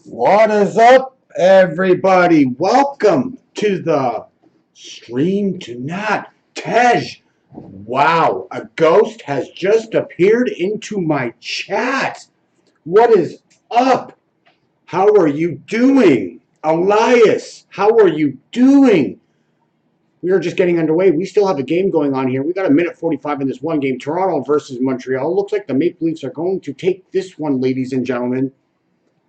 What is up, everybody? Welcome to the stream tonight. Tej, wow, a ghost has just appeared into my chat. What is up? How are you doing? Elias, how are you doing? We are just getting underway. We still have a game going on here. We got a minute 45 in this one game. Toronto versus Montreal. Looks like the Maple Leafs are going to take this one, ladies and gentlemen.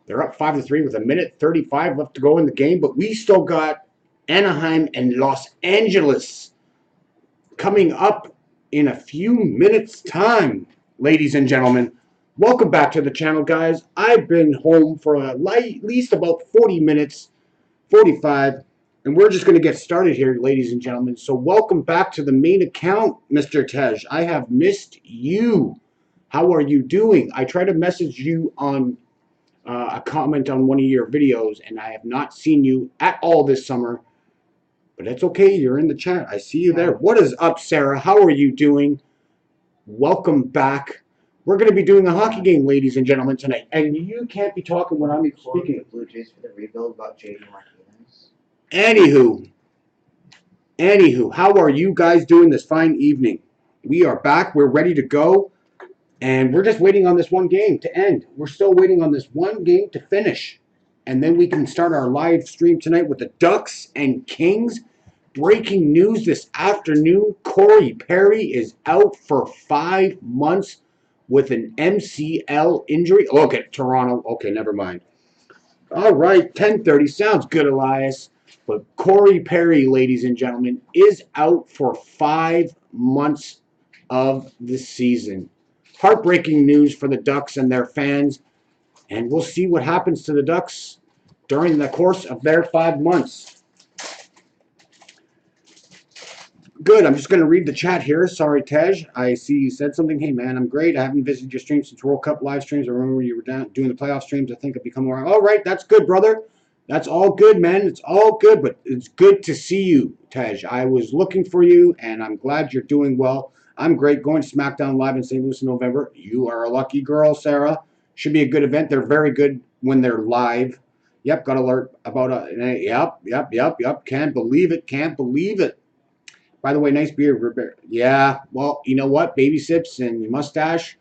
They're up 5-3 with a minute 35 left to go in the game, but we still got Anaheim and Los Angeles coming up in a few minutes' time, ladies and gentlemen. Welcome back to the channel, guys. I've been home for at least about 40 minutes, 45, and we're just going to get started here, ladies and gentlemen. So welcome back to the main account, Mr. Tej. I have missed you. How are you doing? I tried to message you on a comment on one of your videos, and I have not seen you at all this summer. But it's okay. You're in the chat. I see you there. What is up, Sarah? How are you doing? Welcome back. We're going to be doing a hockey game, ladies and gentlemen, tonight. And you can't be talking when I'm speaking. Blue Jays for the rebuild about JD Martinez. Anywho, how are you guys doing this fine evening? We are back. We're ready to go. And we're just waiting on this one game to end. We're still waiting on this one game to finish. And then we can start our live stream tonight with the Ducks and Kings. Breaking news this afternoon, Corey Perry is out for 5 months with an MCL injury. Okay, Toronto. Okay, never mind. All right, 10:30. Sounds good, Elias. But Corey Perry, ladies and gentlemen, is out for 5 months of the season. Heartbreaking news for the Ducks and their fans. And we'll see what happens to the Ducks during the course of their 5 months. Good. I'm just going to read the chat here. Sorry, Tej. I see you said something. Hey, man, I'm great. I haven't visited your stream since World Cup live streams. I remember you were doing the playoff streams. I think I've become more. All right. That's good, brother. That's all good, man. It's all good, but it's good to see you, Tej. I was looking for you, and I'm glad you're doing well. I'm great. Going to SmackDown Live in St. Louis in November. You are a lucky girl, Sarah. Should be a good event. They're very good when they're live. Yep, got alert about yep. Can't believe it. Can't believe it. By the way, nice beard. Yeah, well, you know what? Baby sips and mustache.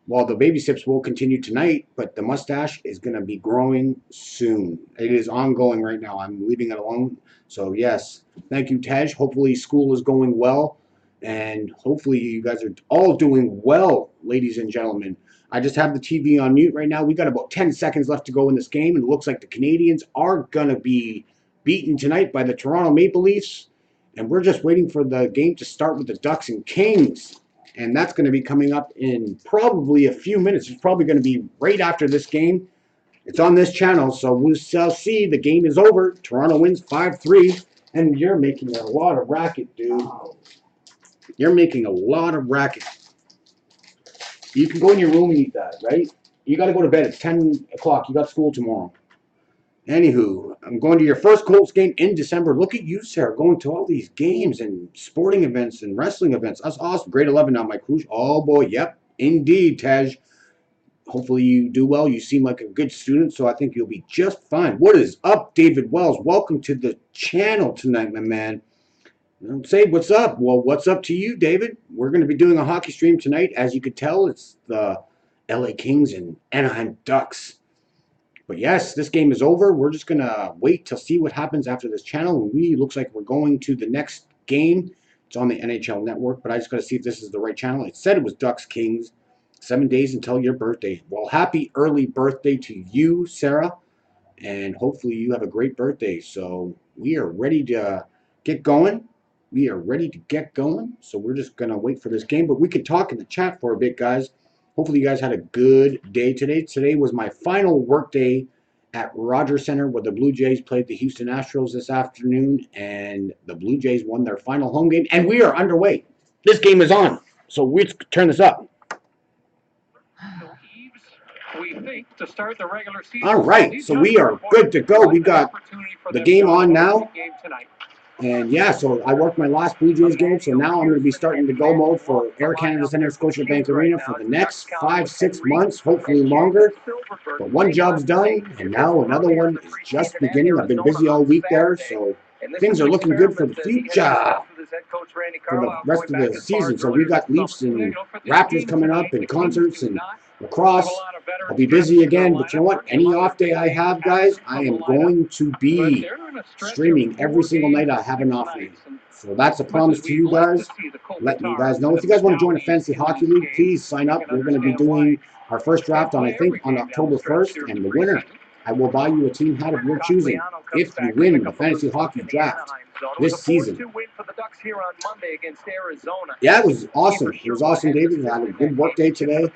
Well, the baby sips will continue tonight, but the mustache is going to be growing soon. It is ongoing right now. I'm leaving it alone. So, yes, thank you, Tej. Hopefully, school is going well, and hopefully, you guys are all doing well, ladies and gentlemen. I just have the TV on mute right now. We got about 10 seconds left to go in this game, and it looks like the Canadians are going to be beaten tonight by the Toronto Maple Leafs. And we're just waiting for the game to start with the Ducks and Kings. And that's going to be coming up in probably a few minutes. It's probably going to be right after this game. It's on this channel, so we shall see. The game is over. Toronto wins 5-3. And you're making a lot of racket, dude. You're making a lot of racket. You can go in your room and eat that, right? You got to go to bed. It's 10 o'clock. You got school tomorrow. Anywho, I'm going to your first Colts game in December. Look at you, Sarah, going to all these games and sporting events and wrestling events. That's awesome. Grade 11 now, my cruise. Oh, boy. Yep. Indeed, Tej. Hopefully you do well. You seem like a good student, so I think you'll be just fine. What is up, David Wells? Welcome to the channel tonight, my man. Don't say what's up. Well, what's up to you, David? We're going to be doing a hockey stream tonight. As you could tell, it's the LA Kings and Anaheim Ducks. But yes, this game is over. We're just going to wait to see what happens after this channel. Looks like we're going to the next game. It's on the NHL network, but I just got to see if this is the right channel. It said it was Ducks Kings. 7 days until your birthday. Well, happy early birthday to you, Sarah. And hopefully you have a great birthday. So we are ready to get going. So we're just going to wait for this game. But we can talk in the chat for a bit, guys. Hopefully you guys had a good day today. Today was my final work day at Rogers Center where the Blue Jays played the Houston Astros this afternoon. And the Blue Jays won their final home game. And we are underway. This game is on. So let's turn this up. All right, so we are good to go. We got the game on now. And yeah, so I worked my last Blue Jays game, so now I'm going to be starting to go mode for Air Canada Center Scotiabank Arena for the next 5-6 months, hopefully longer. But one job's done, and now another one is just beginning. I've been busy all week there, so things are looking good for the future, for the rest of the season. So we got Leafs and Raptors coming up, and concerts and lacrosse. I'll be busy again, but you know what? Any off day I have, guys, I am going to be streaming every single night I have an off night. So that's a promise to you guys. Letting you guys know. If you guys want to join a fantasy hockey league, please sign up. We're going to be doing our first draft on, I think, on October 1st, and the winner, I will buy you a team hat of your choosing if you win the fantasy hockey draft this season. Yeah, it was awesome. It was awesome, David. I had a good work day today.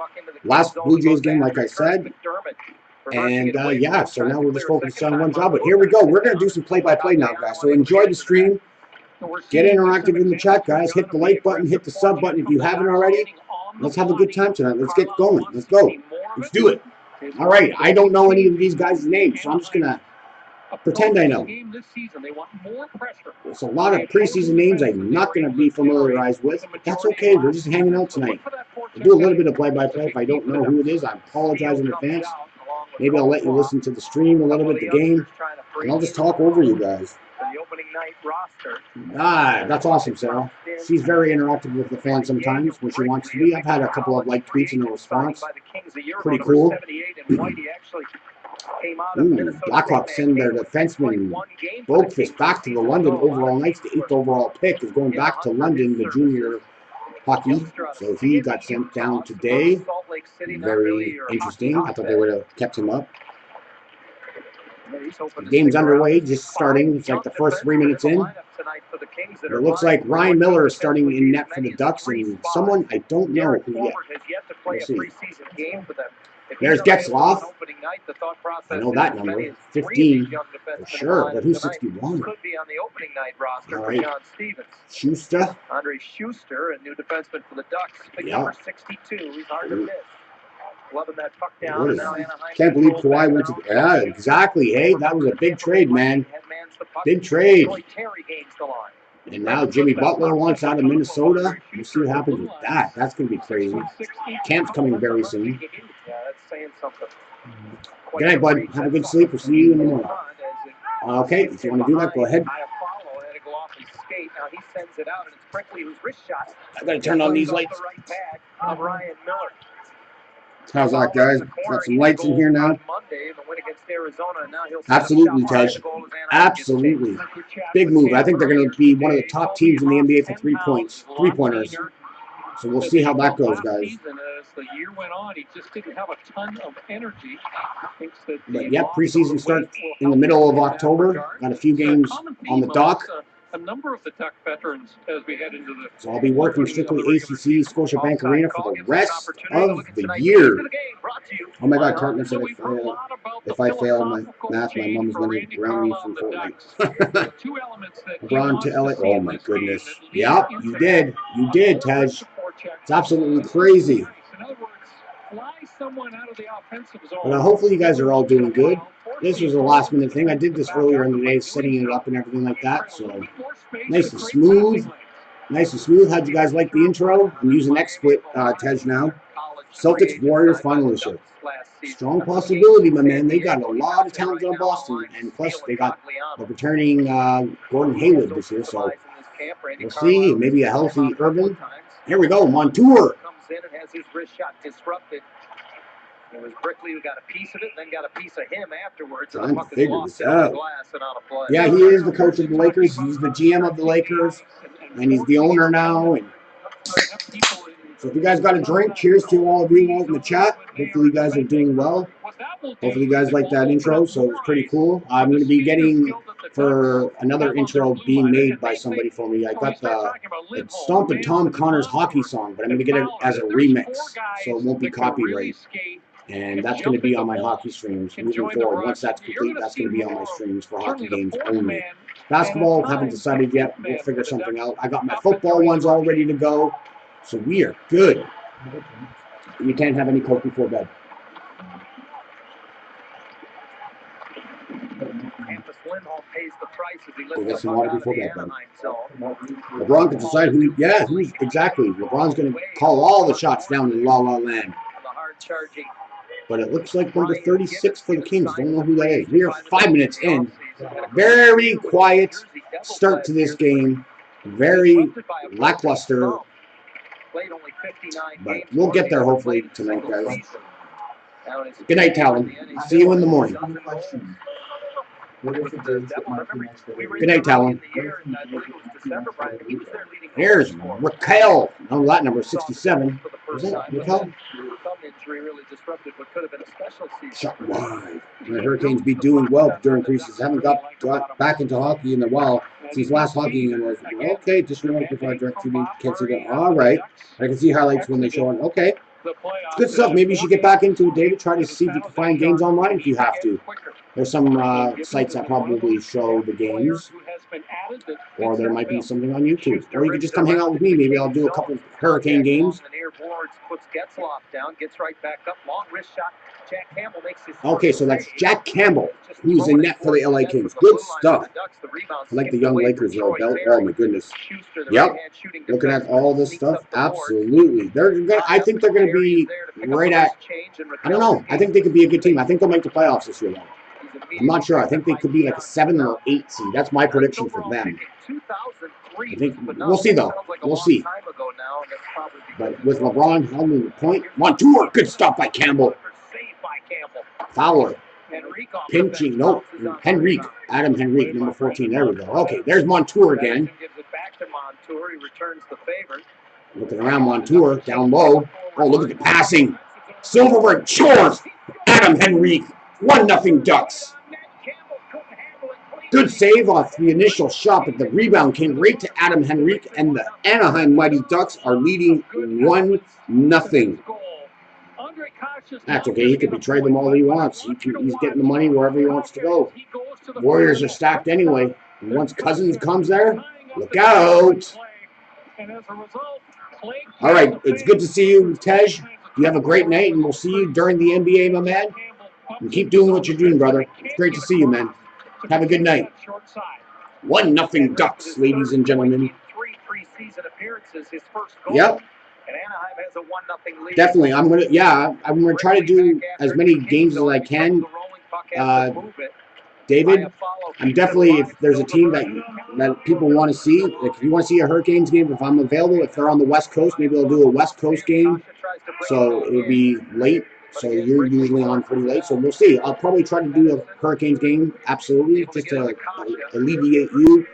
Last Blue Jays game, like I said. And yeah, so now we're just focused on one job. But here we go. We're going to do some play-by-play now, guys. So enjoy the stream. Get interactive in the chat, guys. Hit the like button. Hit the sub button if you haven't already. Let's have a good time tonight. Let's get going. Let's go. Let's do it. All right. I don't know any of these guys' names, so I'm just going to pretend I know. There's a lot of preseason names I'm not going to be familiarized with, but that's okay. We're just hanging out tonight. I'll do a little bit of play-by-play. If I don't know who it is, I apologize in advance. Maybe I'll let you listen to the stream a little bit, the game, and I'll just talk over you guys. Ah, that's awesome, Sarah. She's very interactive with the fans sometimes when she wants to be. I've had a couple of like tweets in the response. Pretty cool. Ooh, Blackhawks send their defenseman Brokefist back to the London overall Knights. The 8th overall pick is going back to London, the junior hockey. So he got sent down today. Very interesting. I thought they would have kept him up. The game's underway, just starting. It's like the first 3 minutes in. It looks like Ryan Miller is starting in net for the Ducks, and someone I don't know who yet. We'll see. There's Getzlaf. I know that number, 15 for sure, but who's 61? All right, Schuster. Andre Schuster, a new defenseman for the Ducks. Big number 62. He's hard to miss. Loving that puck down. And now Anaheim. Can't believe Kawhi went to. Yeah, exactly. Hey, that was a big trade, man. Big trade. And now Jimmy Butler wants out of Minnesota. We'll see what happens with that. That's going to be crazy. Camp's coming very soon. Yeah, that's saying something. Good night, bud. Have a good sleep. We'll see you in the morning. Okay, if you want to do that, go ahead. Now he sends it out, and it's Brickley whose wrist shot. I gotta turn on these lights. Of Ryan Miller. How's that, guys? Got some lights in here now. Absolutely, Tej. Absolutely. Big move. I think they're going to be one of the top teams in the NBA for three-pointers. So we'll see how that goes, guys. As the year went on, he just didn't have a ton of energy. But yep, preseason starts in the middle of October. Got a few games on the dock. A number of the Duck veterans as we head into the. So I'll be working strictly ACC Scotiabank Arena for the rest of the year. Oh my God, Cartman said if I fail my math, my mom's going to ground me from Fortnite. LeBron to LA. Oh my goodness. Yep, you did. You did, Tej. It's absolutely crazy. But hopefully you guys are all doing good. This was a last minute thing. I did this earlier in the day, setting it up and everything like that. So nice and smooth. Nice and smooth. How'd you guys like the intro? I'm using XSplit Tej now. Celtics Warriors finalist. Strong possibility, my man. They got a lot of talent on Boston, and plus they got the returning Gordon Hayward this year. So we'll see. Maybe a healthy Irvin. Here we go. Montour. Comes in and has his wrist shot disrupted. It was Brickley who got a piece of it, then got a piece of him afterwards. Trying to figure this out. Yeah, he is the coach of the Lakers. He's the GM of the Lakers, and he's the owner now. And so if you guys got a drink, cheers to all of you out in the chat. Hopefully you guys are doing well. Hopefully you guys like that intro, so it's pretty cool. I'm going to be getting for another intro being made by somebody for me. I got the Stomp and Tom Connors hockey song, but I'm going to get it as a remix, so it won't be copyright. And that's going to be on my hockey streams moving forward. Once that's complete, that's going to be on my streams for hockey games only. Basketball, haven't decided yet. We'll figure something out. I got my football ones all ready to go. So we are good. You can't have any Coke before bed. Campus Lindholm pays the price Go get some water before bed, bud. LeBron can decide who. Yeah, who's exactly. LeBron's going to call all the shots down in La La Land. But it looks like number 36 for the Kings. Don't know who that is. We are 5 minutes in. Very quiet start to this game. Very lackluster. But we'll get there hopefully tonight, guys. Good night, Talon. See you in the morning. Good night, Talon. Here's Raquel. Oh, that number 67. Was that Raquel? Shot wide. The Hurricanes be doing well during preseason. Haven't got back into hockey in a while. Since last hockey game was okay. Just remember if I direct TV, can't see that. All right. I can see highlights when they show it. Okay. Good stuff. Maybe you should get back into it, David. Try to see if you can find games online if you have to. There's some sites that probably show the games. Or there might be something on YouTube. Or you can just come hang out with me. Maybe I'll do a couple Hurricane games. Okay, so that's Jack Campbell, who's in net for the LA Kings. Good stuff. I like the young Lakers, though. Oh, my goodness. Yep. Looking at all this stuff, absolutely. I think they're going to be right at, I don't know. I think they could be a good team. I think they'll make the playoffs this year, though. I'm not sure. I think they could be like a 7 or 8 seed. That's my prediction for them. I think we'll see, though. We'll see. But with LeBron holding the point, Montour, good stuff by Campbell. Fowler, pinching, nope. Henrique, Adam Henrique, number 14. There we go. Okay, there's Montour again. Looking around Montour, down low. Oh, look at the passing. Silverberg scores. Adam Henrique, 1-0 Ducks. Good save off the initial shot, but the rebound came right to Adam Henrique, and the Anaheim Mighty Ducks are leading 1-0. That's okay. He can betray them all he wants. He's getting the money wherever he wants to go. Warriors are stacked anyway. And once Cousins comes there, look out. All right. It's good to see you, Tej. You have a great night, and we'll see you during the NBA, my man. And keep doing what you're doing, brother. It's great to see you, man. Have a good night. 1-0 Ducks, ladies and gentlemen. Yep. Definitely. I'm gonna try to do as many games as I can. David, I'm definitely, if there's a team that people want to see, like if you want to see a Hurricanes game, if I'm available, if they're on the West Coast, maybe I'll do a West Coast game. So it'll be late. So you're usually on pretty late. So we'll see. I'll probably try to do a Hurricanes game, absolutely, just to alleviate you.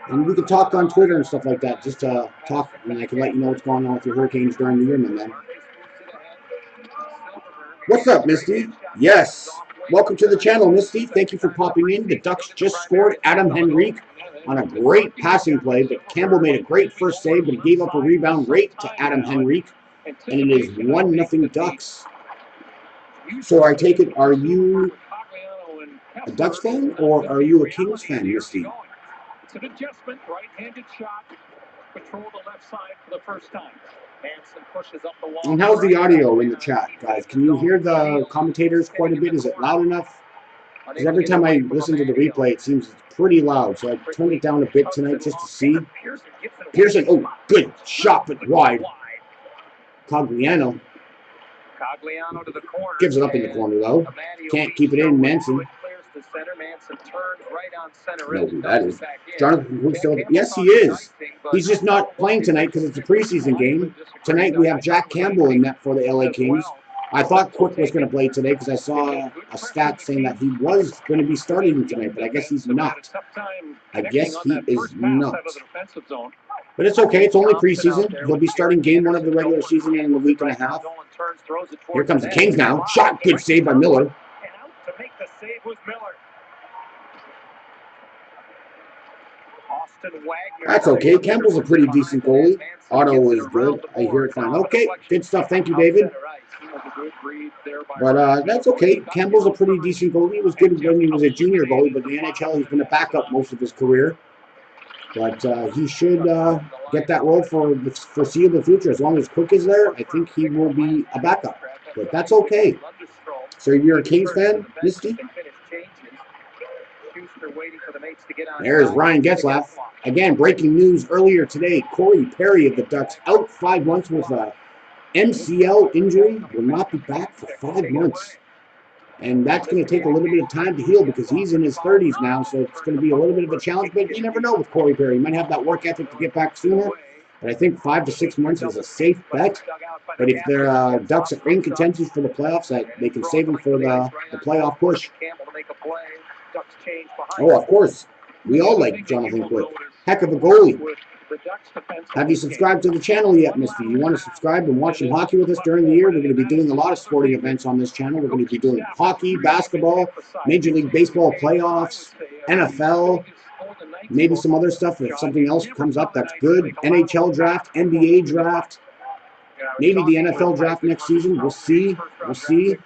And we can talk on Twitter and stuff like that, just to talk, and I can let you know what's going on with your Hurricanes during the year, my man. What's up, Misty? Yes. Welcome to the channel, Misty. Thank you for popping in. The Ducks just scored. Adam Henrique on a great passing play, but Campbell made a great first save, but he gave up a rebound right to Adam Henrique, and it is 1-0 Ducks. So I take it, are you a Ducks fan, or are you a Kings fan, Misty? It's an adjustment, right-handed shot, control the left side for the first time. Manson pushes up the wall. And how's the audio in the chat, guys? Can you hear the commentators quite a bit? Is it loud enough? Because every time I listen to the replay, it seems it's pretty loud. So I turned it down a bit tonight just to see. Pearson, oh, good shot, but wide. Cogliano. To the corner. Gives it up in the corner, though. Can't keep it in. Manson. No, who that is. Jonathan, who's still? Yes, he is. He's just not playing tonight because it's a preseason game. Tonight we have Jack Campbell in net for the LA Kings. I thought Quick was going to play today because I saw a stat saying that he was going to be starting tonight, but I guess he's not. I guess he is not. But it's okay. It's only preseason. He'll be starting game 1 of the regular season in a week and a half. Here comes the Kings now. Shot. Good save by Miller. That's okay. Campbell's a pretty decent goalie. Otto is good. I hear it fine. Okay. Good stuff. Thank you, David. But that's okay. Campbell's a pretty decent goalie. He was good when he was a junior goalie, but in the NHL he's been a backup most of his career. But he should get that role for the foreseeable future. As long as Cook is there, I think he will be a backup. But that's okay. So you're a Kings fan, Misty? to get on There's top. Ryan Getzlaff. Again, breaking news earlier today. Corey Perry of the Ducks out 5 months with a MCL injury. Will not be back for 5 months. And that's going to take a little bit of time to heal because he's in his 30s now, so it's going to be a little bit of a challenge. But you never know with Corey Perry. He might have that work ethic to get back sooner. But I think 5 to 6 months is a safe bet. But if their Ducks are in contention for the playoffs, they can save them for the playoff push. Oh, of course. We all like Jonathan Quick. Heck of a goalie. Have you subscribed to the channel yet, Misty? You want to subscribe and watch some hockey with us during the year? We're going to be doing a lot of sporting events on this channel. We're going to be doing hockey, basketball, Major League Baseball playoffs, NFL, maybe some other stuff if something else comes up that's good. NHL draft, NBA draft, maybe the NFL draft next season. We'll see. We'll see.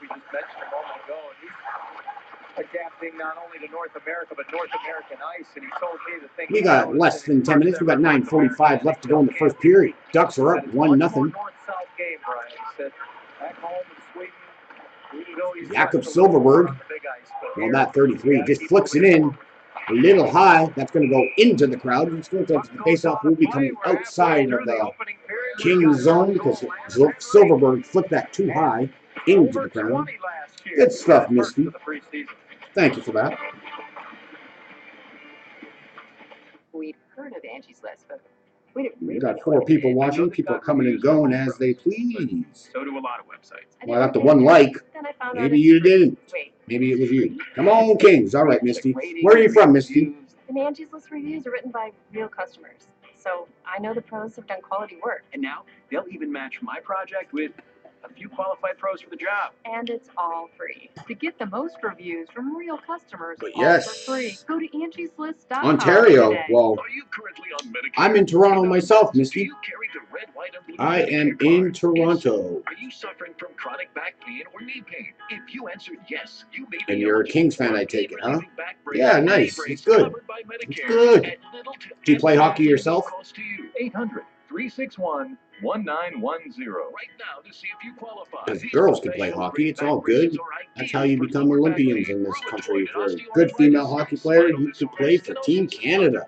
Adapting not only to North America, but North American ice, and he told me the thing. We got less than 10 minutes. We got 9:45 left to go in the first period. Ducks are up 1-0. Jakob Silverberg, well, that 33 just flicks it in a little high. That's going to go into the crowd. It's going to face-off will be coming outside of the Kings zone because Silverberg flicked that too high into the crowd. Good stuff, Misty. Thank you for that. We'd heard of Angie's List, but we got 4 people watching. People are coming and going as they please. So do a lot of websites. Well, I got the one like. Maybe you didn't. Maybe it was you. Come on, Kings. All right, Misty. Where are you from, Misty? And Angie's List reviews are written by real customers. So I know the pros have done quality work. And now they'll even match my project with a few qualified pros for the job. And it's all free. To get the most reviews from real customers, But all yes. for free, go to angieslist.com Ontario. today. Well, Are you currently on Medicare? I'm in Toronto myself, Do Misty. you carry the red, white, and blue I am Medicare in card? Toronto. Are you suffering from chronic back pain or knee pain? If you answered yes, you may be And you're a eligible Kings fan, for I take it, huh? relieving back brace Yeah, or knee nice. brace It's good. covered by Medicare It's good. at little to Do you play hockey absolutely no yourself? cost to you. 800-361-1910. Right now to see if you qualify. Because girls can play hockey. It's all good. That's how you become Olympians in this country. If you're a good female hockey player, you can play for Team Canada.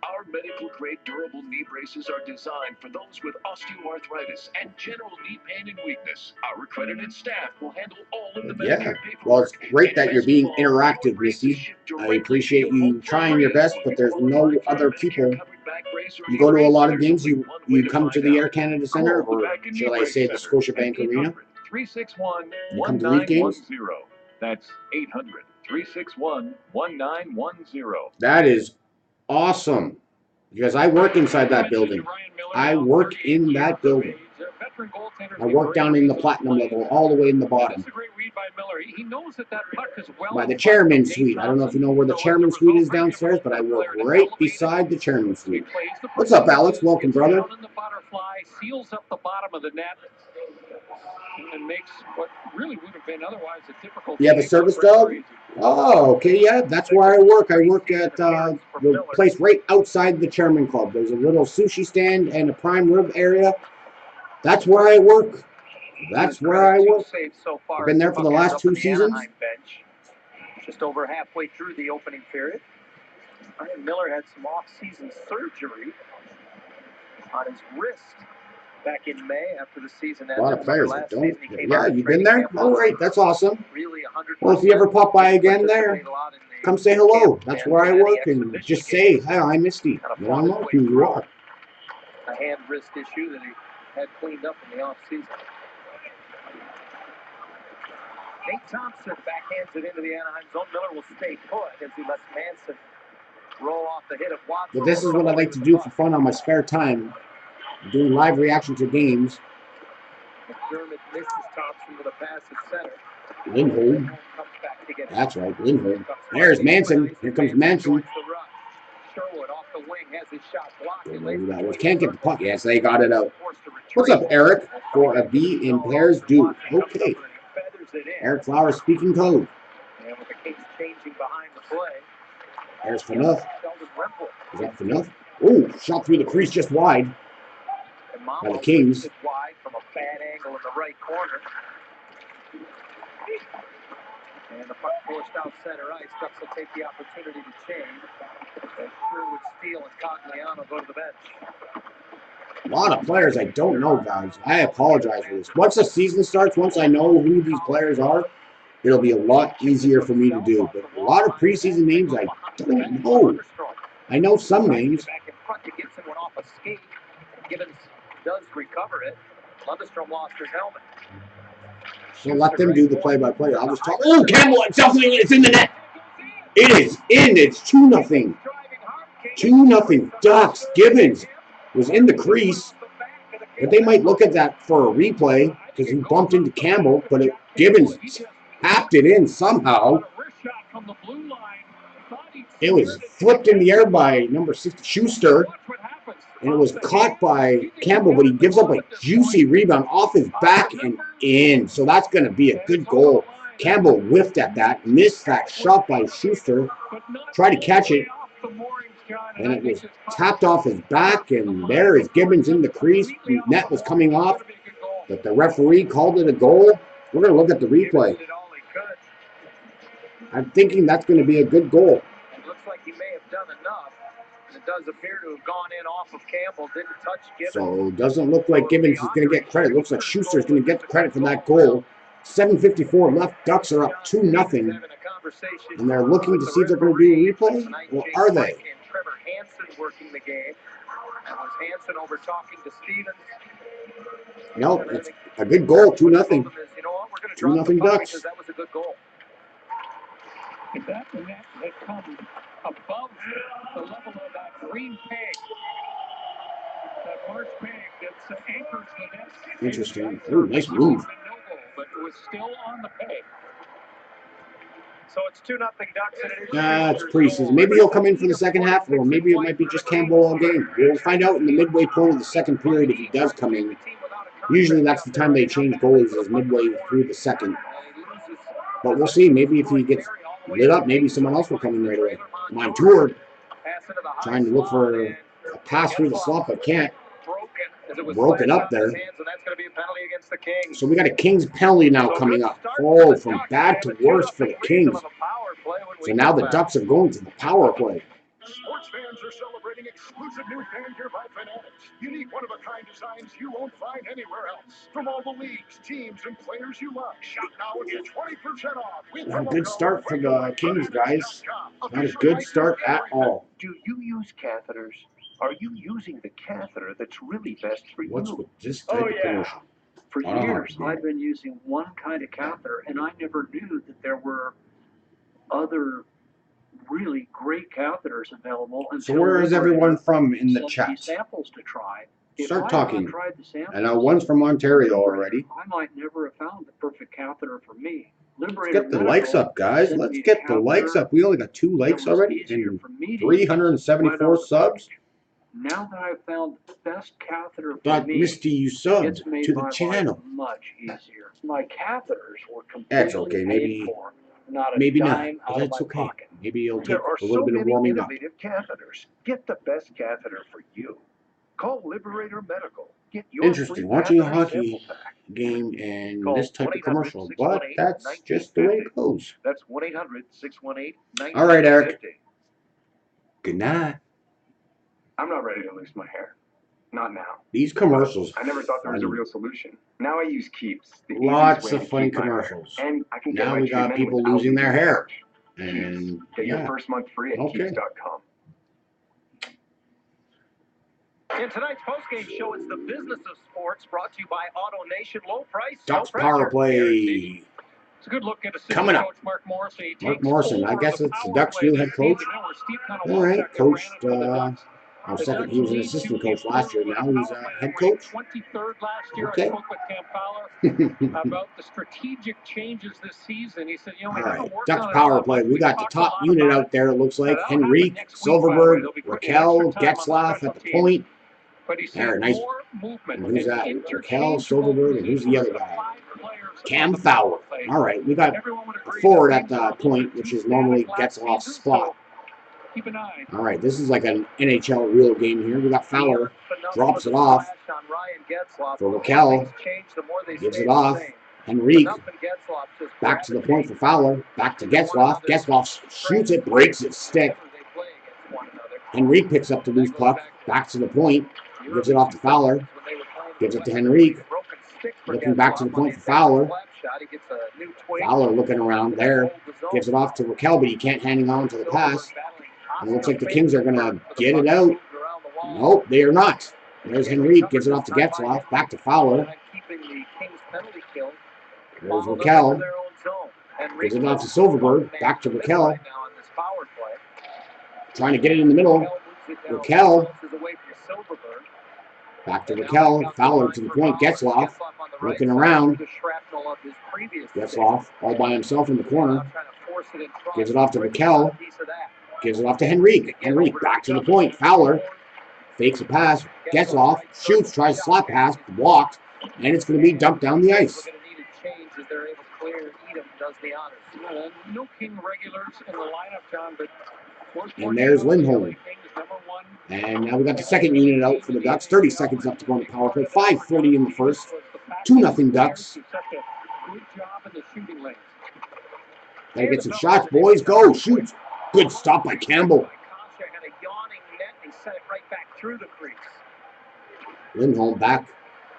Our medical grade durable knee braces are designed for those with osteoarthritis and general knee pain and weakness. Our accredited staff will handle all of the Yeah. Medicare paperwork. Well, it's great that And you're best being of all, interactive, your braces Misty. ship I directly appreciate to your you home for trying free. your best, but there's no other people. You go to a lot of games, you come to the Air Canada Center, or shall I say the Scotiabank Arena? 361 You come to Leaf games? That's 800-361-1910. That is awesome. Because I work inside that building. I work in that building. I work down in the platinum level, all the way in the bottom. By the chairman's suite. I don't know if you know where the chairman's suite is downstairs, but I work right beside the chairman's suite. What's up, Alex? Welcome, brother. Seals up the bottom of the net and makes what really would have been otherwise a difficult. You have a service dog? Oh, okay, yeah, that's where I work. I work at the place right outside the Chairman Club. There's a little sushi stand and a prime rib area. That's where I work. That's where I work. I've been there for the last 2 seasons. Just over halfway through the opening period. Ryan Miller had some off-season surgery on his wrist back in May after the season ended. A lot of players that don't. Yeah, out you've been there? All right, that's awesome. Really 100%. Well, if you ever pop by again there, come say hello. That's where I work, and just say, hi, I'm Misty. You don't know who you are. A hand wrist issue that he had cleaned up in the offseason. Nate Thompson backhands it into the Anaheim zone. Miller will stay put as he lets Manson roll off the hit of Watson. But this is what I like to do for fun on my spare time. Doing live reaction to games. McDermott misses Thompson with a pass at center. Lindholm. That's right, Lindholm. There's Manson. Here comes Manson. Sherwood off the wing has his shot blocked. Don't know who that was. Can't get the puck. Yes, they got it out. What's up, Eric? For a B in pairs, do. Okay. Eric Flowers speaking code. And with the Kings changing behind the play. There's Fanuff. Is that Fanuff? Oh, shot through the crease just wide. By the Kings. Wide from a bad angle in the right corner. And the puck forced out center ice. Ducks will take the opportunity to change. And Sherwood, Steele, and Cogliano go to the bench. A lot of players I don't know, guys. I apologize for this. Once the season starts, once I know who these players are, it'll be a lot easier for me to do. But a lot of preseason names I don't know. I know some names. Back in front to Gibson went off a skate. Gibbons does recover it. Lundestrom lost his helmet. So let them do the play-by-play. I'll just talk. Oh, Campbell! It's in the net. It is in. It's 2-0. 2-0. Ducks. Gibbons was in the crease. But they might look at that for a replay because he bumped into Campbell. But Gibbons tapped it in somehow. It was flipped in the air by number 6, Schuster. And it was caught by Campbell, but he gives up a juicy rebound off his back and in. So that's going to be a good goal. Campbell whiffed at that, missed that shot by Schuster, tried to catch it, and it was tapped off his back, and there is Gibbons in the crease. The net was coming off, but the referee called it a goal. We're going to look at the replay. I'm thinking that's going to be a good goal. It looks like he may have done enough. It does appear to have gone in off of Campbell. Didn't touch Gibbons. So it doesn't look like Gibbons is going to get credit. It looks like Schuster is going to get the credit for that goal. 7:54 left. Ducks are up 2-0. And they're looking to see if they're going to do a replay. Or are they? Trevor Hansen working the game. That was Hansen over talking to Stevens. No, it's a good goal. 2-0. You know what? We're going to drop the 2-0 puck Ducks. because that was a good goal. If that net had come above the level of that green peg, that marsh peg that anchors the net. Interesting. Oh, nice move. But it was still on the peg. So it's 2-0 Ducks, and it is It's preseason. Maybe he'll come in for the second half, or maybe it might be just Campbell all game. We'll find out in the midway point of the second period if he does come in. Usually that's the time they change goalies, is midway through the second. But we'll see. Maybe if he gets lit up, maybe someone else will come in right away. Montour trying to look for a pass through the slot, but can't. Broken up there. So we got a Kings penalty now coming up. Oh, from bad to worse for the Kings. So now the Ducks are going to the power play. Sports fans are celebrating exclusive new fan gear by Fanatics. Unique one-of-a-kind designs you won't find anywhere else. From all the leagues, teams, and players you love. Shop now and get 20% off. Not a good start for the Kings, guys. Not a good start at all. Do you use catheters? Are you using the catheter that's really best for you? What's with this type of commercial? For I don't know. years, I've been using one kind of catheter, and I never knew that there were other really great catheters available. So where is everyone from in the chat? Samples to try. If Start I had talking. not tried the samples, I know one's from Ontario already. I might never have found the perfect catheter for me. Let's get the likes up, guys. Let's get the likes up. We only got 2 likes already and 374 subs. Now that I've found the best catheter for But me, Misty, you subbed it's made to my the life channel. much easier. My catheters were completely That's okay. Maybe, paid for, not a maybe not. dime But out of that's my okay. pocket. Maybe it'll take There are a little so bit of many warming up. innovative catheters. Get the best catheter for you. Call Liberator Medical. Get your Interesting. free Watching a catheter hockey sample pack. game and Call this type of commercial, but that's 1-800-618-1950. just the way it goes. That's 1-800-618-1950. All right, Eric. Good night. I'm not ready to lose my hair. Not now. These commercials. I never thought there was a funny. real solution. Now I use Keeps. The Lots easiest way of to funny keep my hair. commercials. And I can get Now my we got treatment people without losing their leaving hair. the couch. And Get your yeah. first month free at Okay. Keeps.com. In tonight's postgame show, it's the business of sports, brought to you by Auto Nation. Low price, Ducks no power pressure. play. It's a good look at assistant Coming up. coach Mark Morrison. He Mark takes Morrison. I over guess the it's the power Ducks' play new this head coach. season. Miller, Steve kinda All lost right, that for coached. granted for the Ducks. Our The second, Ducks he was an need assistant to coach last year. improve Now the he's power a play. head They ranked coach. 23rd last year. Okay. I spoke with Cam Fowler about the strategic changes this season. He said, All we right, haven't worked Ducks on it a power lot, play. but We we got the talked a top lot unit about out there. It looks like that'll happen Henrique, next week, by the way. Silverberg, They'll be putting Raquel, extra time on the Getzlaff special at the teams. point. But he There, said nice. more movement And who's and that? Raquel, interchangeable Silverberg, and who's the other positions. guy? 5 players Cam on the power Fowler. play. All right, we got Everyone would a agree forward that at things were a the little point, bit which too is normally static last Getzlaff's season, spot. so keep an eye. All right, this is like an NHL real game here. We got Fowler, drops it off for Raquel, gives it off. Henrique Nothing Getzlaf just back to the point for Fowler. Back to Getzlaf. Getzlaf shoots it, breaks his stick. Henrique picks up the loose puck. Back to the point. Gives it off to Fowler. Gives it to Henrique. Looking back to the point for Fowler. Fowler looking around there. Gives it off to Raquel, but he can't hang on to the pass. And it looks like the Kings are going to get it out. Nope, they are not. There's Henrique. Gives it off to Getzlaf. Back to Fowler. There's Raquel. Gives it off to Silverberg. Back to Raquel. Trying to get it in the middle. Raquel. Back to Raquel. Fowler to the point. Getzlaf. Looking around. Getzlaf all by himself in the corner. Gives it off to Raquel. Gives it off to Henrique. Henrique back to the point. Fowler. Fakes a pass. Getzlaf. Shoots. Tries to slap pass. Blocked. And it's going to be dumped down the ice. No King regulars in the lineup, John, but and there's Lindholm. And now we got the second unit out for the Ducks. 30 seconds left to go on the power play. 5:40 in the first. 2-0 Ducks. Gotta get some shots, boys. Go, shoot. Good stop by Campbell. Lindholm back.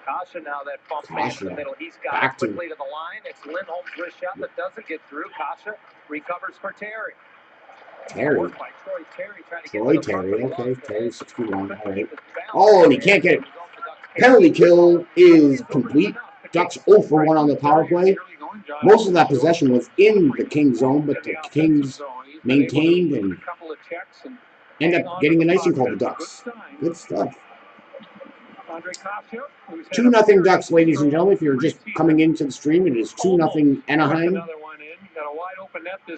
Kasha now that bump man in the middle. He's got back it quickly to the line. It's Lindholm's wrist shot that doesn't get through. Kasha recovers for Terry. Terry. Troy Terry. Okay, Terry 61. All right. Oh, and he can't get it. Penalty kill is complete. Ducks 0 for 1 on the power play. Most of that possession was in the Kings zone, but the Kings maintained and end up getting an icing call, the Ducks. Good stuff. 2-0 Ducks, ladies and gentlemen. If you're just coming into the stream, it is 2-0 Anaheim.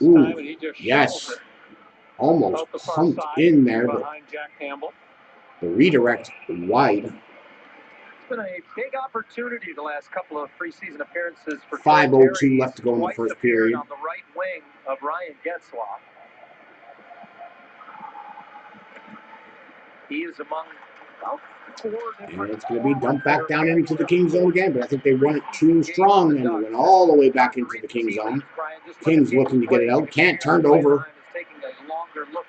Ooh, yes. Almost pumped in there, but the redirect wide. It's been a big opportunity the last couple of preseason appearances for 5:02 left to go in the first period. On the right wing of Ryan Getzlaf. He is among about 4 different. And it's going to be dumped back down into the Kings zone again, but I think they won it too strong and went all the way back into the Kings zone. Kings looking to get it out. Can't turn it over.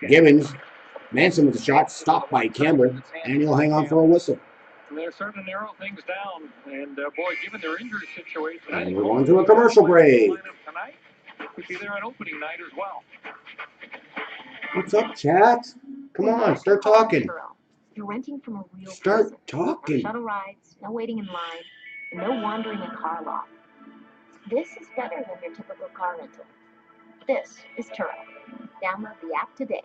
Gibbons. Manson with a shot, stopped by Campbell, and he'll hang on for a whistle. They're starting to narrow things down, and boy, given their injury situation, and we're on to a commercial break. Could be there on opening night as well. What's up, chat? Come on, start talking. You're renting from a real Start person. talking. No shuttle rides, no waiting in line, and no wandering a car lot. This is better than your typical car rental. This is Turo. Download the app today.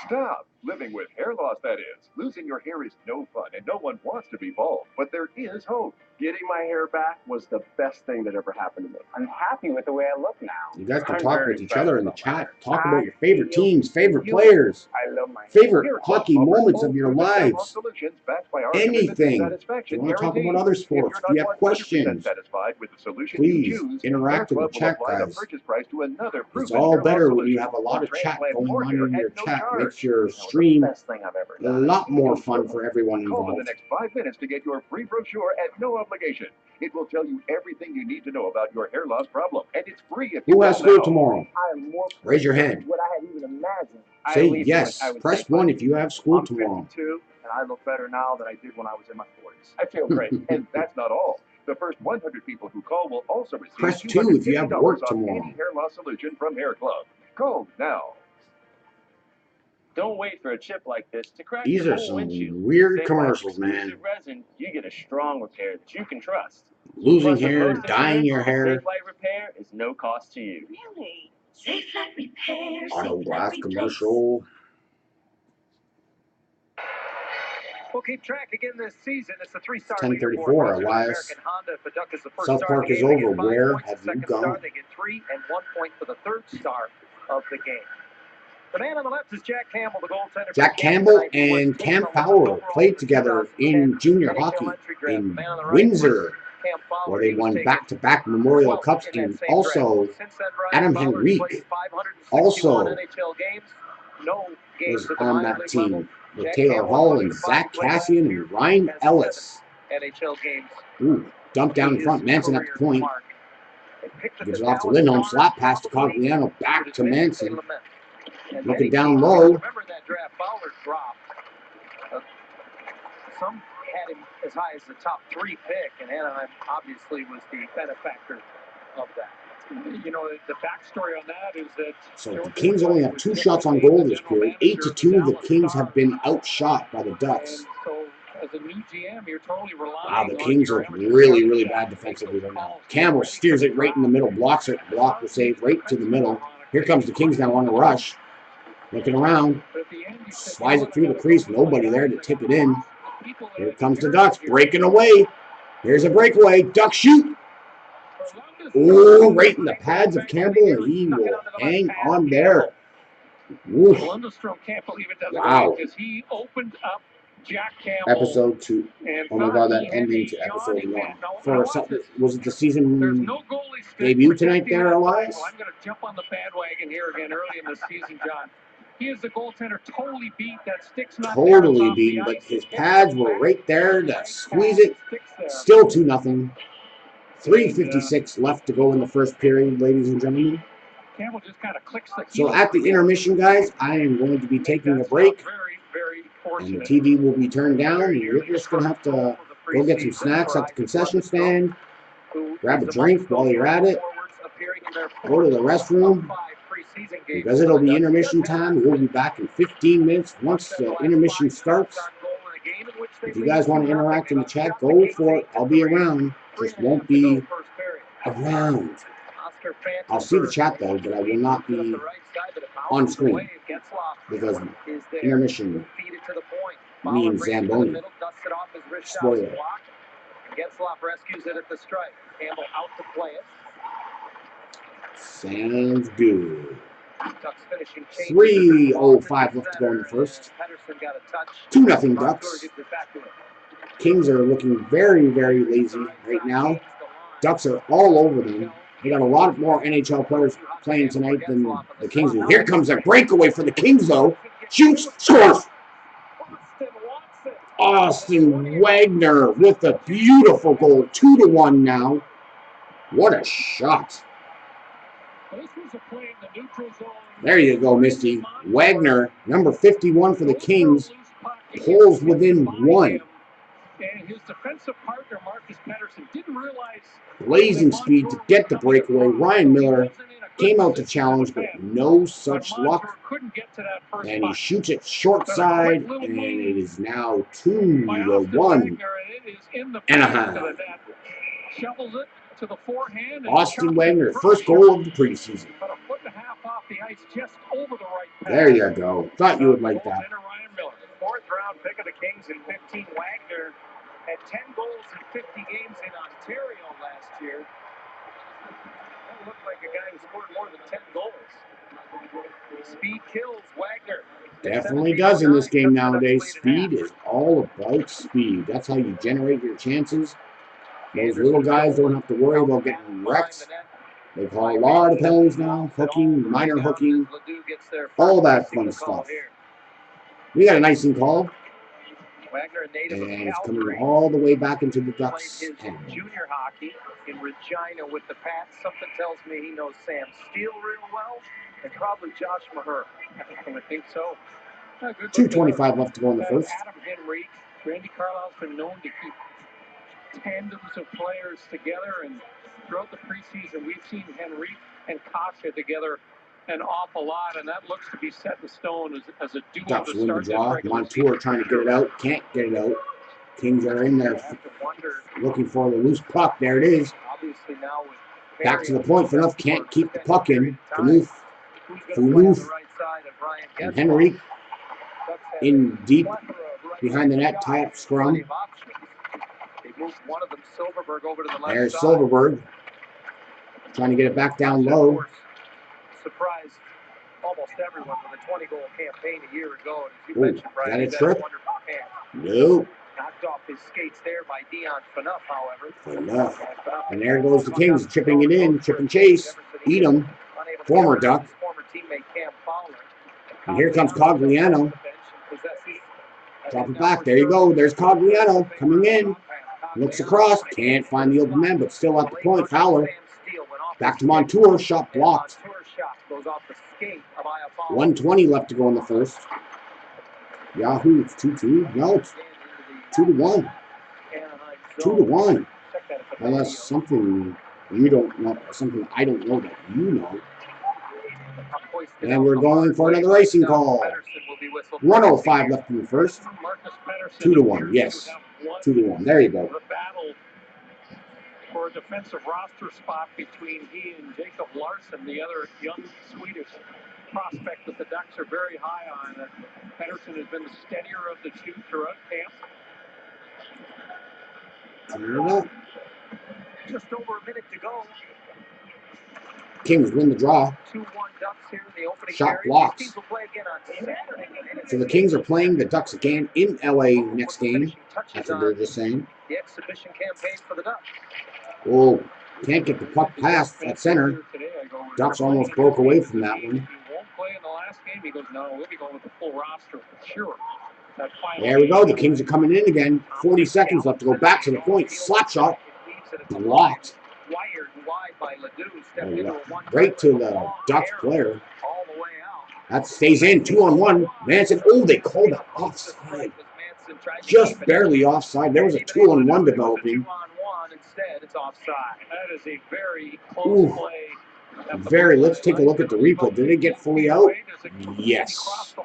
Stop living with hair loss, that is. Losing your hair is no fun, and no one wants to be bald. But there is hope. Getting my hair back was the best thing that ever happened to me. I'm happy with the way I look now. You guys can talk with each other in the chat. Talk about your favorite teams, favorite players, I love my favorite hockey moments of your lives. Anything. If you want to talk about other sports, if you have questions, please interact with the chat, guys. It's all better when you have a lot of chat going on in your chat. Makes your stream a lot more fun for everyone Call in the involved. next 5 minutes to get your free brochure at no obligation. It will tell you everything you need to know about your hair loss problem, and it's free if you Who has don't school know. tomorrow? I am more Raise your hand. what I had even imagined. Say yes. Press 1 if you have school I'm tomorrow. 52, and I look better now than I did when I was in my 40s. I feel great. And that's not all. The first 100 people who call will also receive Press 2 if you have work $250 off tomorrow. any hair loss solution from Hair Club. Call now. Don't wait for a chip like this to crack These your are whole some windshield. weird Save commercials, Life man. exclusive Resin, you get a strong repair that you can trust. Losing Plus, with hair, most dyeing your insurance, hair, Safe Light repair is no cost to you. Really? Safe Light Repair. auto Safe glass Light Replace. commercial. We'll keep track again this season. It's the 3-star 10:34, Elias. South Park is over. Where have you gone? They get 3 and 1 point for the 3rd star of the game. The man on the left is Jack Campbell, the goaltender. Jack Campbell and Cam Fowler played together in junior hockey in Windsor, where they won back-to-back Memorial Cups, and also Adam Henrique also was on that team with Taylor Hall and Zach Cassian and Ryan Ellis. NHL games. Ooh, dumped down in front, Manson at the point. picked at Gives the it off to Dallas Lindholm. Stars, Slap pass to probably Cogliano. Back would to admit Manson. they lament. And Looking many down teams, low. remember in that draft, Fowler dropped. Some had him as high as the top 3 pick, and Anaheim obviously was the benefactor of that. You know, the backstory on that is that So the Kings only have 2 shots on goal this period. 8-2. The Kings have been outshot by the Ducks. And so, as a new GM, you're totally relying Wow, the on Kings your look amateur really, scouting really staff bad to make defensively those right now. calls. Campbell steers it right in the middle. Blocks it. Block will save right to the middle. Here comes the Kings now on a rush. Looking around. But at the end, you said, Slides you know it through the what, I crease. gotta go with Nobody my there guys. to tip it in. The people that Here I comes the inherited Ducks here. breaking away. Here's a breakaway. Duck shoot. Columbus Oh, right in the pads of Campbell, and he will hang on there. Woof. Lundestrom can't believe it doesn't Wow. go because he opened up Jack Campbell. Episode 2. And Oh my thought God, he that had ending a to episode yawning 1. man. Now For watch something, this. was it the There's season no goalie stick debut tonight protecting there, that Elias? puck. I'm going to jump on the bandwagon here again early in the season, John. He is the goaltender totally beat. That stick's not there. Totally Off the beaten, but ice. his It pads hits were the right there back. to squeeze it. Sticks there. Still 2-0. 3:56 left to go in the first period, ladies and gentlemen. Campbell just kind of clicks the So heels at the together. intermission, guys, I am going to be taking a That's break, not very, very and the fortunate. TV will be turned down, and you're just going to have to go get some snacks at the concession stand, grab a drink while you're at it, go to the restroom, because it'll be intermission time. We'll be back in 15 minutes once the intermission starts. If you guys want to interact in the chat, go for it. I'll be around. Just won't be around. I'll see the chat though, but I will not be on screen because intermission means Zamboni. Spoiler. Getzlaf rescues it at the stripe. Campbell out to play it. Sounds good. Ducks finishing 3:05 left to go in the first. Pedersen got a touch. 2-0 Ducks. Kings are looking very, very lazy right now. Ducks are all over them. They got a lot more NHL players playing tonight than the Kings do. Here comes a breakaway for the Kings, though. Shoots, scores. Austin Wagner with a beautiful goal. 2-1 now. What a shot. There you go, Misty. Wagner, number 51 for the Kings, pulls within 1. And his defensive partner, Marcus Pedersen, didn't realize Blazing speed to get the breakaway. Ryan Miller came out to challenge, but no such luck. And he shoots it short side, and it is now 2-1. Anaheim. Shovels it to the forehand. Austin Wagner, first goal of the preseason. About a foot and a half off the ice, just over the right pad. There you go. Thought you would like that. Fourth round pick of the Kings in 15. Wagner had 10 goals in 50 games in Ontario last year. That looked like a guy who scored more than 10 goals. Speed kills Wagner. Definitely does in this game nowadays. Speed is all about speed. That's how you generate your chances. Those little guys don't have to worry about getting wrecked. They call a lot of penalties now, hooking, minor hooking, all that fun stuff. We got an icing call, and it's coming all the way back into the Ducks' end. Junior hockey in Regina with the Pats. Something tells me he knows Sam Steele real well, and probably Josh Maher. I would think so. 2:25 left to go in the first. Adam Henrique, Randy Carlisle's been known to keep tandems of players together, and throughout the preseason, we've seen Henrique and Kasha together an awful lot, and that looks to be set in stone as a duo Ducks to win the start this draw. regular Montour season. trying to get it out. Can't get it out. Kings are in there looking for the loose puck. There it is. Obviously now with Back to the point. Fanuff can't keep the puck in. Fanuff and Henrique in deep behind the net. Tie up scrum. They moved one of them, Silverberg, over to the left There's side. Silverberg trying to get it back down low. Surprised almost everyone with a 20-goal campaign a year ago. And as you Ooh, mentioned, Brian, got a he's had trip? wonderful camp. Nope. Knocked off his skates there by Dion Phaneuf, however. Enough. And there goes the Kings chipping it in. Chip and chase. Eat 'em. Former Duck. Former teammate Cam Fowler. And here comes Cogliano. Drop it back. There you go. There's Cogliano coming in. Looks across. Can't find the open man, but still at the point. Fowler Back to Montour. Shot blocked. Montour's shot goes off the skate of Iafallo. 1:20 left to go in the first. Yahoo! It's 2-2. No, it's 2-1. 2-1. Unless something you don't know, something I don't know that you know. And we're going for another racing call. 1:05 left in the first. 2-1. Yes, 2-1. There you go. The battle for a defensive roster spot between he and Jacob Larsson, the other young Swedish prospect that the Ducks are very high on. And Pettersson has been the steadier of the two throughout camp. Just over a minute to go. Kings win the draw. 2-1 Ducks here in the opening Shot period. blocks. These teams will play again on Saturday. So the Kings are playing the Ducks again in LA next game. That's what they're just saying. The exhibition campaign for the Ducks. Oh, can't get the puck past that center. Ducks almost broke away from that one. He won't play in the last game. He goes, no, we'll be going with the full roster for sure. There we go. The Kings are coming in again. 40 seconds left to go back to the point. Slap shot. Blocked. Wired wide by Ledoux. Stepped into a one. Right to the Ducks player. All the way out. That stays in. 2-on-1. Manson. Oh, they called it offside. Just barely offside. There was a 2-on-1 developing. 2-on-1 instead. It's offside. That is a very close play. Very. Let's take a look at the replay. Did it get fully out? Yes.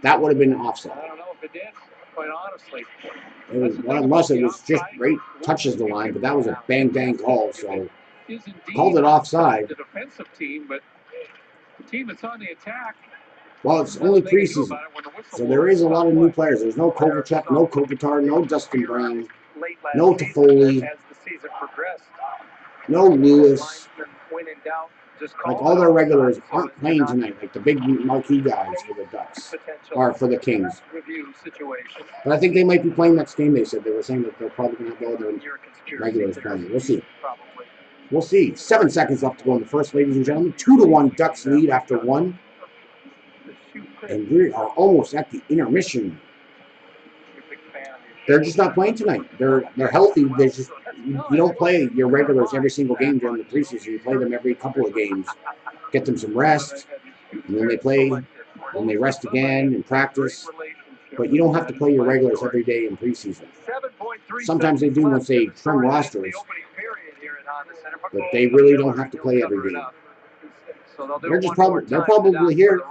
That would have been offside. I don't know if it did, quite honestly. It was, well, unless it was just right touches the line, but that was a bang call, so called it offside. The defensive team, but the team that's on the attack. Well, it's only preseason, so there is a lot of new players. There's no Kovalchuk, no Kopitar, no Dustin Brown, no Toffoli, no Lewis. Like all their regulars aren't playing tonight, like the big marquee guys for the Ducks, or for the Kings. But I think they might be playing next game, they said. They were saying that they're probably going to have all their regulars playing. We'll see. We'll see. 7 seconds left to go in the first, ladies and gentlemen. 2-1 Ducks lead after one. And we are almost at the intermission. They're just not playing tonight. They're healthy. They just you don't play your regulars every single game during the preseason. You play them every couple of games. Get them some rest. And then they play. And they rest again and practice. But you don't have to play your regulars every day in preseason. Sometimes they do once they trim rosters. But they really don't have to play every game. They're probably here.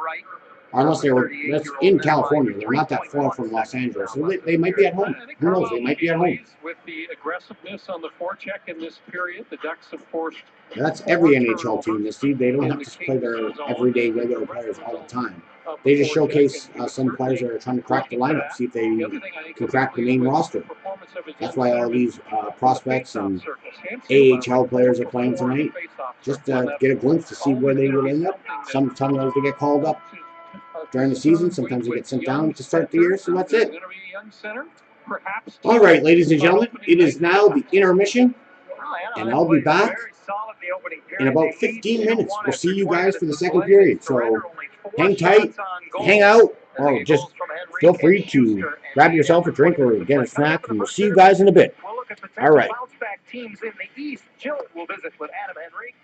Unless that's in California. They're not that far from Los Angeles. So they might be at home. Who knows? They might be at home. With the aggressiveness on the forecheck in this period, the Ducks have forced. That's every NHL team this season. They don't have to play their everyday regular players all the time. They just showcase some players that are trying to crack the lineup, see if they can crack the main roster. That's why all these prospects and AHL players are playing tonight. Just to get a glimpse to see where they will end up. Sometimes they get called up during the season. Sometimes they get sent down to start the year. So that's it. All right, ladies and gentlemen, it is now the intermission, and I'll be back in about 15 minutes. We'll see you guys for the second period. So hang tight, hang out, or just feel free to grab yourself a drink or get a snack, and we'll see you guys in a bit. All right. Teams in the East. Jill will visit with Adam Henry.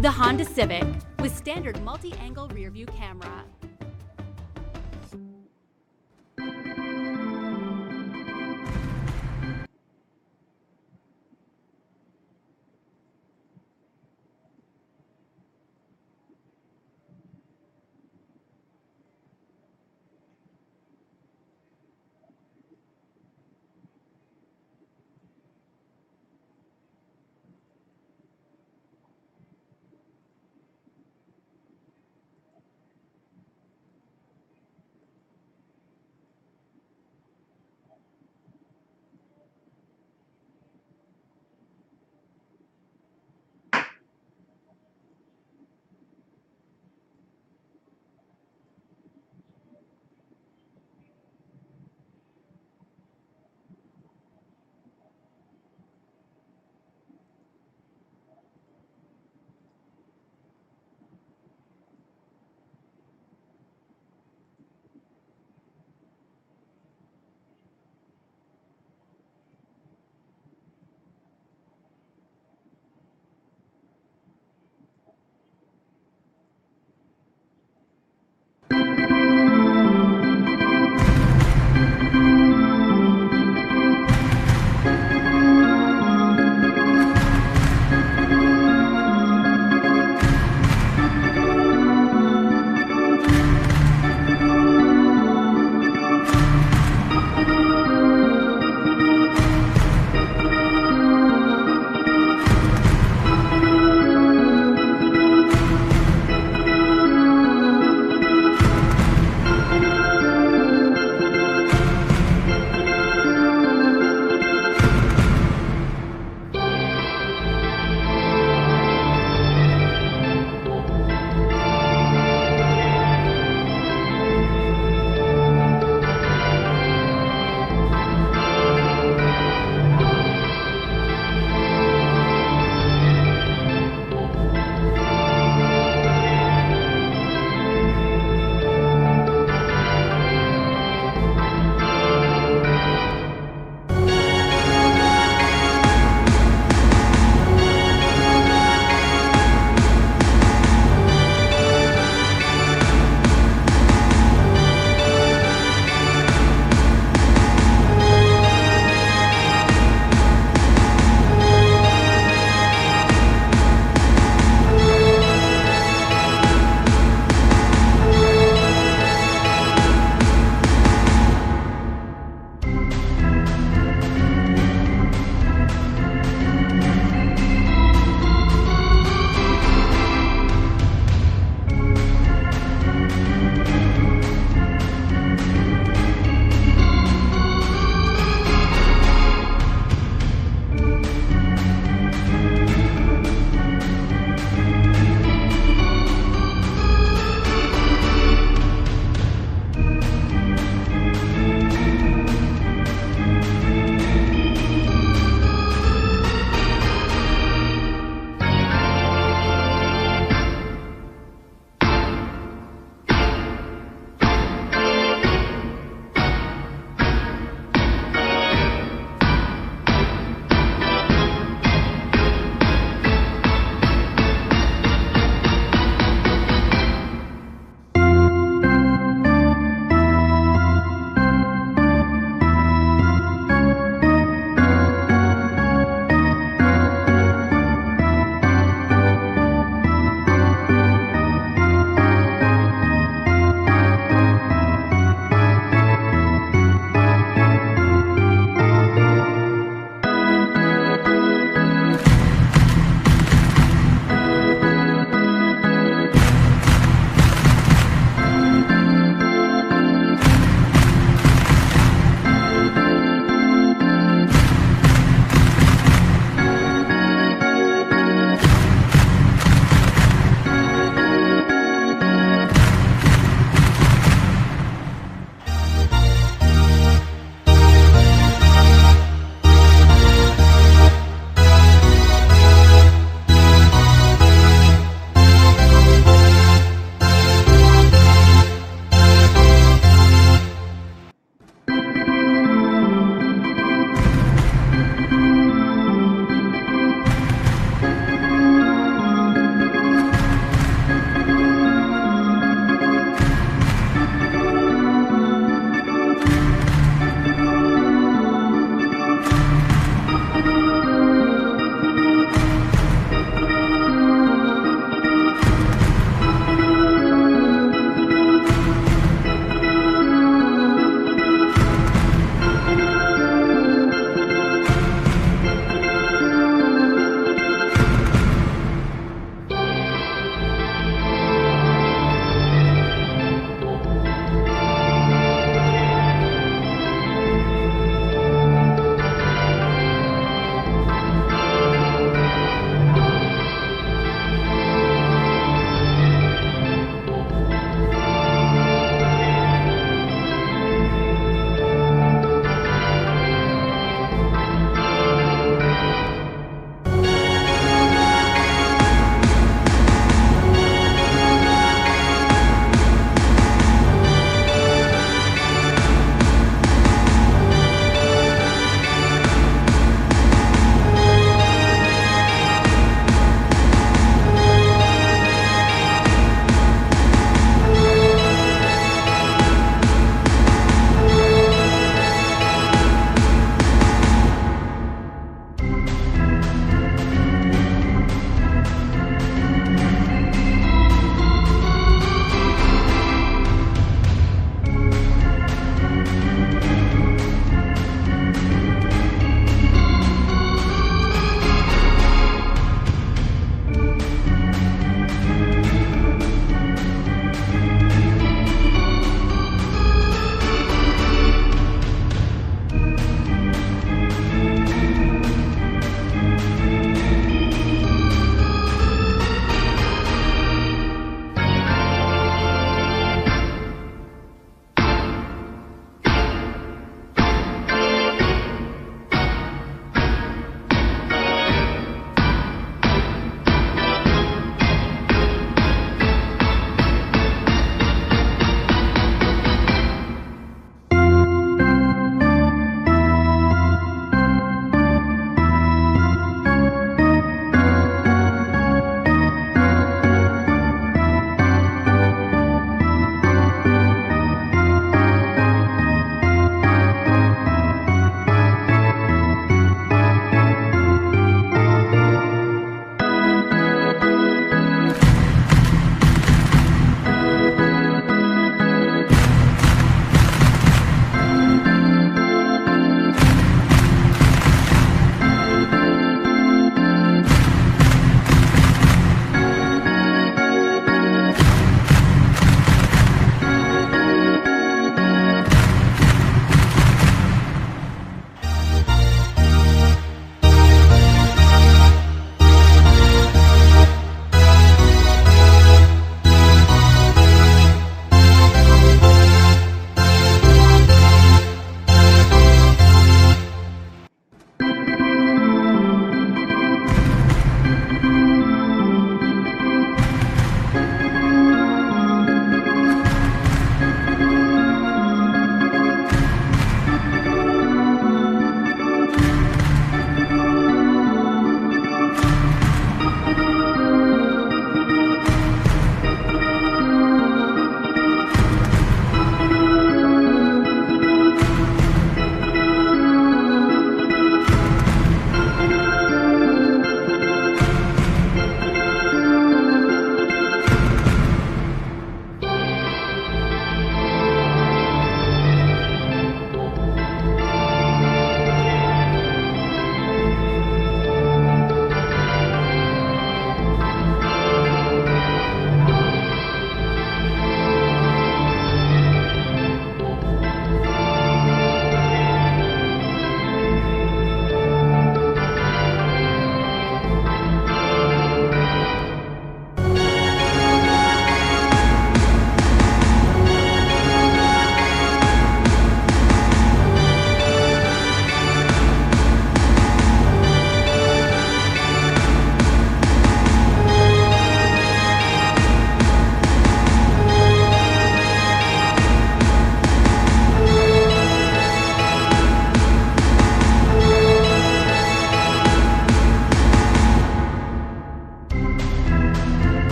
The Honda Civic with standard multi-angle rear-view camera.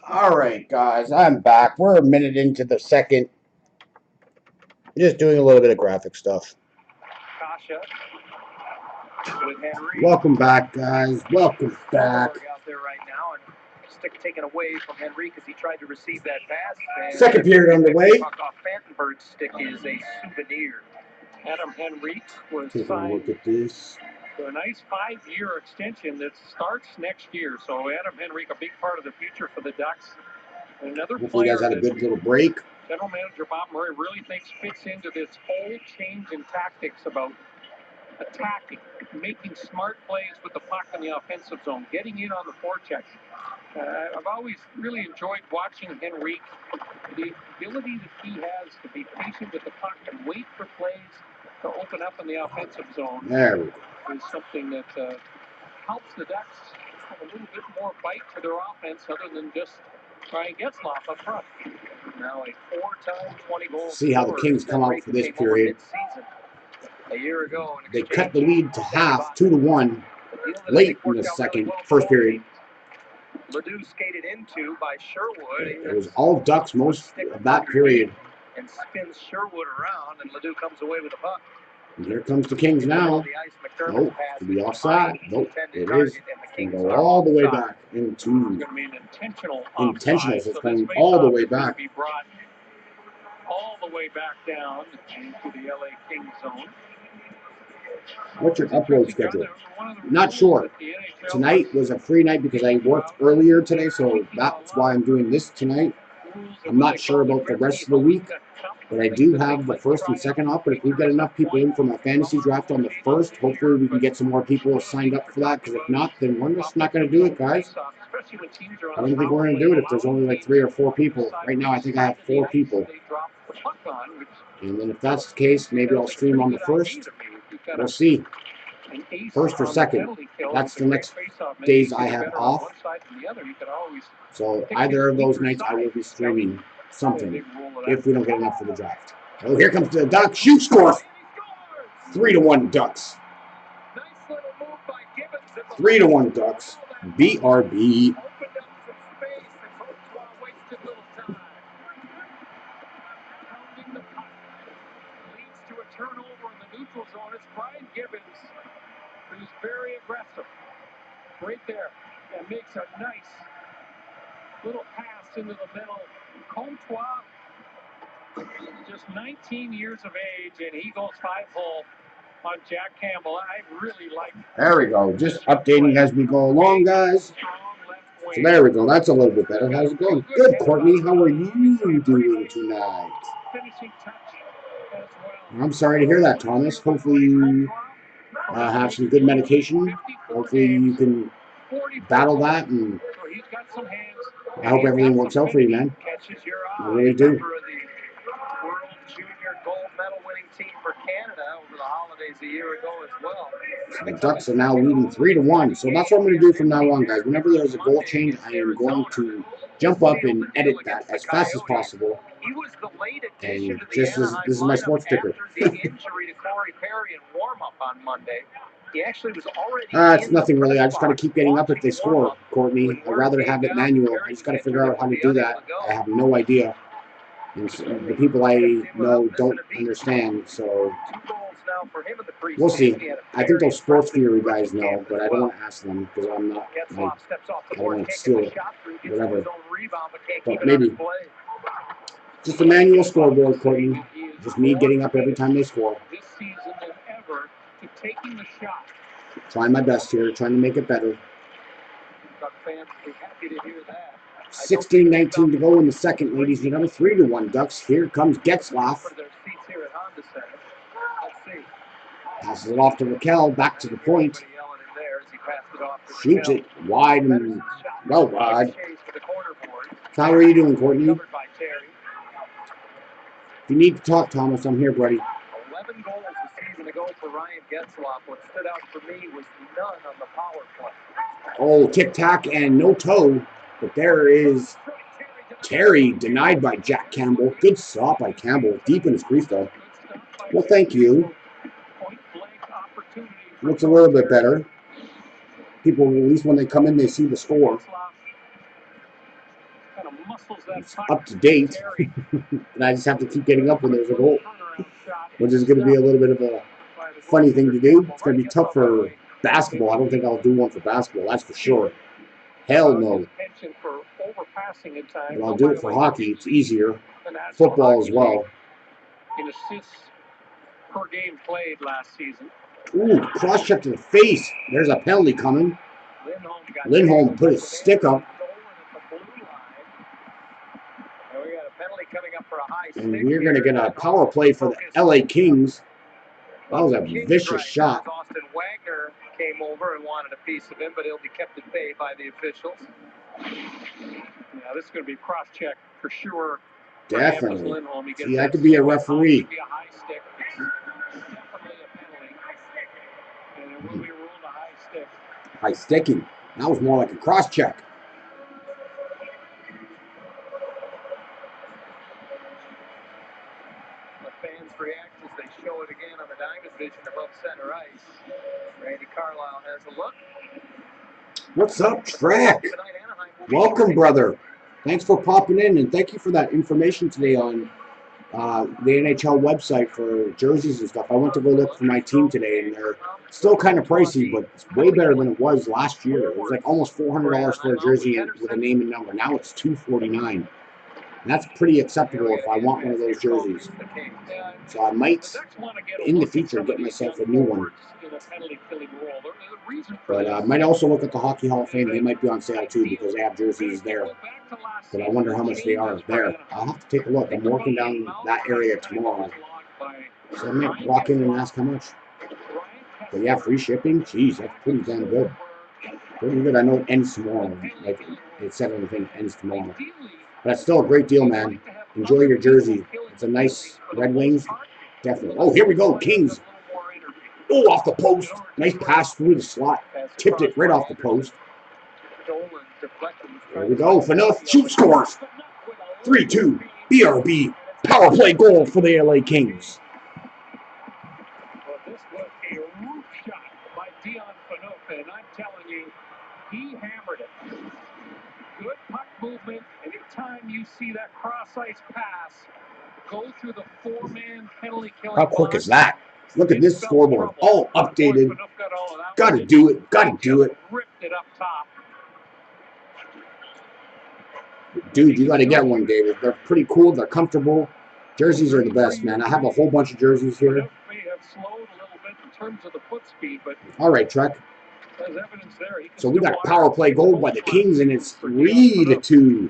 All right, guys, I'm back. We're a minute into the second. Just doing a little bit of graphic stuff. Kasha with Henry. Welcome back, guys. Welcome back. Out there right now, and stick taken away from Henry because he tried to receive that pass. And Second period underway. Puck off Fantenberg's stick is a souvenir. Adam Henrique was Take a signed look at this. to a nice 5-year extension that starts next year. So Adam Henrique, a big part of the future for the Ducks. Another Hopefully, you player guys had a that good little break. General Manager Bob Murray really thinks fits into this whole change in tactics about attacking, making smart plays with the puck in the offensive zone, getting in on the forecheck. I've always really enjoyed watching Henrique. The ability that he has to be patient with the puck and wait for plays to open up in the offensive zone There we go. is something that helps the Ducks have a little bit more bite to their offense other than just trying Getzlaf up front. Now a 4-time 20-goal See how the Kings come out for this period. A year ago, They cut the lead to half, 2-1, late in the first period. Ledoux skated into by Sherwood. It was all Ducks most of that period. And spins Sherwood around, and Ledoux comes away with the puck. And here comes the Kings now. Nope, to be offside. Nope, it is. And go all the way back into intentional. So it's going all the way back. All the way back down into the LA Kings zone. What's your upload schedule? Not sure. Tonight was a free night because I worked earlier today, so that's why I'm doing this tonight. I'm not sure about the rest of the week, but I do have the first and second off. But if we get enough people in for my fantasy draft on the first, hopefully we can get some more people signed up for that. Because if not, then we're just not going to do it, guys. I don't think we're going to do it if there's only like 3 or 4 people. Right now, I think I have 4 people. And then if that's the case, maybe I'll stream on the first. We'll see. First or second. That's the next days I have off. So either of those nights I will be streaming something if we don't get enough for the draft. Oh, here comes the Ducks. Shoot, scores! 3-1 Ducks. 3-1 Ducks. BRB. Turnover in the neutral zone. It's Brian Gibbons who's very aggressive. Right there. And makes a nice little pass into the middle. Comtois, just 19 years of age, and he goes 5-hole on Jack Campbell. I really like. There we go. Just updating as we go along, guys. So there we go. That's a little bit better. How's it going? Good, Courtney. How are you doing tonight? Finishing touch as well. I'm sorry to hear that, Thomas. Hopefully you have some good medication. Hopefully you can battle that, and I hope everything works out for you, man. I really do. World Junior gold medal winning team for Canada over the holidays a year ago as well. So the Ducks are now leading 3-1. So that's what I'm going to do from now on, guys. Whenever there's a goal change, I am going to jump up and edit that as fast as possible. And just as this is my sports ticker. The injury to Corey Perry in warm-up on Monday. He actually was already It's nothing really. I just got to keep getting up if they score, Courtney. I'd rather have it manual. I just got to figure out how to do that. I have no idea. And so the people I know don't understand, so we'll see. I think those Sports Theory guys know, but I don't want to ask them because I'm not, I don't want to steal it, whatever. But maybe. Just a manual scoreboard, Courtney. Just me getting up every time they score. Trying my best here, trying to make it better. 16-19 to go in the second, ladies and gentlemen. 3-1 Ducks. Here comes Getzlaf. Passes it off to Raquel. Back to the point. Shoots it wide and well wide. How are you doing, Courtney? If you need to talk, Thomas, I'm here, buddy. 11 goals a season ago for Ryan Getzlaf. What stood out for me was none on the power play. Oh, tic-tac and no toe. But there is Terry denied by Jack Campbell. Good stop by Campbell. Deep in his crease, though. Well, thank you. Looks a little bit better. People, at least when they come in, they see the score. muscles that It's puck up to date, carry. and I just have to keep getting up when there's a goal, Turnaround shot. which is going to be a little bit of a By the funny thing to do. It's going to be goalkeeper. tough for basketball. I don't think I'll do one for basketball, that's for sure. Hell no. His penchant for overpassing at times. But I'll do it for hockey. It's easier. The National Football as Hockey well. League in assists per game played last season. Ooh, cross check to the face. There's a penalty coming. Lindholm put his stick up. And we got a penalty coming up for a high stick. And we're going to get a power play for the LA Kings. That was a vicious shot. Austin Wagner came over and wanted a piece of him, but he'll be kept at bay by the officials. Yeah, this is going to be a cross check for sure. Definitely. See, I could be a referee. Be a high stick. It's definitely a penalty. And it will be ruled a high stick. High sticking. That was more like a cross check. The fans react as they show it again on the diamond vision above center ice. Randy Carlyle has a look. What's up, Trek? Welcome, brother. Thanks for popping in, and thank you for that information today on the NHL website for jerseys and stuff. I went to go look for my team today, and they're still kind of pricey, but it's way better than it was last year. It was like almost $400 for a jersey with a name and number. Now it's $249. And that's pretty acceptable if I want one of those jerseys. So I might, in the future, get myself a new one. But I might also look at the Hockey Hall of Fame. They might be on sale too because they have jerseys there. But I wonder how much they are there. I'll have to take a look. I'm working down that area tomorrow. So I might walk in and ask how much. But yeah, free shipping? Jeez, that's pretty damn good. Pretty good. I know it ends tomorrow. Like it said on the thing, it ends tomorrow. But that's still a great deal, man. Enjoy your jersey. It's a nice Red Wings. Definitely. Oh, here we go. Kings. Oh, off the post. Nice pass through the slot. Tipped it right off the post. There we go. Phaneuf shoot scores. 3-2. BRB. Power play goal for the LA Kings. Well, this was a roof shot by Dion Phaneuf, and I'm telling you, he hammered it. Good puck movement. Anytime you see that cross-ice pass go through the four-man penalty killing. How quick is that? Look at this scoreboard. All updated. Gotta do it. Gotta do it. Ripped it up top. Dude, you gotta get one, David. They're pretty cool. They're comfortable. Jerseys are the best, man. I have a whole bunch of jerseys here. May have slowed a little bit in terms of the foot speed, but all right, Trek. there's evidence there. So we got a power play goal by the Kings, and it's 3-2.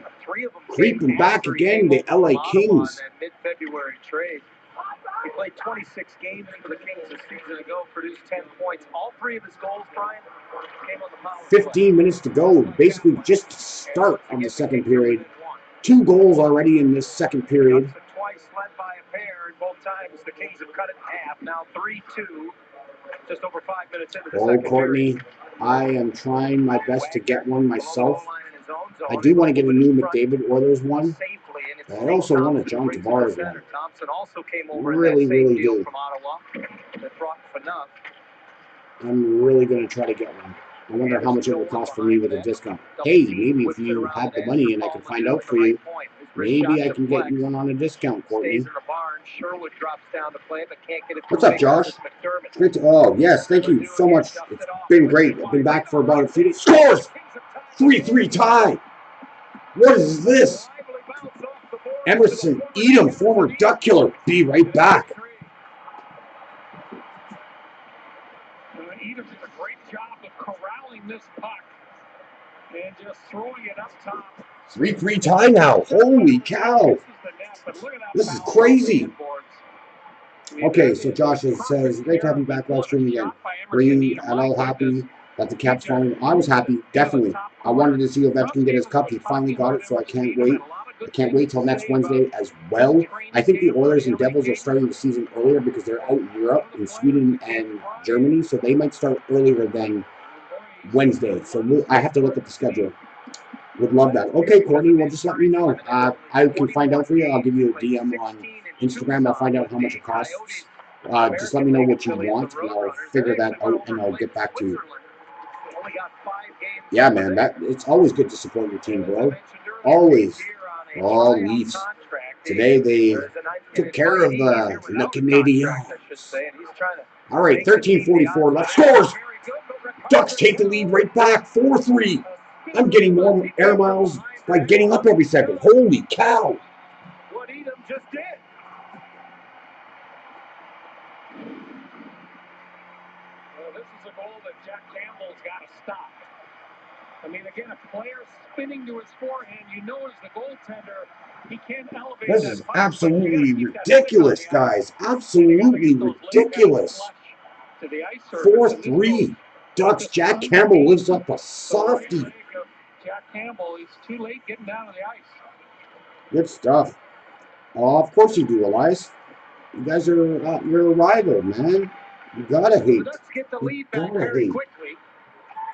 Creeping back again, the LA Kings. Mid-February trade. He played 26 games for the Kings a season ago, produced 10 points. All three of his goals, Brian, came on the power play. 15 minutes to go. Basically just to start on the second period. 2 goals already in this second period. Twice led by a pair, and both times the Kings have cut it in half. Now 3-2, just over 5 minutes into the second period. Courtney, I am trying my best to get one myself. I do want to get a new McDavid Oilers one. I also want a John Tavares one. Thompson also came over really do. From Ottawa that brought Phaneuf. I'm really going to try to get one. I wonder how much it will cost for me with a discount. Hey, maybe if you have the money and I can find out for you, maybe I can get you one on a discount, Courtney. What's up, Josh? Great to, oh, yes, thank you so much. It's been great. I've been back for about a few days. Scores! 3-3 tie. What is this? Emerson Edom, former duck killer. Be right back. Edom did a great job of corralling this puck and just throwing it up top. 3-3 tie now. Holy cow. This is crazy. Okay, so Josh says, great to have you back live streaming again. Were you at all happy that the Caps finally? I was happy, definitely. I wanted to see Ovechkin get his cup. He finally got it, so I can't wait. I can't wait till next Wednesday as well. I think the Oilers and Devils are starting the season earlier because they're out in Europe, in Sweden and Germany, so they might start earlier than Wednesday. So I have to look at the schedule. Would love that. Okay, Courtney, well, just let me know. I can find out for you. I'll give you a DM on Instagram. I'll find out how much it costs. Just let me know what you want, and I'll figure that out, and I'll get back to you. Yeah, man, it's always good to support your team, bro. Always. Oh, Leafs. Today they took care of the Canadiens. All right, 13:44 left. Scores! Ducks take the lead right back, 4-3. I'm getting more air miles by getting up every second. Holy cow! What Edom just did. Well, this is a goal that Jack Campbell's got to stop. I mean, again, a player spinning to his forehand, you know, as the goaltender, he can't elevate. This is absolutely ridiculous, guys. Absolutely ridiculous. 4-3. Ducks. Jack Campbell lives up a softie. Jack Campbell, he's too late getting down to the ice. Good stuff. Oh, of course you do, Elias. You guys are you're a rival, man. You gotta hate. You gotta hate.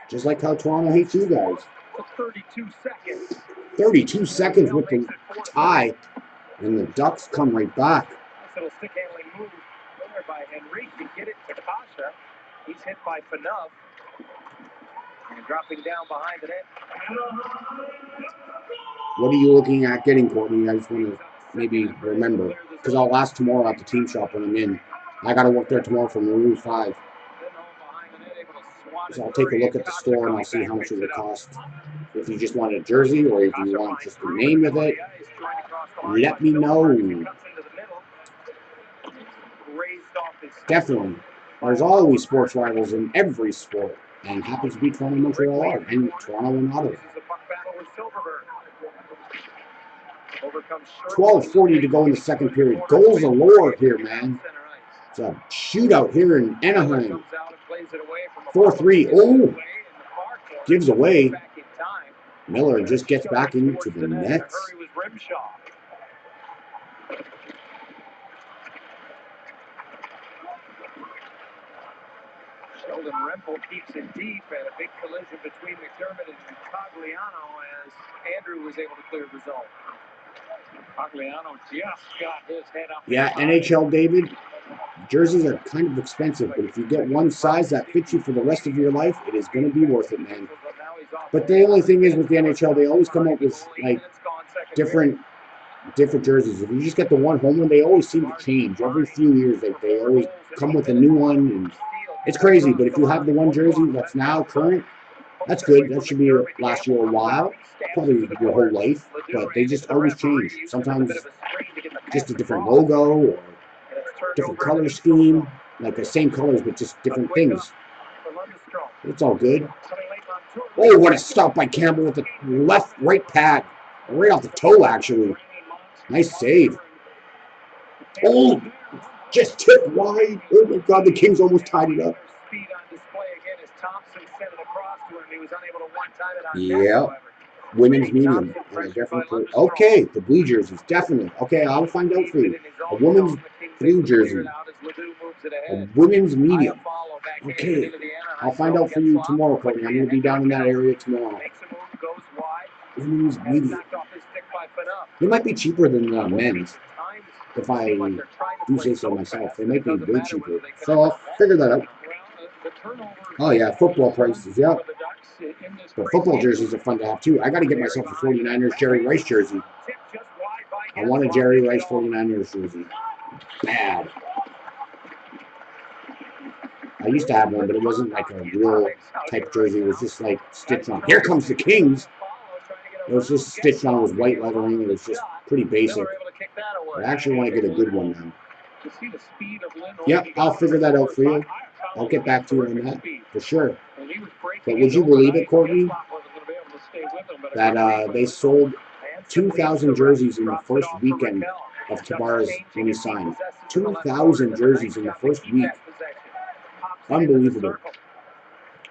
Just like how Toronto hates you guys. 32 seconds. 32 seconds with the tie, and the Ducks come right back. Nice little stick handling move there by Henrique to get it to Kasha. He's hit by Phaneuf. And dropping down behind the net. What are you looking at getting, Courtney? I just want to maybe remember. Because I'll ask tomorrow at the team shop when I'm in. I got to work there tomorrow for Maroon 5. So I'll take a look at the store and I'll see how much it would cost. If you just want a jersey or if you want just the name of it, let me know. Definitely. There's always sports rivals in every sport. And happens to be Toronto, Montreal, and Toronto and Ottawa. 12:40 to go in the second period. Goals galore here, man. It's a shootout here in Anaheim. 4-3. Oh, gives away. Miller just gets back into the nets. Sheldon Rempel keeps it deep, and a big collision between McDermott and Cogliano as Andrew was able to clear the zone. Cogliano just got his head up. Yeah, NHL, David. Jerseys are kind of expensive, but if you get one size that fits you for the rest of your life, it is going to be worth it, man. But the only thing is with the NHL, they always come up with like different jerseys. If you just get the one home one, they always seem to change. Every few years, they always come with a new one, and it's crazy. But if you have the one jersey that's now current, that's good. That should be last you a while, probably your whole life. But they just always change. Sometimes just a different logo or different color scheme, like the same colors but just different things. It's all good. Oh, what a stop by Campbell with the right pad, right off the toe actually. Nice save. Oh, just tipped wide. Oh my God, the Kings almost tied it up. Yeah, women's medium. Okay, the blue jerseys, definitely. Okay, I'll find out for you. A woman's blue jersey. A women's medium. Okay, I'll find out for you tomorrow, Courtney. I'm going to be down in that area tomorrow. Women's medium. They might be cheaper than men's. If I do say so myself, they might be way cheaper. So I'll figure that out. Oh yeah, football prices, yeah. But football jerseys are fun to have too. I got to get myself a 49ers Jerry Rice jersey. I want a Jerry Rice 49ers jersey. Bad. I used to have one, but it wasn't like a real type jersey. It was just like stitched on. Here comes the Kings. It was just stitched on with white lettering. It was just pretty basic. I actually want to get a good one now. Yep, I'll figure that out for you. I'll get back to you on that, for sure. But would you believe it, Courtney, that they sold 2,000 jerseys in the first weekend of Tavares when he signed? 2,000 jerseys in the first week. Unbelievable.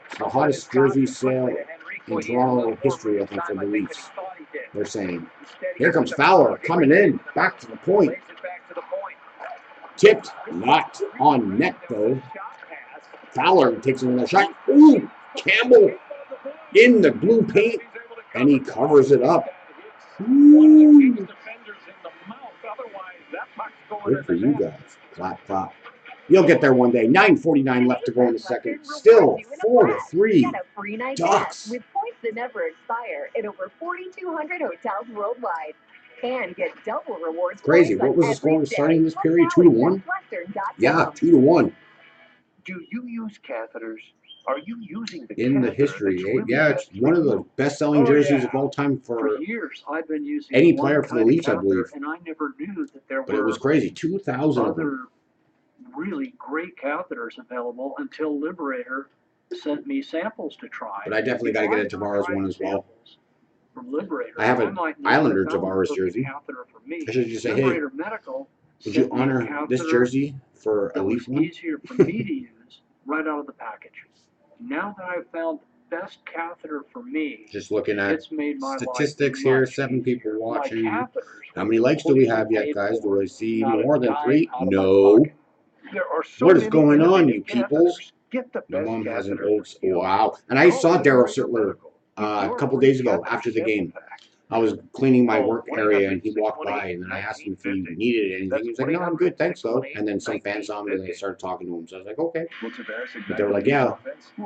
It's the hottest jersey sale in Toronto history, I think, for the Leafs. They're saying. Here comes Fowler coming in, back to the point. Tipped, not on net though. Fowler takes another shot. Ooh, Campbell in the blue paint, and he covers it up. Ooh. Good for you guys. Clap, clap. You'll get there one day. 9:49 left to go in the second. Still 4-3. Ducks. With points that never expire at over 4,200 hotels worldwide. And get double rewards. Crazy. What was the score starting this period? 2-1? Yeah, 2-1. Do you use catheters? Are you using the In the catheter history, that's eh? really Yeah, it's best one for of the you? best-selling jerseys of all time For for years, I've been using any one player for the kind of Leafs, I catheter, believe. and I never knew that there But it were was crazy. 2,000 of them. other really great catheters available until Liberator sent me samples to try. But I definitely got to get a Tavares one as well. From Liberator, I have I an might not Islander have found the Tavares perfect jersey. catheter for me. I should just say, hey, Liberator Medical would you sent me a honor this catheter jersey for a that Leaf was one? easier for me to use right out of the package. Now that I've found the best catheter for me, Just looking at it's made my statistics life here, much 7 people easier. watching. My catheters How many likes do we have yet, paid guys? for, Do I see not a more than dime 3? out of my No. pocket. There are so What is many going on, innovative you peoples? catheters. Get the My best mom has an catheter old... for you. Wow. And I Call saw Daryl Liberator Sittler Medical. Get a your couple free days ago catheter after the sample game. pack. I was cleaning my Call work area and he walked 1-800-628-1950. by and then I asked him if he needed anything. He was like, no, I'm good, thanks though. And then some fans saw me and they started talking to him. So I was like, okay. But they were like, yeah,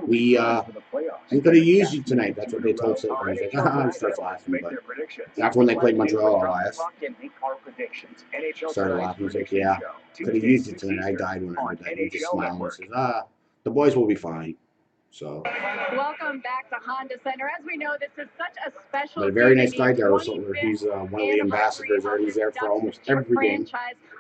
we could have used you tonight. That's what they told Sittler. He's like, I started laughing. But after when they played Montreal, I started laughing. He's like, yeah, could have used you tonight. I died when I heard that. He just smiled and says, the boys will be fine. So, Welcome back to Honda Center. As we know, this is such a special. but a very nice guy, Daryl Sittler. He's one of the ambassadors there. He's there for almost every game.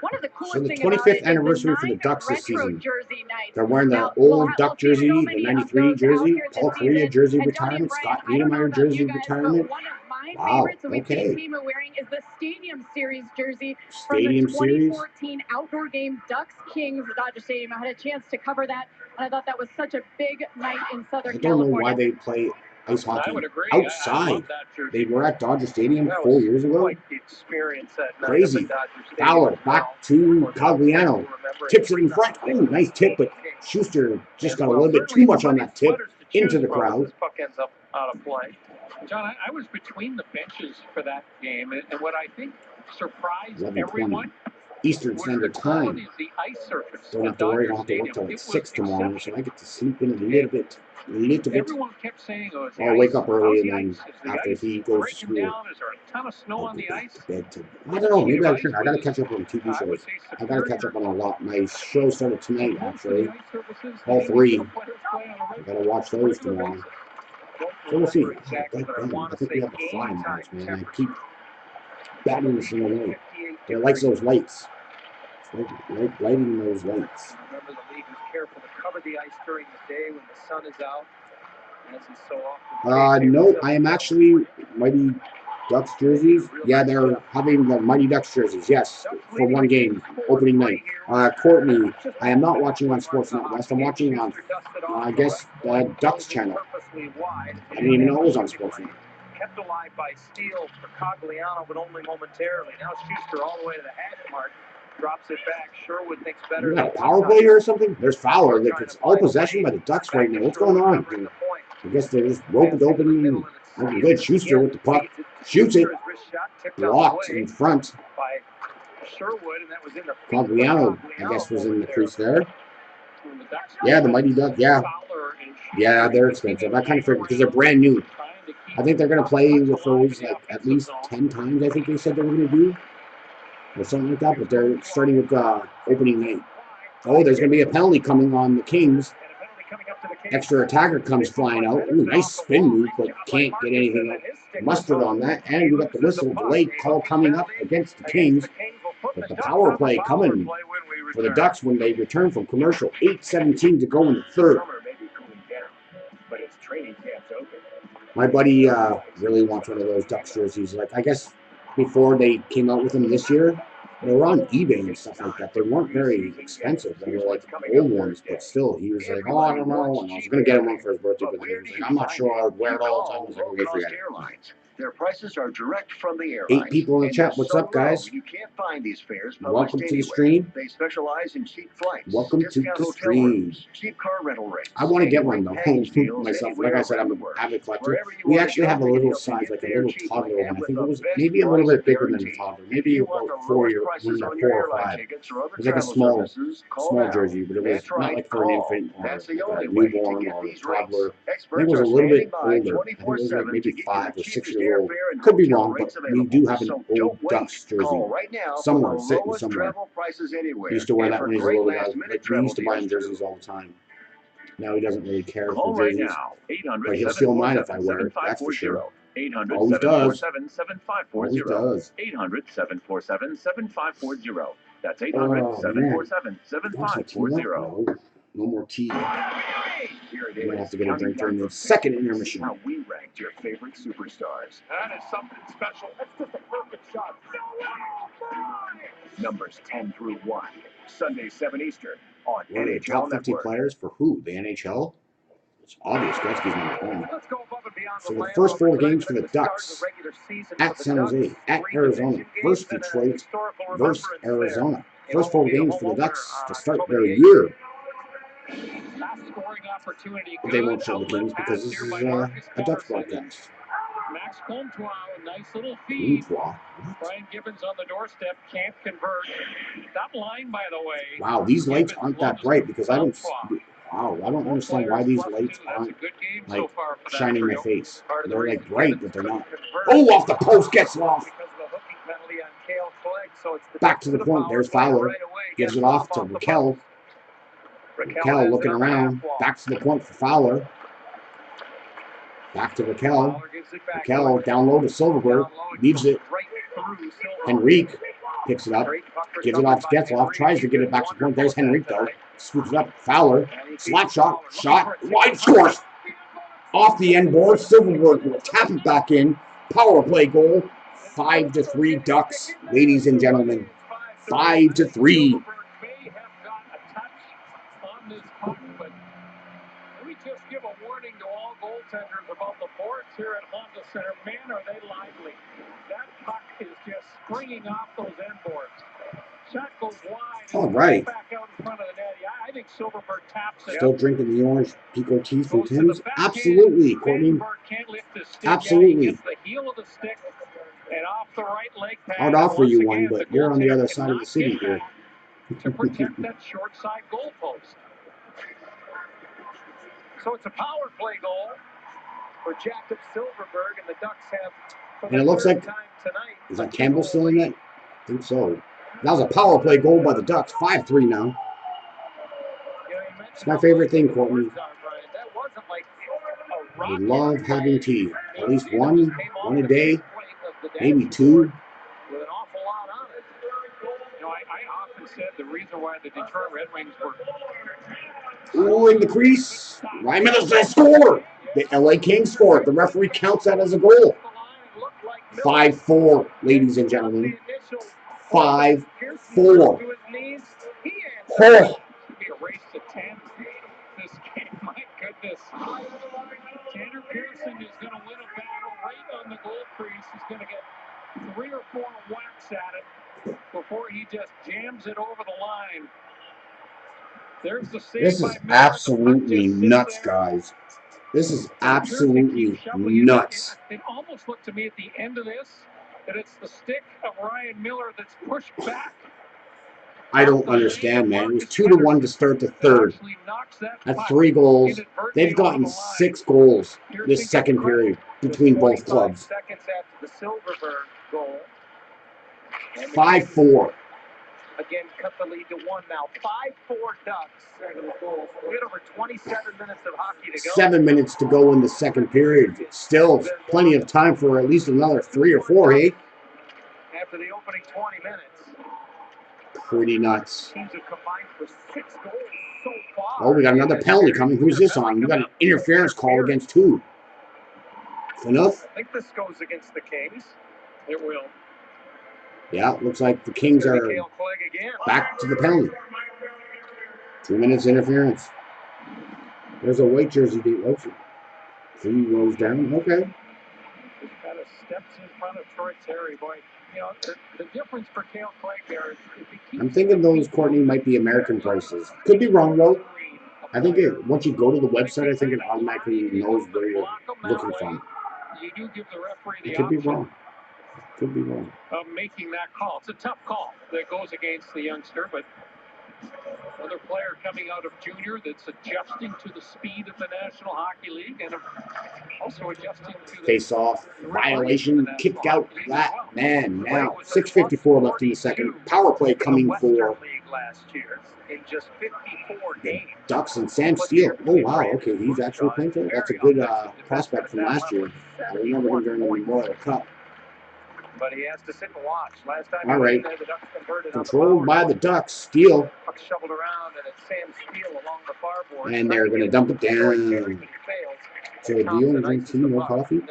One of the So the coolest thing about 25th it is anniversary the for the Ducks this retro season. jersey nights. They're wearing Now, the old Duck see jersey, so the many of 93 those out jersey, here this Paul Kariya season. jersey And Tony retirement, Bryant, Scott I don't know Niedermayer about jersey you guys, retirement. but one of my Wow, favorites that we've okay. seen Fema wearing is the Stadium Series jersey Stadium from the Series. 2014 outdoor game Ducks Kings at Dodger Stadium. I had a chance to cover that, and I thought that was such a big night in Southern I don't know why California. they play ice hockey agree. outside. They were at Dodger Stadium That 4 was years ago. quite the experience that night Crazy. up at Dodger Stadium Fowler as well. back to Cogliano. Tips it in front. Oh, nice tip, but Schuster just got a little bit too much on that tip into the crowd. This puck ends up out of play. John, I was between the benches for that game, and what I think surprised 11:20 everyone Eastern was Standard the quality Time. of the ice surface Don't at have to worry. I Dodger don't have to work Stadium. till It like was 6 tomorrow, so exceptional. I get to sleep in a little bit. Everyone kept saying, "Oh, is the I'll wake ice? up early How's and the then ice? Is the after ice he goes to breaking school, down? Is there a ton of snow I'll on go the back ice?" to bed. I don't know. Maybe I should. I gotta catch up on TV I would shows. say I gotta catch up on a lot. My show started tonight, Most of the actually. ice surfaces All that 3. NHL players play on a I gotta watch those regular tomorrow. basis. So we'll see. Remember exactly, but I want I to think we say have the fly game now, time man. I temperature. keep batting this thing away. 58 But it likes degrees. those lights. It's like lighting those lights. Remember, the league was careful to cover the ice during the day when the sun is out, as is so often. No, I am actually Mighty Ducks jerseys. Yeah, they're having the Mighty Ducks jerseys. Yes, for one game, opening night. Courtney, I am not watching on Sportsnet West. I'm watching on, I guess, Ducks channel. I didn't even know it was on Sportsnet. Kept alive by steal for Cogliano, but only momentarily. Now Schuster all the way to the hash mark. Drops it back. Sherwood thinks better. You got a power play here or something? There's Fowler. Like it's all possession by the Ducks right now. What's going on? I guess they're just roping it open and looking good. Schuster with the puck. Shoots it. Blocked in front. By Sherwood, and that was in the Cogliano, I guess, was in the crease there. Yeah, the Mighty Duck. Yeah. Yeah, they're expensive. I kind of figured because they're brand new. I think they're going to play with those like at least 10 times, I think they said they were going to do. Or something like that, but they're starting with opening night. Oh, there's going to be a penalty coming on the Kings. Extra attacker comes flying out. Ooh, nice spin move, but can't get anything mustard on that. And we got the whistle delay call coming up against the Kings. But the power play coming for the Ducks when they return from commercial. 8:17 to go in the third. My buddy really wants one of those Ducks jerseys. Like, I guess before they came out with them this year, they were on eBay and stuff like that. They weren't very expensive. They were like old ones, but still, he was like, oh, I don't know. And I was going to get him one for his birthday, but then he was like, I'm not sure I would wear it all the time. I was like, okay, forget it. Their prices are direct from the airlines. 8 people in the chat. What's up, guys? You can't find these fares Welcome to the anywhere. stream. They specialize in cheap flights. Welcome to the stream. Cheap car rental rates. I want to get one though myself. Like I said, I'm an avid collector. We actually have a little size, like a little toddler one. I think it was maybe a little bit bigger than a toddler, maybe about 4 year prices about on 4 your or airline 5. tickets or other It was like a travel small services, call small now. jersey, but it was That's not right, like for an call. infant or That's the like only a way to newborn get or a these toddler. rates. I think Experts it was a are little standing bit by older. I think it was like 24/7 maybe to get you 5 the or 6 cheapest years old. airfare and Could be hotel wrong, but rates we do available. have an So old don't wait. Ducks jersey Call right now for somewhere, the sitting lowest somewhere. travel prices anywhere. He used to wear And that for when he was a great little guy. last-minute Like, we travel used to buy him deals, jerseys too. all the time. Now he doesn't really care for Call right jerseys, now. but he'll steal mine if I wear it. That's for sure. 800 Always does. 747 Always does. 800 747 7540. That's 800 Oh man, 747 what's my tea left? 7540. No more tea. Here it I'm gonna have is, to get a counting drink during down the from second 50 to see intermission. how we ranked your favorite superstars. That is something special. That's just a perfect shot. Numbers 10 through 1. Sunday 7 Eastern on What are the NHL top 50 Network. players for who? The NHL? It's obvious Gretzky's #1. Let's go above and beyond So the Land first 4 Rover games for tonight. the At the start of Ducks, the regular season at for the San Jose, Ducks, at 3 Arizona, division versus games and a Detroit, historical versus remembrance Arizona. there. First It 4 will be a games home for the opener Ducks on to start October their the 8th. year. Last scoring opportunity. But they Good won't show the outlet games because pass this here is by a Marcus Ducks Patterson, and broadcast. Max Comtois, a nice little feed. What? Brian Gibbons on the doorstep, can't convert. That line, by the way. Wow, these lights Gibbons aren't that loves bright because I don't. Comtois. Wow, I don't 4 understand why players these plus lights 2. That's a aren't good game like so far for that shining my trio. face. Part of the They're reason like bright, Gibbons but they're couldn't not. convert Oh, off the post, gets it off. Because of the hooking penalty on Cale Clegg, so it's the Back Ducks to the with a point. power There's play Fowler. right away. Gives Gets it off to off the Raquel. post. Raquel has it looking on the around. half wall. Back to the point for Fowler. Back to Raquel. Fowler gives it back. Raquel down low to Silverberg. Down low, Leaves it. right through Silverberg. Henrique picks it up. Great puck Gives it off to recovery by Getzlaff. Henrique. Tries to He's get been it back to the point. wonderful There's Henrique though. tonight. Scoops it up. Fowler. And he Slap keeps shot. Fowler Shot. looking for a Wide ticket. scores. Off the end board. Silverberg will tap it back in. Power play goal. 5-3 Ducks. Ladies and gentlemen. 5-3. Silverberg may have got a touch on this puck, but let me just give a warning to all goaltenders about the boards here at Honda Center. Man, are they lively. That puck is just springing off those end boards. Shot goes wide. All right. Back out in front of the net. Yeah, I think Silverberg taps it. Still drinking the orange Pico tea from Goes to the Tim's? backhand. Absolutely, Courtney. Vandenberg can't lift his stick. Absolutely. Yeah, he gets the heel of the stick and off the right leg pad. I'd offer Once you again, one, but the you're on the goaltender other side of the cannot city get here. back to protect that short side goal post. So it's a power play goal for Jacob Silverberg, and the Ducks have, for And it the looks third like, time tonight, is a that Campbell 2-goal still in lead. it? I think so. That was a power play goal by the Ducks. 5-3 now. You know, you mentioned It's my how favorite lively thing, the Courtney. boards are, Brian. That wasn't like a I rocket love play. having tea. At least It just one came off a the day, plate of the maybe dashboard 2. with an awful lot on it. You know, I often said the reason why the Detroit Red Wings were Ooh, in the crease. Ryan Miller's going to score. The LA Kings score. The referee counts that as a goal. 5-4, ladies and gentlemen. 5-4. Oh. to be a race to 10 this game. My goodness. Tanner Pearson is going to win a battle right on the goal crease. He's going to get 3 or 4 whacks at it before he just jams it over the line. There's the save This by is Miller. absolutely nuts, guys. This is absolutely nuts. It almost looked to me at the end of this that it's the stick of Ryan Miller that's pushed back. I don't understand, man. It was 2-1 to start the third. At 3 goals. They've gotten 6 goals this second period between both clubs. Seconds after the Silverberg goal. 5-4. Again, cut the lead to 1 now. 5-4 Ducks. We had over 27 minutes of hockey to go. 7 minutes to go in the second period. Still plenty of time for at least another 3 or 4, eh? After the opening 20 minutes. Pretty nuts. Teams have combined for 6 goals so far. Oh, we got another penalty coming. Who's this on? We got an interference call against who? Enough? I think this goes against the Kings. It will. Yeah, looks like the Kings are back to the penalty. 2 minutes interference. There's a white jersey. Oh, 3 rows down. Okay. Just kind of steps in front of Troy Terry. Boy, you know, the difference for Cale Clegg there is if he keeps. I'm thinking those, Courtney, might be American prices. Could be wrong, though. I think once you go to the website, I think it automatically knows where you're looking from. You do give the referee the It could be option wrong. Could be wrong. Of making that call. It's a tough call that goes against the youngster, but another player coming out of junior that's adjusting to the speed of the National Hockey League and also adjusting to the Face off, violation, kicked out that man. Now 6:54 left in the second. Power play coming for in just 54 the games. Ducks and Sam Steele. Oh wow, okay, he's actually playing for. That's a good prospect from last year. I remember him during the Memorial Cup. But he has to sit and watch. Last time All right, the Ducks converted controlled by the Ducks. Steele. Puck shoveled around, and it's Sam Steele along the far board. And they're going to dump it down. So a deal and drink tea, no coffee?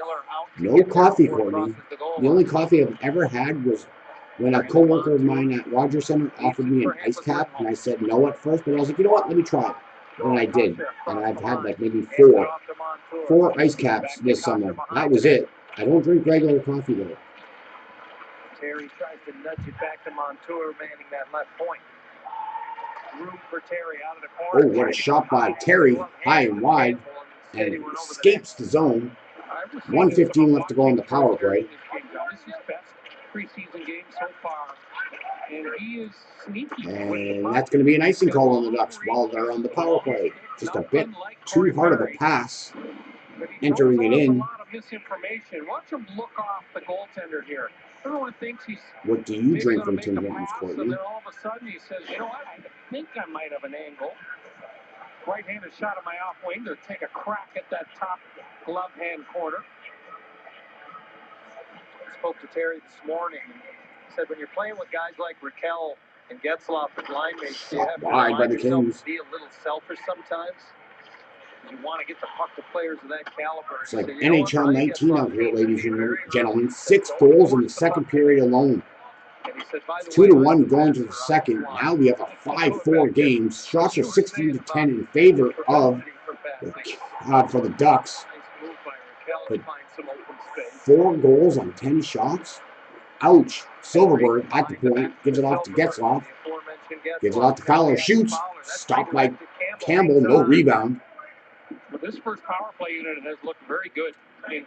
No coffee, Courtney. The only coffee I've ever had was when a co-worker of mine at Rogers Center offered me an ice cap, and I said no at first, but I was like, you know what, let me try it. And I did. And I've had like maybe four ice caps this summer. That was it. I don't drink regular coffee though. Terry tries to nudge it back to Montour, manning that left point. Room for Terry out of the corner. Oh, what a shot by Terry, high and wide, and escapes the zone. 1:15 left to go on the power play. This is best preseason game so far, and he is sneaky. And that's going to be an icing call on the Ducks while they're on the power play. Just a bit too hard of a pass, entering it in. A lot of misinformation. Watch him look off the goaltender here. Everyone thinks he's. What do you drink from Tim Hortons, Courtney? And then all of a sudden he says, you know what, I think I might have an angle. Right-handed shot of my off wing to take a crack at that top glove hand corner. Spoke to Terry this morning and said when you're playing with guys like Raquel and Getzlaf and line mates, you have to remind yourself to be a little selfish sometimes. You want to get the puck to players of that caliber. It's like NHL 19 out here, ladies and gentlemen. 6 goals in the second period alone. It's 2-1 going to the second. Now we have a 5-4 game. Shots are 16-10 in favor of for the Ducks. But 4 goals on 10 shots. Ouch. Silverberg at the point gives it off to Getzlaf. Gives it off to Fowler. Shoots. Stopped by Campbell. No rebound. Well, this first power play unit has looked very good.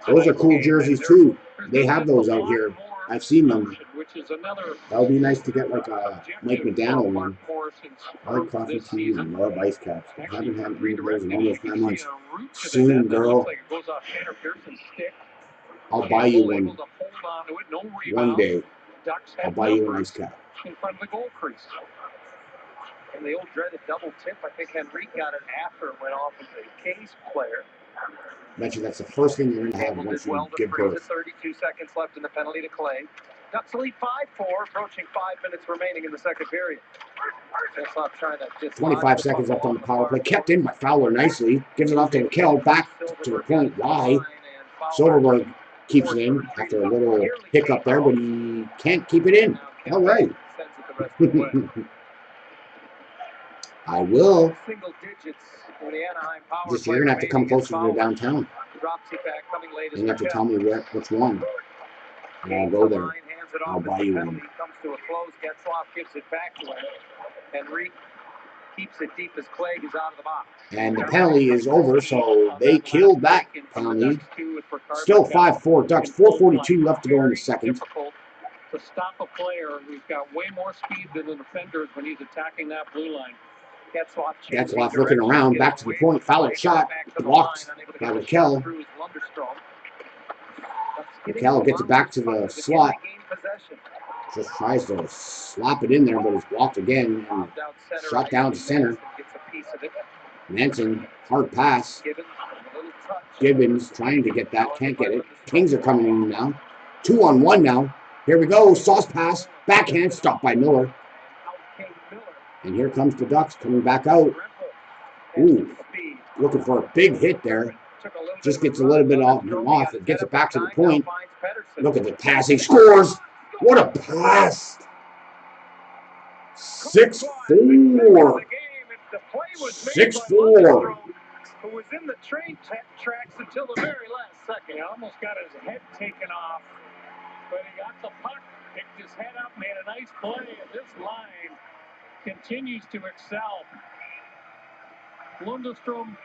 Those are cool jerseys too. They have those out here. I've seen them. That would be nice to get like a Mike McDaniel one. I like coffee, tea, and love ice caps. I haven't had one of those in almost 9 months. Soon, girl. I'll buy you one. One day. I'll buy you an ice cap. In front of the goal crease. And the old dreaded double tip, I think Henrique got it after it went off of the Case player. I bet you that's the first thing you're going to have once you give birth. 32 seconds left in the penalty to Clay. Ducks lead 5-4, approaching 5 minutes remaining in the second period. 25 seconds left on the power play. Kept in by Fowler nicely. Gives it off to Raquel. Back to the point. Why? Silverberg keeps it in after a little hiccup there, but he can't keep it in. All right. I will. Single digits in the Anaheim power Just you're gonna have to come closer to downtown. And you have to tell me which one. And I'll go there. I'll buy you one. Comes to a close. Getzlaf gives it back to him. Henrique keeps it deep as Clay is out of the box. And the penalty is over, so they killed that penalty. Still 5-4 Ducks. 4:42 left to go in the second. To stop a player who's got way more speed than the defenders when he's attacking that blue line. Getzlaf looking around, back to the point. Fowler shot, blocked by Raquel. Raquel gets it back to the slot. Just tries to slap it in there, but it's blocked again. And shot down to center. Manson, hard pass. Gibbons trying to get that, can't get it. Kings are coming in now. 2-on-1 now. Here we go. Sauce pass. Backhand stopped by Miller. And here comes the Ducks coming back out. Ooh, looking for a big hit there. Just gets a little bit off and gets it back to the point. Look at the pass. He scores. What a pass. 6-4. 6-4. Who was in the train tracks until the very last second. He almost got his head taken off. But he got the puck, picked his head up, made a nice play, and this line continues to excel. Lundestrom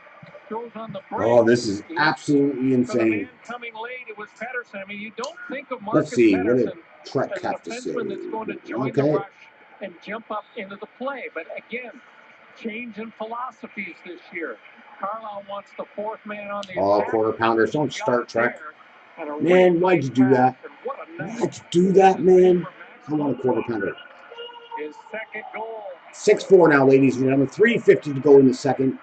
Goes on the break. Oh, this is absolutely For the insane. man coming late, it was Pedersen. I mean, you don't think of Let's Marcus see. What did Pedersen Trek as a have to say? defenseman that's going to join the Okay. rush and jump up into the play. But again, change in philosophies this year. Carlisle wants the fourth man on the Oh, attack. quarter pounders. Don't Got start, it Trek. there. And a Man, real why'd nice you do that? pass, and what a nice Why'd you do that, man? I want a quarter pounder. his second goal. 6-4 now, ladies and gentlemen. 3:50 to go in the second.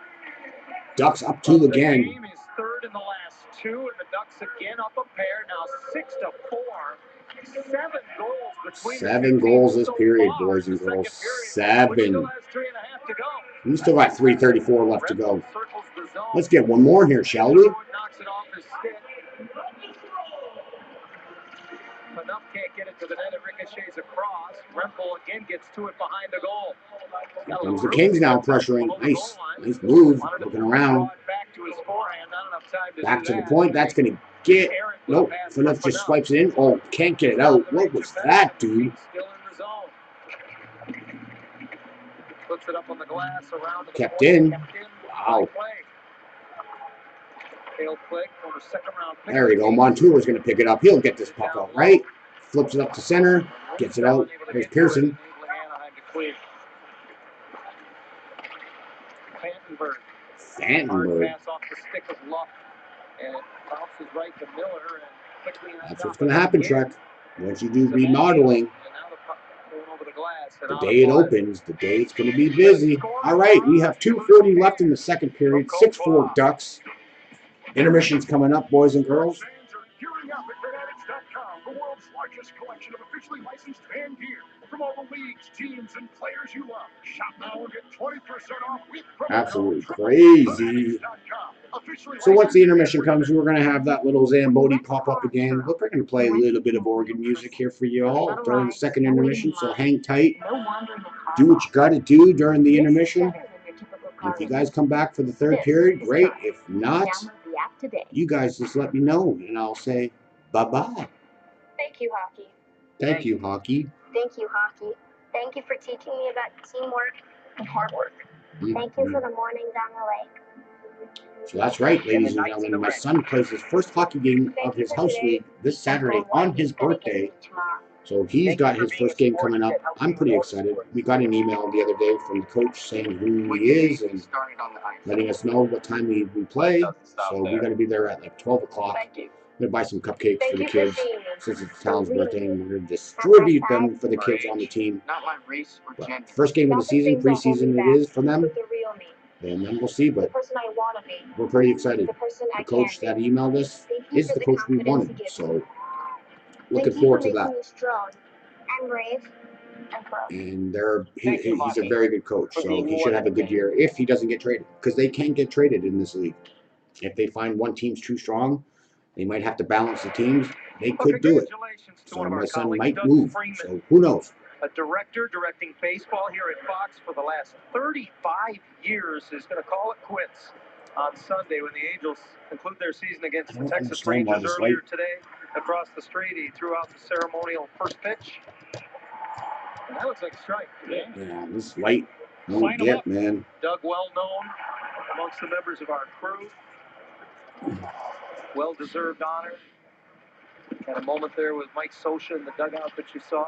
Ducks up 2 The again. game is third in the last 2, and the Ducks again up a pair. Now 6-4. 7 goals between the 7 two goals teams this so period, far boys in and the girls. second period, which 7. still has 3.5 to go. We still got 3:34 left to go. Renfro circles the zone. Let's get one more here, shall we? Knocks it off his stick. Enough can't get it to the net. It ricochets across. Renfro again gets to it behind the goal. Here comes the Kings now pressuring. Nice move. Looking around. Back to his forehand. Not enough time to Back do to the that. point. That's going to get. Nope. Phaneuf just swipes it in. Oh, can't get it out. What was that, dude? Still in the zone. Puts it up on the glass around to the Kept point. in. Kept in. Wow. Cale Quick, former second-round pick. There we go. Montour's going to pick it up. He'll get this puck out, right? Flips it up to center. Gets it out. There's Pearson. Fantenberg. Pass off the stick of Luck, and it bounces right to Miller, and quickly That's what's going to happen, Trek. Once you do remodeling, the day it opens, the day it's going to be busy. All right, we have 2:40 left in the second period. 6-4 Ducks. Intermission's coming up, boys and girls. Gearing up at Fanatics.com, the world's largest collection of officially licensed fan gear from all the leagues, teams, and players you love. Shop now and get 20% off with promo Absolutely code crazy. Officially So once the intermission comes, we're going to have that little Zamboni pop up again. We're going to play a little bit of organ music here for you all during the second intermission, so hang tight. Do what you got to do during the intermission. And if you guys come back for the third period, great. If not, you guys just let me know, and I'll say bye-bye. Thank you, Hockey. Thank you, Hockey. Thank you, Hockey. Thank you for teaching me about teamwork and hard work. Thank you for the mornings on the lake. So that's right, ladies and gentlemen. My son plays his first hockey game of his house league this Saturday on his birthday. So he's got his first game coming up. I'm pretty excited. We got an email the other day from the coach saying who he is and letting us know what time we play. So we're going to be there at like 12 o'clock. I'm going to buy some cupcakes for the kids since it's Talon's birthday, and we're going to distribute them for the kids on the team. But first game of the season, preseason it is for them. And then we'll see, but we're pretty excited. The coach that emailed us is the coach we wanted, so looking forward to that. And he's a very good coach, so he should have a good year if he doesn't get traded, because they can get traded in this league. If they find one team's too strong, they might have to balance the teams. They could do it. So my son might move, so who knows? A director directing baseball here at Fox for the last 35 years is going to call it quits on Sunday when the Angels conclude their season against the Texas Rangers earlier today. Across the street, he threw out the ceremonial first pitch. And that looks like a strike. Yeah, this light won't get, man. Doug, well known amongst the members of our crew. Well-deserved honor. Had a moment there with Mike Scioscia in the dugout that you saw.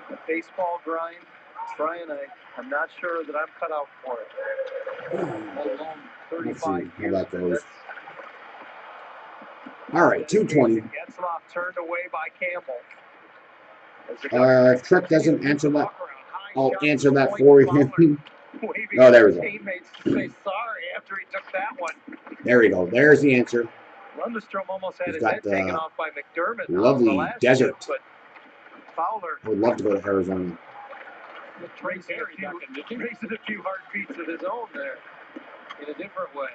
The baseball grind, Brian, I'm not sure that I'm cut out for it. Let's see how that goes. All right, 2:20. Getzlaf turned away by Campbell. If Trek doesn't answer that, I'll answer that for him. Oh, there we go. Teammates to say sorry after he took that one. There we go. There's the answer. Lundestrom almost had He's his got head taken off by McDermott. Lovely desert. But Fowler I would love to go to Arizona. tracing a few heartbeats of his own there in a different way.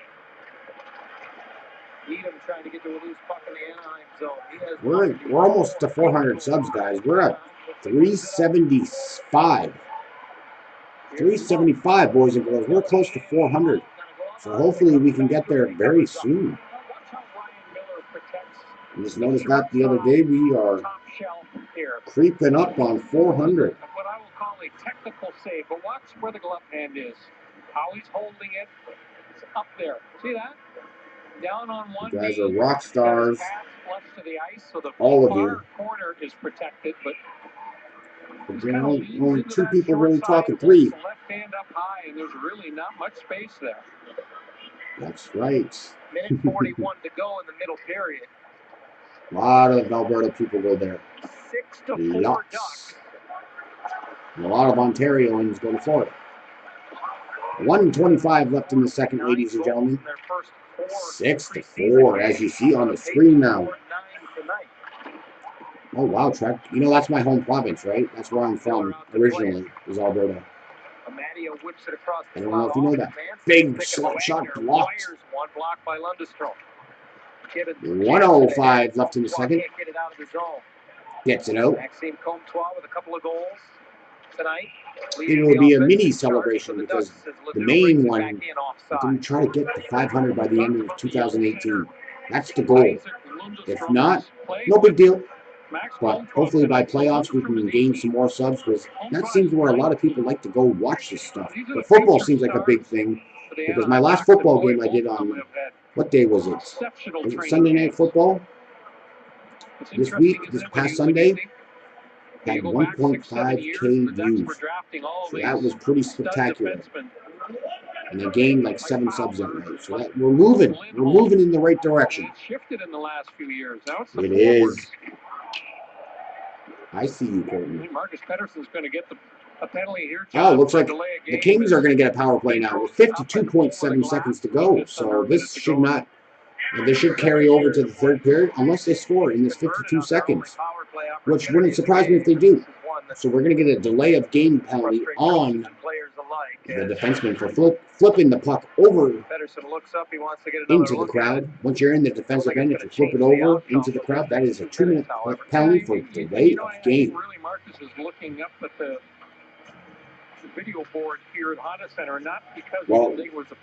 Edom trying to get to a loose puck in the Anaheim zone. We're almost to 400 subs, guys. We're at 375. 375, boys and girls. We're close to 400. So hopefully we can get there very soon. I just noticed that the other day. We are creeping up on 400. What I will call a technical save, but watch where the glove hand is. How he's holding it. It's up there. See that? Down on one You guys knee. are rock stars. Pass flush to the ice, so the All of far you. corner is protected, but But only two people really talking. Three. Three. Left hand up high, and there's really not much space there. That's right. Minute 41 to go in the middle period. A lot of Alberta people go there. 6-4 Ducks. And a lot of Ontarians go to Florida. 1:25 left in the second, ladies and gentlemen. 6-4, as you see on the screen now. Oh, wow, Trek. You know, that's my home province, right? That's where I'm from originally, is Alberta. Whips it across I don't know if you know that. Big slap shot blocked. One block by Lundestrom. 1:05 left in the second. Can't get it out of the zone. Gets it out. Maxime Comtois with a couple of goals tonight. It will be a mini celebration because the main one, we're going to try to get to 500 by the end of 2018. That's the goal. If not, no big deal. But hopefully by playoffs we can gain some more subs, because that seems where a lot of people like to go watch this stuff. But football seems like a big thing, because my last football game I did on, what day was it? Was it Sunday Night Football? This week, this past Sunday, had 1.5K views. So that was pretty spectacular. And they gained like 7 subs that night. So that we're moving in the right direction. Shifted in the last few years. Now it's it is. I see you, Courtney. Marcus Pettersson's going to get a penalty here. Oh, looks like the Kings are going to get a power play now with 52.7 seconds to go. So this should not, they should carry over to the third period unless they score in this 52 seconds, which wouldn't surprise me if they do. So we're going to get a delay of game penalty on the defenseman for flipping the puck over into the crowd. Once you're in the defensive end, if you flip it over into the crowd, that is a 2-minute penalty for delay of game. Really, Marcus is looking up at the video board here at Honda Center, not because well,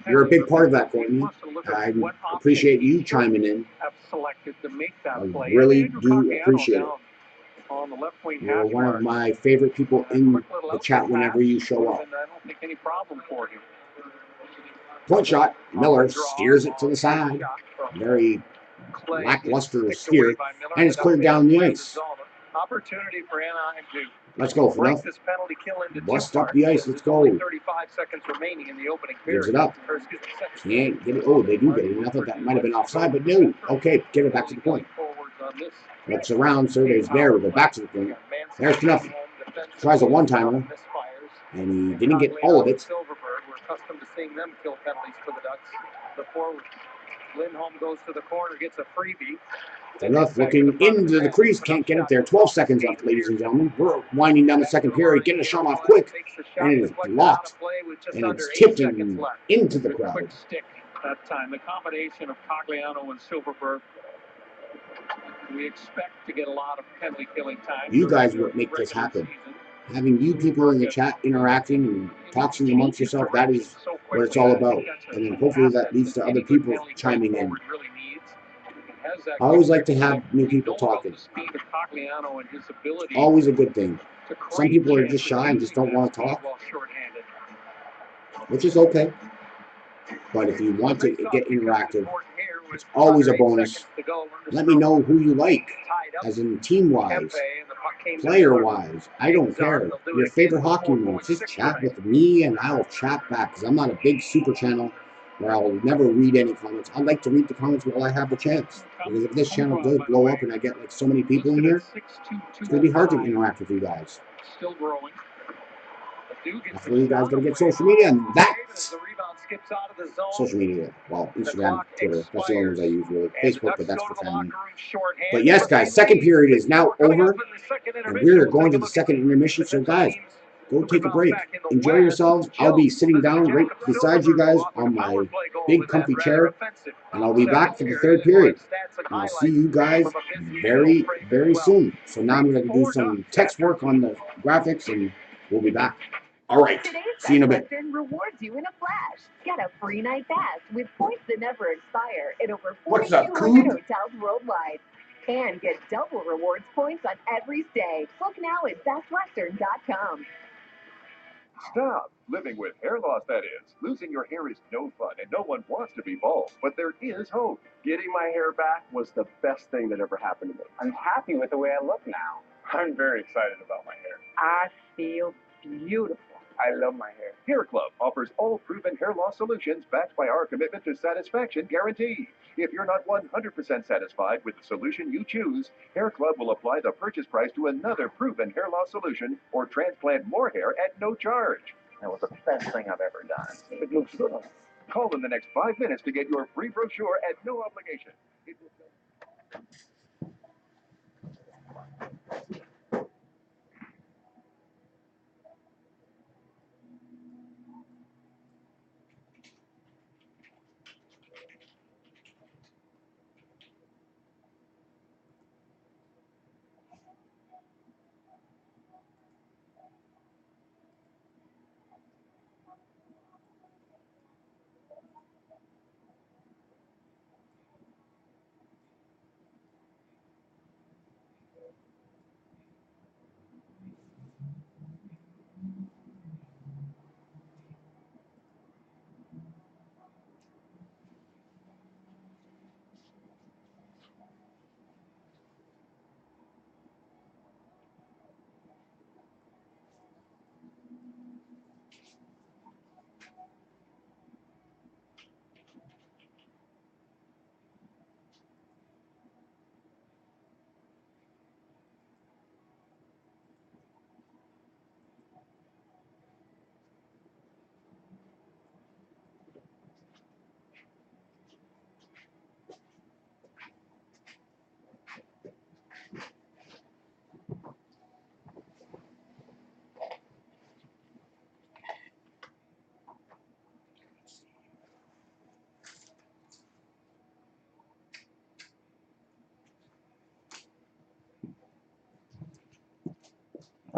you're a big part of that, Courtney. I appreciate you chiming in. I really do appreciate it. On the left wing, you're one of my favorite people in the chat whenever you show up. I don't think any problem for you. Point shot. Miller steers it to the side. Very lackluster steer, and it's cleared down the ice. Opportunity for Anaheim to let's go for break this penalty kill into bust up the ice. Let's go. 35 seconds remaining in the opening period. Gives it up. Can't get it. Oh, they do get it. I thought that might have been offside, but no. Okay, get it back to the point. Looks around, surveys there. We go back to the point. There's enough. Tries a one-timer, and he didn't get all of it. We're accustomed to seeing them kill penalties for the Ducks. The forward, Lindholm goes to the corner, gets a freebie. Enough looking into the crease, can't get it there. 12 seconds left, ladies and gentlemen. We're winding down the second period, getting a shot off quick, and it is blocked, and it's tipped into the crowd. Quick stick that time. The combination of Cogliano and Silverberg. We expect to get a lot of penalty killing time. You guys would make this happen. Having you people in the chat interacting and talking amongst yourself, that is what it's all about. And then hopefully that leads to other people chiming in. I always like to have new people talking. Always a good thing. Some people are just shy and just don't want to talk, which is okay. But if you want to get interactive, it's always a bonus. Let me know who you like, as in team-wise, player-wise. I don't care. Your favorite hockey moves, just chat with me and I'll chat back, because I'm not a big super channel where I'll never read any comments. I like to read the comments while I have the chance. Because if this channel does blow up and I get like so many people in here, it's going to be hard to interact with you guys. Still growing. Hopefully you guys are going to get social media, and that's social media. Well, Instagram, Twitter, that's the only ones I use really. Facebook, but that's for family. But yes, guys, second period is now over, and we're going to the second intermission. So guys, go take a break. Enjoy yourselves. I'll be sitting down right beside you guys on my big comfy chair, and I'll be back for the third period. And I'll see you guys very, very soon. So now I'm going to do some text work on the graphics, and we'll be back. All right. See you in a bit. Rewards you in a flash. Get a free night pass with points that never expire at over What's up, 4,200 hotels worldwide. And get double rewards points on every stay. Book now at bestwestern.com. Stop. Living with hair loss, that is. Losing your hair is no fun, and no one wants to be bald. But there is hope. Getting my hair back was the best thing that ever happened to me. I'm happy with the way I look now. I'm very excited about my hair. I feel beautiful. I love my hair. Hair Club offers all proven hair loss solutions backed by our commitment to satisfaction guarantee. If you're not 100% satisfied with the solution you choose, Hair Club will apply the purchase price to another proven hair loss solution or transplant more hair at no charge. That was the best thing I've ever done. It looks good. Call in the next 5 minutes to get your free brochure at no obligation. It will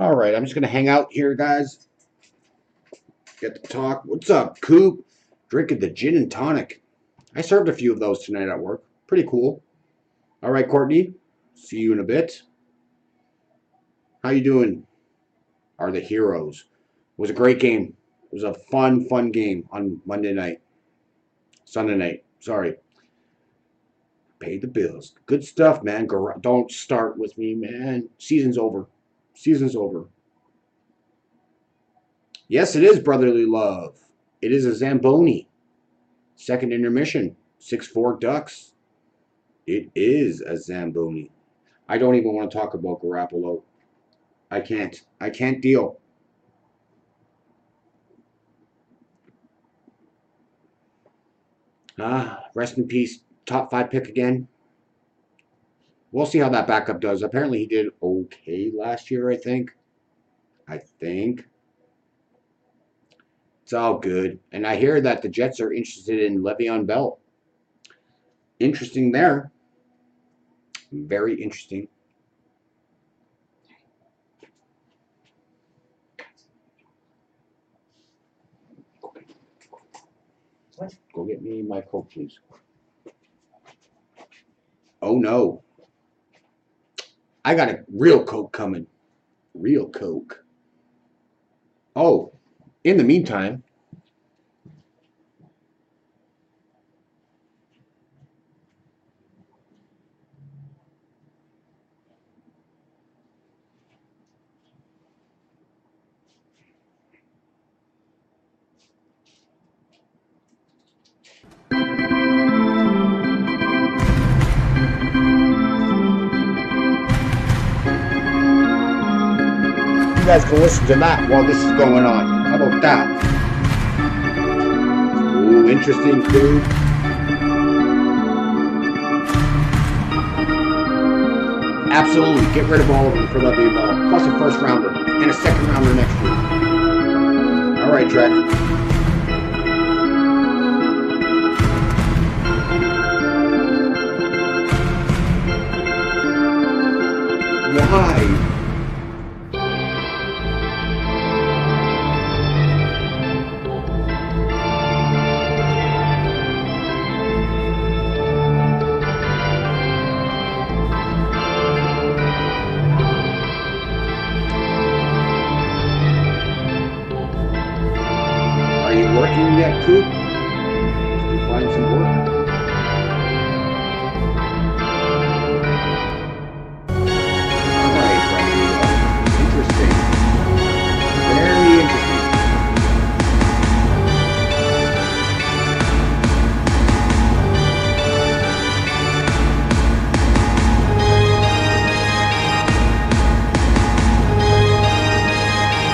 All right, I'm just going to hang out here, guys. Get to talk. What's up, Coop? Drinking the gin and tonic. I served a few of those tonight at work. Pretty cool. All right, Courtney. See you in a bit. How you doing? Are the heroes. It was a great game. It was a fun game on Monday night. Sunday night. Sorry. Paid the bills. Good stuff, man. Don't start with me, man. Season's over. Season's over. Yes, it is brotherly love. It is a Zamboni. Second intermission. 6-4 Ducks. It is a Zamboni. I don't even want to talk about Garoppolo. I can't. I can't deal. Rest in peace. Top 5 pick again. We'll see how that backup does. Apparently he did okay last year, I think. It's all good. And I hear that the Jets are interested in Le'Veon Bell. Interesting there. Very interesting. What? Go get me my Coke, please. Oh, no. I got a real Coke coming. Real Coke. Oh, in the meantime, you guys can listen to that while this is going on. How about that? Ooh, interesting, dude. Absolutely, get rid of all of them for Le'Veon Bell. Plus a first rounder and a second rounder next year. All right, Trek. Why? Coop. You find some work. Alright, interesting. Very interesting.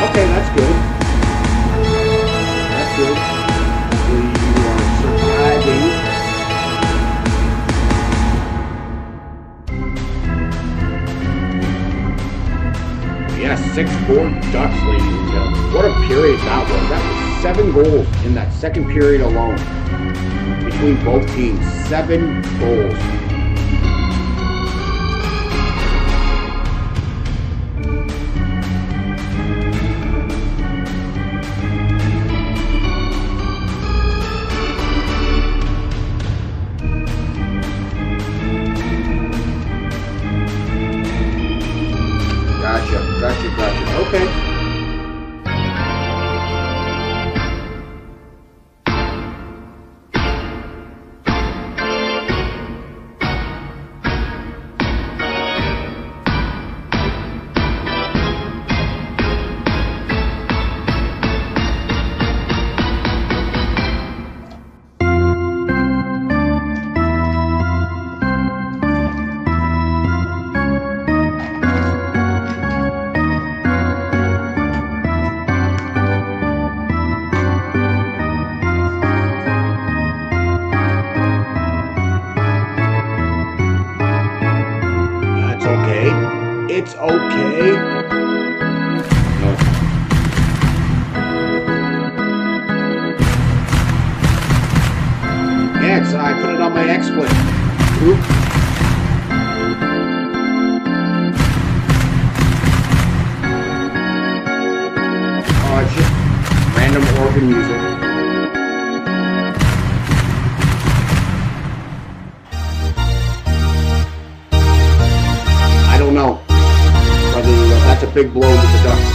Okay, that's good. That's good. Hopefully you are surviving. Yes, 6-4 Ducks, ladies and gentlemen. What a period that was. That was 7 goals in that second period alone. Between both teams. 7 goals. Gotcha. Okay. It's okay. No. Yeah, I put it on my XSplit. Oop. Oh, it's just random organ music. I don't know. That's a big blow to the Ducks.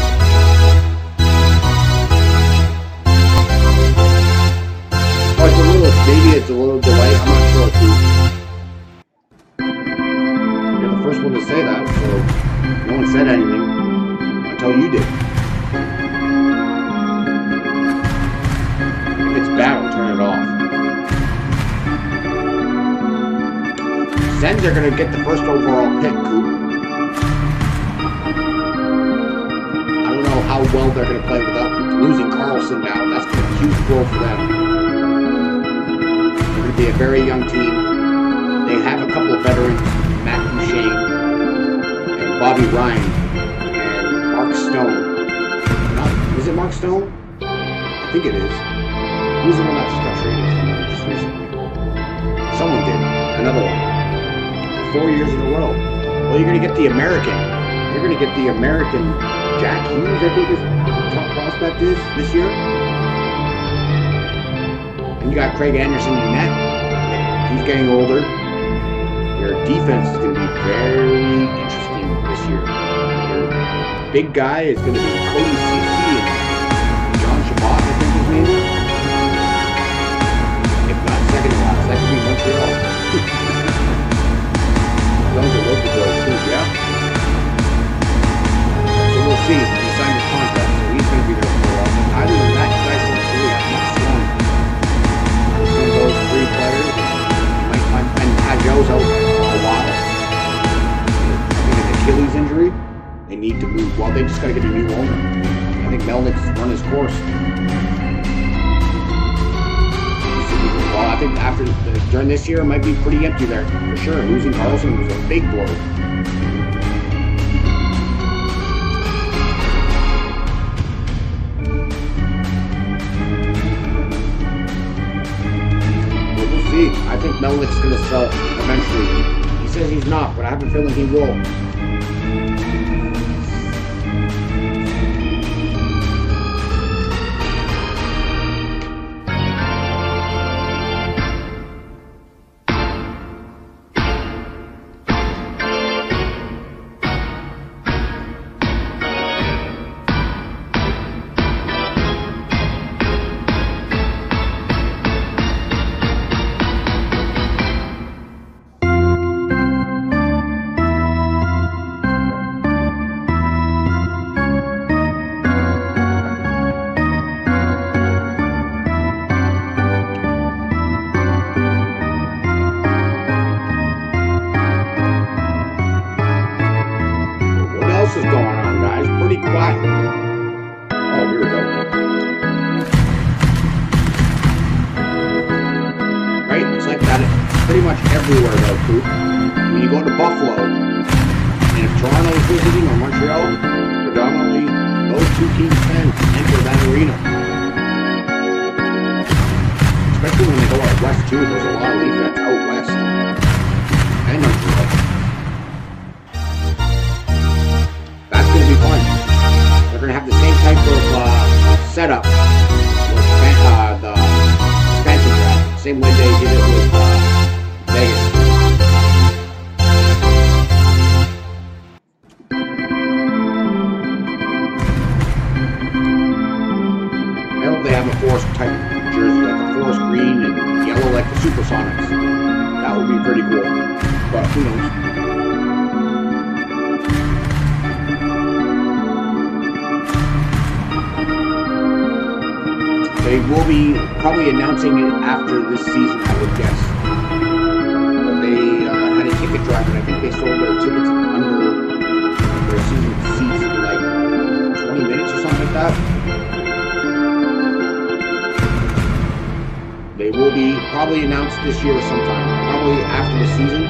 Oh, maybe it's a little delay. I'm not sure. You're the first one to say that, so no one said anything until you did. If it's bad, I'll turn it off. Sens are going to get the first overall pick, Coop. How well they're going to play without losing Carlson now. That's going to be a huge blow for them. They're going to be a very young team. They have a couple of veterans, Matt Duchene and Bobby Ryan and Mark Stone. Is it Mark Stone? I think it is. Who's the one that just got traded just recently? Someone did. Another one. 4 years in a row. Well, you're going to get the American. You're going to get the American Jack Hughes, I think his top prospect is this year. And you got Craig Anderson in net. He's getting older. Your defense is going to be very interesting this year. Your big guy is going to be Cody Ceci and John Shabbat, I think his name is. If not second to last, that could be Montreal. Those are local boys too, yeah? We'll see. He signed his contract, so he's going to be there for a while. But other than that, you guys don't really have much strong. Between those 3 players, you might find Joe's out for a while. I think an Achilles injury. They need to move. Well, they just got to get a new owner. I think Melnick's run his course. Well, I think during this year, it might be pretty empty there for sure. Losing Carlson was a big blow. I think Melnick's going to sell eventually. He says he's not, but I have a feeling he will. Guy's pretty quiet. Oh, here we go. Right? It's like that pretty much everywhere though, Coop. When you go to Buffalo, and if Toronto is visiting or Montreal, predominantly those two teams fans enter that arena. Especially when they go out west too, there's a lot of Leaf fans out west. And Montreal. That's going to be fun. They're going to have the same type of setup with the expansion draft. Same way they did it with Vegas. I hope they have a forest type jersey, like a forest green and yellow like the Supersonics. That would be pretty cool. But who knows? They will be probably announcing it after this season, I would guess. But they had a ticket drive, and I think they sold their tickets under their season seats in like 20 minutes or something like that. They will be probably announced this year sometime, probably after the season.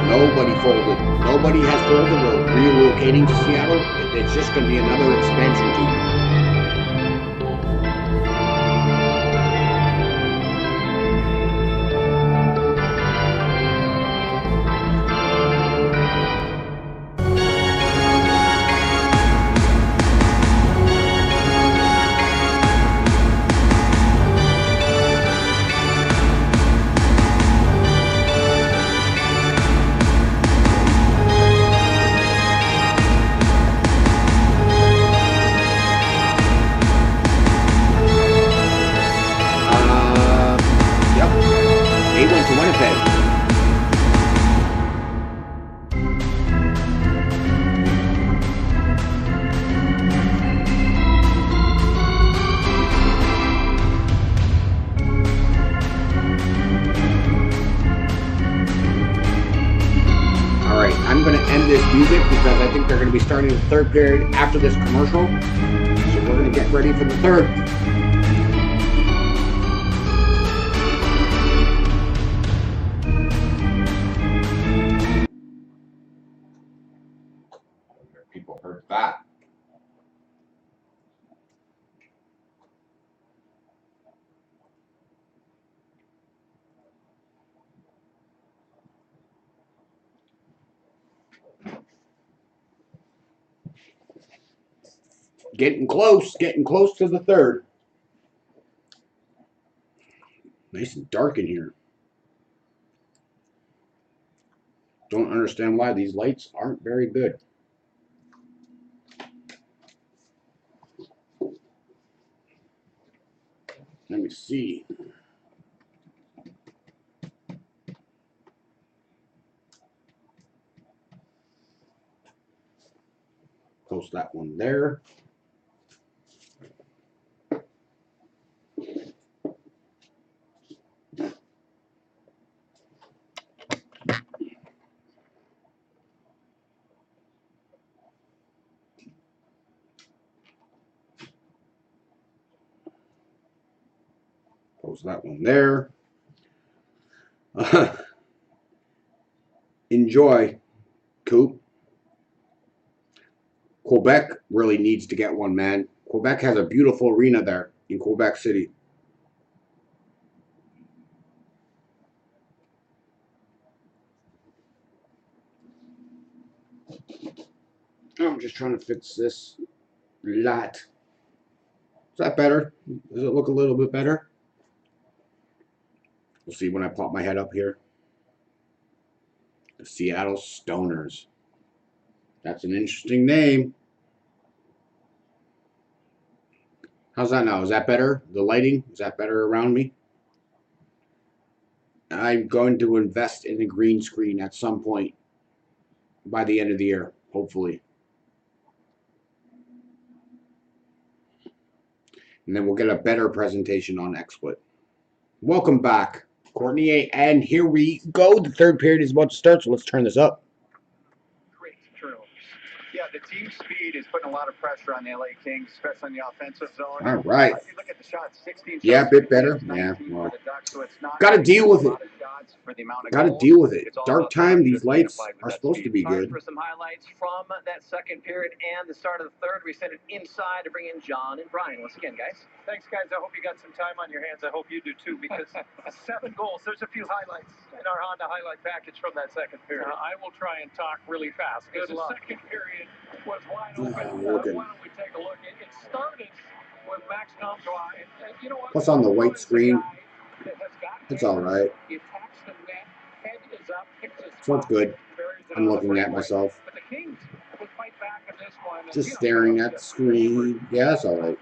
Nobody folded. Nobody has folded or relocating to Seattle. It's just going to be another expansion team. Music because I think they're going to be starting the third period after this commercial. So we're going to get ready for the third. People heard that. Getting close to the third. Nice and dark in here. Don't understand why these lights aren't very good. Let me see. Post that one there. Post that one there. Enjoy, Coop. Quebec really needs to get one, man. Quebec has a beautiful arena there in Quebec City. I'm just trying to fix this light. Is that better? Does it look a little bit better? We'll see when I pop my head up here. The Seattle Stoners. That's an interesting name. How's that now? Is that better? The lighting? Is that better around me? I'm going to invest in a green screen at some point by the end of the year, hopefully. And then we'll get a better presentation on XSplit. Welcome back. Courtney, and here we go. The third period is about to start, so let's turn this up. Great turnovers. Yeah, the team speed is putting a lot of pressure on the LA Kings, especially in the offensive zone. All right. If you look at the shots, 16 shots. Yeah, a bit better. Yeah, well, got to deal with it. Got to deal with it. Dark time. These lights are supposed to be good. For some highlights from that second period and the start of the third, we sent it inside to bring in John and Brian once again, guys. Thanks, guys. I hope you got some time on your hands. I hope you do too, because 7 goals. There's a few highlights in our Honda highlight package from that second period. I will try and talk really fast. Good The luck. second period was wide open. We're Why good. don't we take a look? It started with Max Comtois. And you know what? Plus on the white screen. That has got It's all right. He attacks the net, head is up, picks his So it's good. I'm looking at myself. But the Kings would fight back in this one. Just staring at the screen. Yeah, that's all right.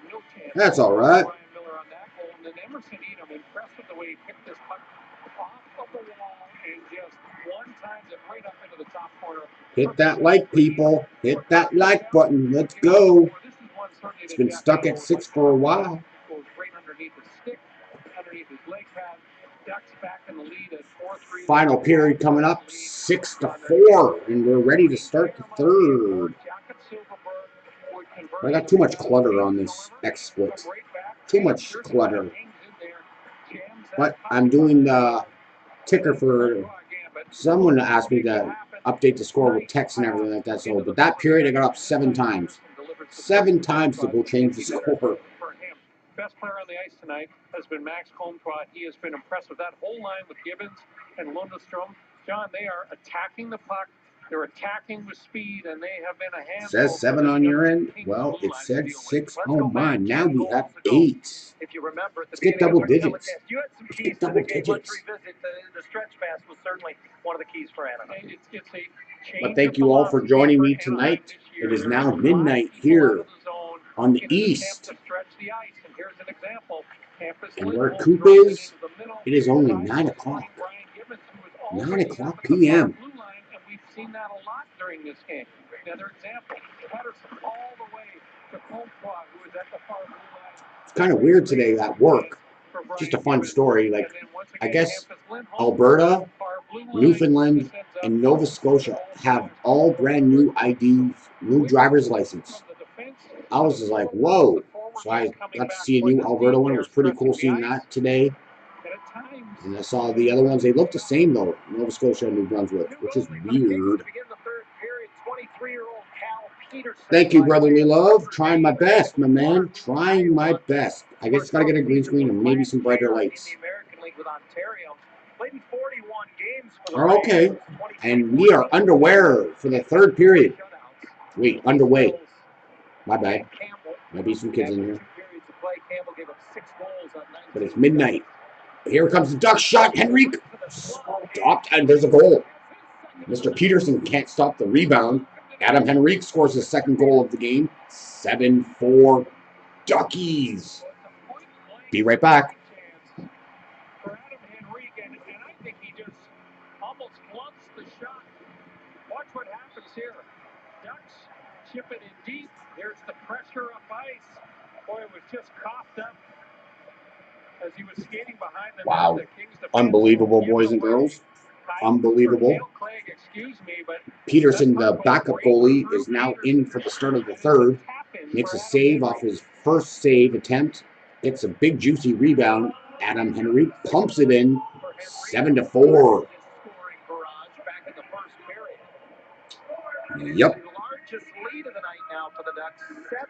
No chance. That's all right. Brian Miller on that goal. And then Emerson Edom, impressed with the way he picked this puck off of the wall and just one times it right up into the top corner. Hit that like, people. Hit that like button. Let's go. It's been stuck at 6 for a while. Goes right underneath his stick, underneath his leg pad. Ducks back in the lead at 4-3. Final period coming up, 6-4, and we're ready to start the third. I got too much clutter on this X split. Too much clutter. But I'm doing the ticker for someone asked me to update the score with text and everything like that. So, but that period I got up 7 times. 7 times to go change the score. Best player on the ice tonight has been Max Comtois. He has been impressed with that whole line with Gibbons and Lundestrom. John, they are attacking the puck. They're attacking with speed, and they have been a handful. Says 7 on your end. Well, it said 6 on mine. Now we have 8. If you remember, Let's get double digits. You had some Let's keys get double to the game. Let's digits. revisit the stretch pass was certainly one of the keys for Anaheim. It's a change But thank you all for joining me tonight. It is now midnight here on the east. And where Coop is, it is only 9 o'clock. 9 o'clock p.m. We've seen that a lot during this game. Another example, Patterson all the way to Comtois, who is at the far blue line. It's kind of weird today at work. Just a fun story. Like, I guess Alberta, Newfoundland, and Nova Scotia have all brand new IDs, new driver's license. I was just like, whoa. So I got to see a new Alberta one. It was pretty cool seeing that today. And I saw the other ones. They look the same, though. Nova Scotia and New Brunswick, which is weird. Thank you, brotherly love. Trying my best, my man. Trying my best. I guess got to get a green screen and maybe some brighter lights. Are okay. And we are underwear for the third period. Wait, underway. My bad. Might be some kids in here. But it's midnight. Here comes the Duck shot. Henrique stopped, and there's a goal. Mr. Peterson can't stop the rebound. Adam Henrique scores his second goal of the game. 7-4 Duckies. Be right back. For Adam Henrique, and I think he just almost flunks the shot. Watch what happens here. Ducks chip it in deep. There's the pressure up ice. Boy, it was just coughed up as he was skating behind the net. Wow. The Kings defense Unbelievable, boys and girls. Unbelievable. Peterson, the backup goalie, is now in for the start of the third. Makes a save off his first save attempt. Gets a big, juicy rebound. Adam Henrique pumps it in. 7-4. Yep.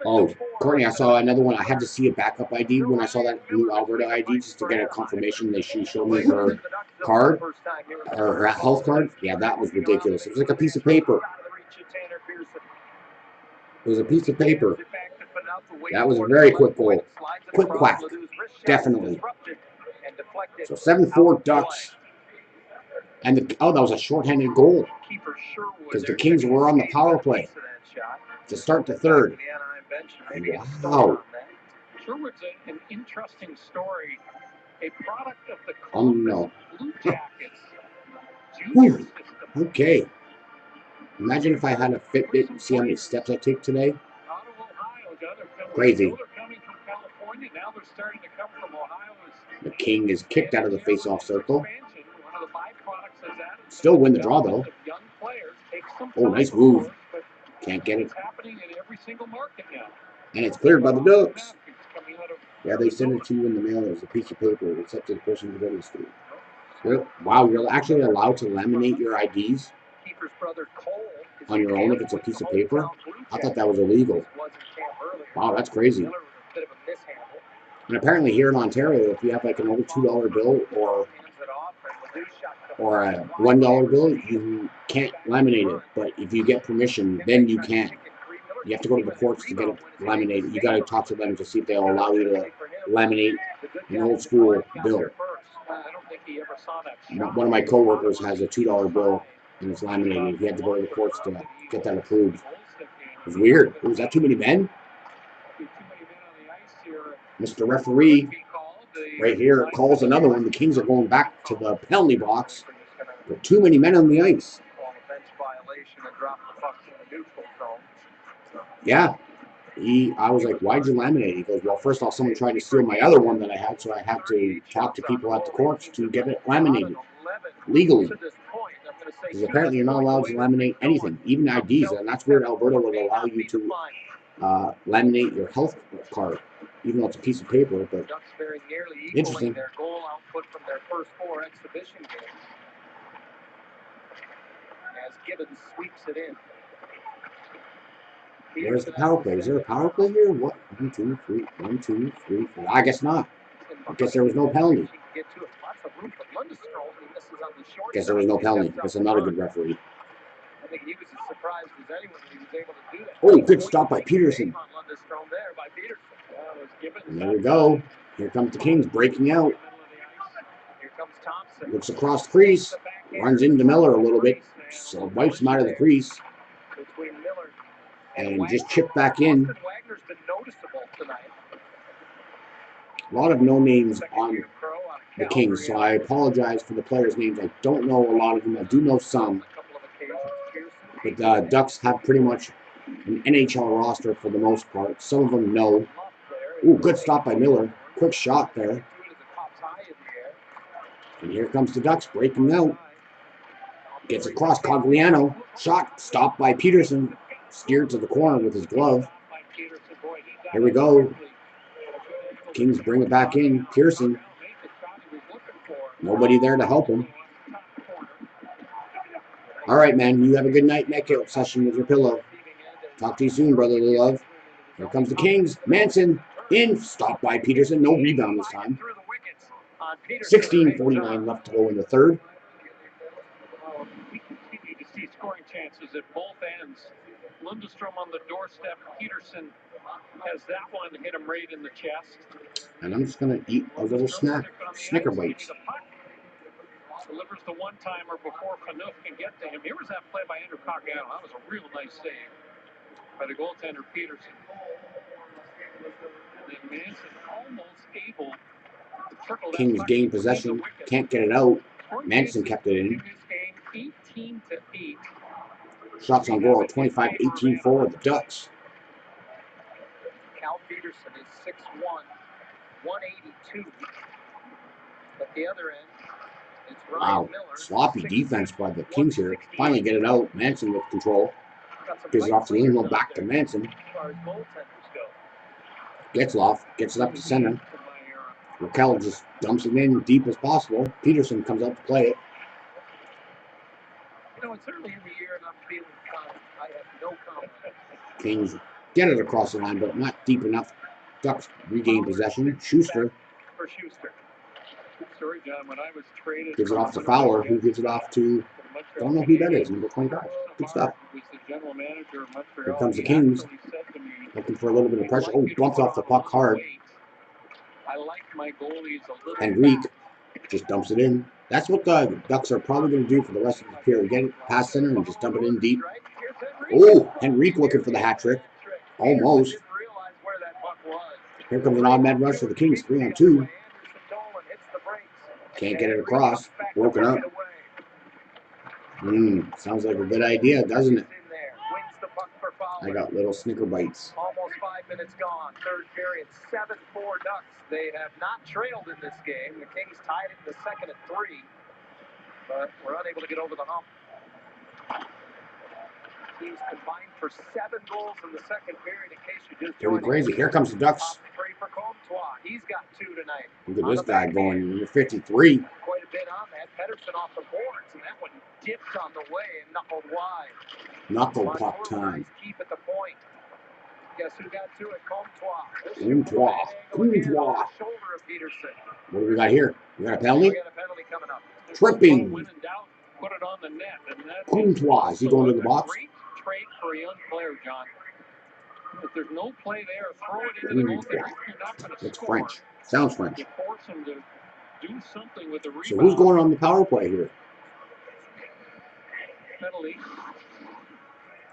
Oh, Courtney, I saw another one. I had to see a backup ID when I saw that new Alberta ID just to get a confirmation that she showed me her card, or her health card. Yeah, that was ridiculous. It was like a piece of paper. It was a piece of paper. That was a very quick goal. Quick quack. Definitely. So 7-4 Ducks. And that was a shorthanded goal. Because the Kings were on the power play to start the third. Wow. Sherwood's an interesting story. A product of the Columbus Blue Jackets junior system. Okay. Imagine if I had a Fitbit and see how many steps I take today. Out of Ohio, John, Crazy. they're coming from California. Now they're starting to come from Ohio. The King is kicked out of the face-off circle. Still win the draw, though. Oh, nice move. Can't get it. And it's cleared by the Ducks. Yeah, they send it to you in the mail as a piece of paper. It's up to the person who goes to it. Wow, you're actually allowed to laminate your IDs on your own if it's a piece of paper? I thought that was illegal. Wow, that's crazy. And apparently here in Ontario, if you have like an old $2 bill or a $1 bill, you can't laminate it. But if you get permission, then you can. You have to go to the courts to get it laminated. You got to talk to them to see if they'll allow you to laminate an old school bill. One of my coworkers has a $2 bill and it's laminated. He had to go to the courts to get that approved. It was weird. Was that too many men? Mr. Referee, right here, calls another one. The Kings are going back to the penalty box. There are too many men on the ice. Yeah. I was like, why'd you laminate? He goes, well, first off, someone tried to steal my other one that I had, so I had to talk to people at the courts to get it laminated legally. Because apparently you're not allowed to laminate anything, even IDs, and that's weird. Alberta would allow you to laminate your health card, even though it's a piece of paper, but interesting. Their goal output from their first 4 exhibition games as Gibbons sweeps it in. Where's the power play? Is there a power play here? What? 1, 2, 3. 1, 2, 3, 4. I guess not. I guess there was no penalty. Guess there was no penalty. Guess I'm not a good referee. I think he was as surprised as anyone that he was able to do that. Oh, good stop by Peterson. And there we go. Here comes the Kings breaking out. Looks across the crease. Runs into Miller a little bit. So wipes him out of the crease. And just chipped back in. A lot of no names on the Kings, so I apologize for the players' names. I don't know a lot of them. I do know some. But the Ducks have pretty much an NHL roster for the most part. Some of them know. Ooh, good stop by Miller. Quick shot there. And here comes the Ducks breaking out. Gets across Cogliano. Shot stopped by Peterson. Steered to the corner with his glove. Here we go. Kings bring it back in. Pearson. Nobody there to help him. All right, man. You have a good night makeout session with your pillow. Talk to you soon, brotherly love. Here comes the Kings. Manson in. Stopped by Peterson. No rebound this time. 16:49 left to go in the third. We continue to see scoring chances at both ends. Lundestrom on the doorstep. Peterson has that one hit him right in the chest. And I'm just going to eat a little Snicker bites. Delivers the one-timer before Phaneuf can get to him. Here was that play by Andrew Cogliano. That was a real nice save by the goaltender Peterson. And then Manson almost able to trickle that Kings gain possession. Can't get it out. Manson kept it in. 18-8. Shots on goal 25-18 for the Ducks. Cal Peterson is 6'1", 182. At the other end, it's Ryan Miller. Sloppy defense by the Kings here. Finally get it out. Manson with control. Gives it off to Lindholm. Back to Manson. Getzloff gets it up to center. Raquel just dumps it in deep as possible. Peterson comes out to play it. You know, it's early in the year and I'm feeling calm. I have no comment. Kings get it across the line, but not deep enough. Ducks regain possession. Schuster. For Schuster. Sorry, John, when I was traded. Gives it off to Fowler, who gives it off to, don't know who that is, number 25. Good stuff. Here comes the Kings. Looking for a little bit of pressure. Oh, bumped off the puck hard. I like my goalies a little. Henrique just dumps it in. That's what the Ducks are probably going to do for the rest of the period. Get it past center and just dump it in deep. Oh, Henrique looking for the hat trick. Almost. Here comes an odd man rush for the Kings. 3-on-2. Can't get it across. Broken up. Sounds like a good idea, doesn't it? I got little Snicker bites. Almost 5 5 minutes gone. Third period, 7-4 Ducks. They have not trailed in this game. The Kings tied it in the second at 3, but were unable to get over the hump. Teams combined for 7 goals in the second period. In case you just Pretty joined crazy. Here comes the Ducks. top 3 for Comtois. He's got 2 tonight. Look at this guy going number 53. Quite a bit on that. Pedersen off the boards, and that one dipped on the way and knuckled wide. Knuckle puck time. Keep at the point. Guess who got to it? Comtois. Comtois. Shoulder of Peterson. What do we got here? We got a penalty? We got a penalty coming up. Tripping. When in doubt, put it on the net. And that Comtois. Is he going to the box? Great trait for a young player, John. If there's no play there, throw it into the goal. You're not going to It's score. French. Sounds French. You force him to do something with the rebound. So who's going on the power play here? Penalty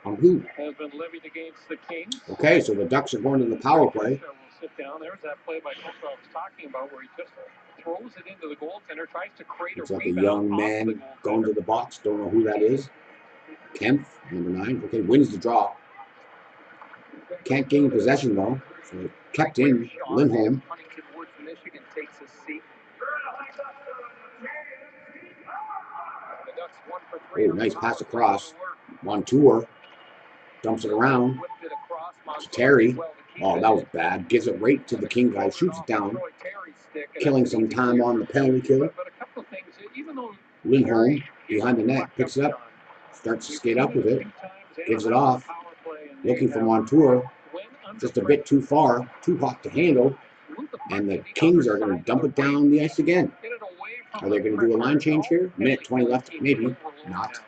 On who? has been levied against the Kings. Okay, so the Ducks are going to the power play. We'll sit down. There's that play by Coulter I was talking about where he just throws it into the goaltender, tries to create It's a like a rebound young off the man goaltender. going to the box. Don't know who that is. Kempf, number 9. Okay, wins the draw. Can't gain possession though. So kept in. Lindholm. Huntington Woods, Michigan takes his seat. The Ducks 1 for 3. Oh, nice pass across. Montour dumps it around to Terry. Oh, that was bad. Gives it right to the King guy. Shoots it down. Killing some time on the penalty kill. Lindholm behind the net. Picks it up. Starts to skate up with it. Gives it off. Looking for Montour. Just a bit too far. Too hot to handle. And the Kings are going to dump it down the ice again. Are they going to do a line change here? Minute 20 left. Maybe. Not.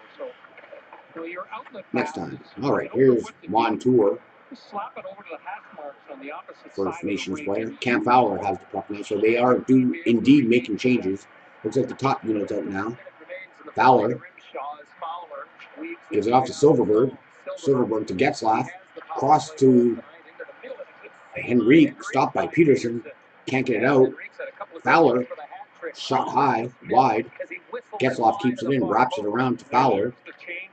Next time. All right, here's Montour. First Nations player. Cam Fowler has the puck now, so they are indeed making changes. Looks like the top unit's out now. Fowler gives it off to Silverberg. Silverberg to Getzlaf. Cross to Henrique. Stopped by Peterson. Can't get it out. Fowler. Shot high. Wide. Getzlaf keeps it in. Wraps it around to Fowler.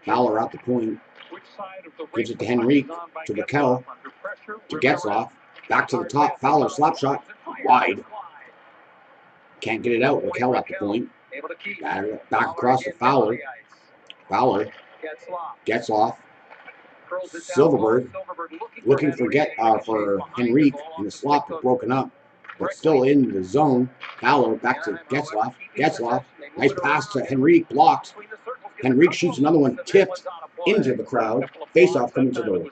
Fowler out the point. Gives it to Henrique. To Raquel. To Getzlaf. Back to the top. Fowler. Slap shot. Wide. Can't get it out. Raquel at the point. Back across to Fowler. Fowler. Getzlaf. Silverberg. Looking for Henrique. And the slot broken up. But still in the zone. Fowler back to Getzlaf. Getzlaf. Nice pass to Henrique. Blocked. Henrique shoots another one. Tipped into the crowd. Face-off coming to the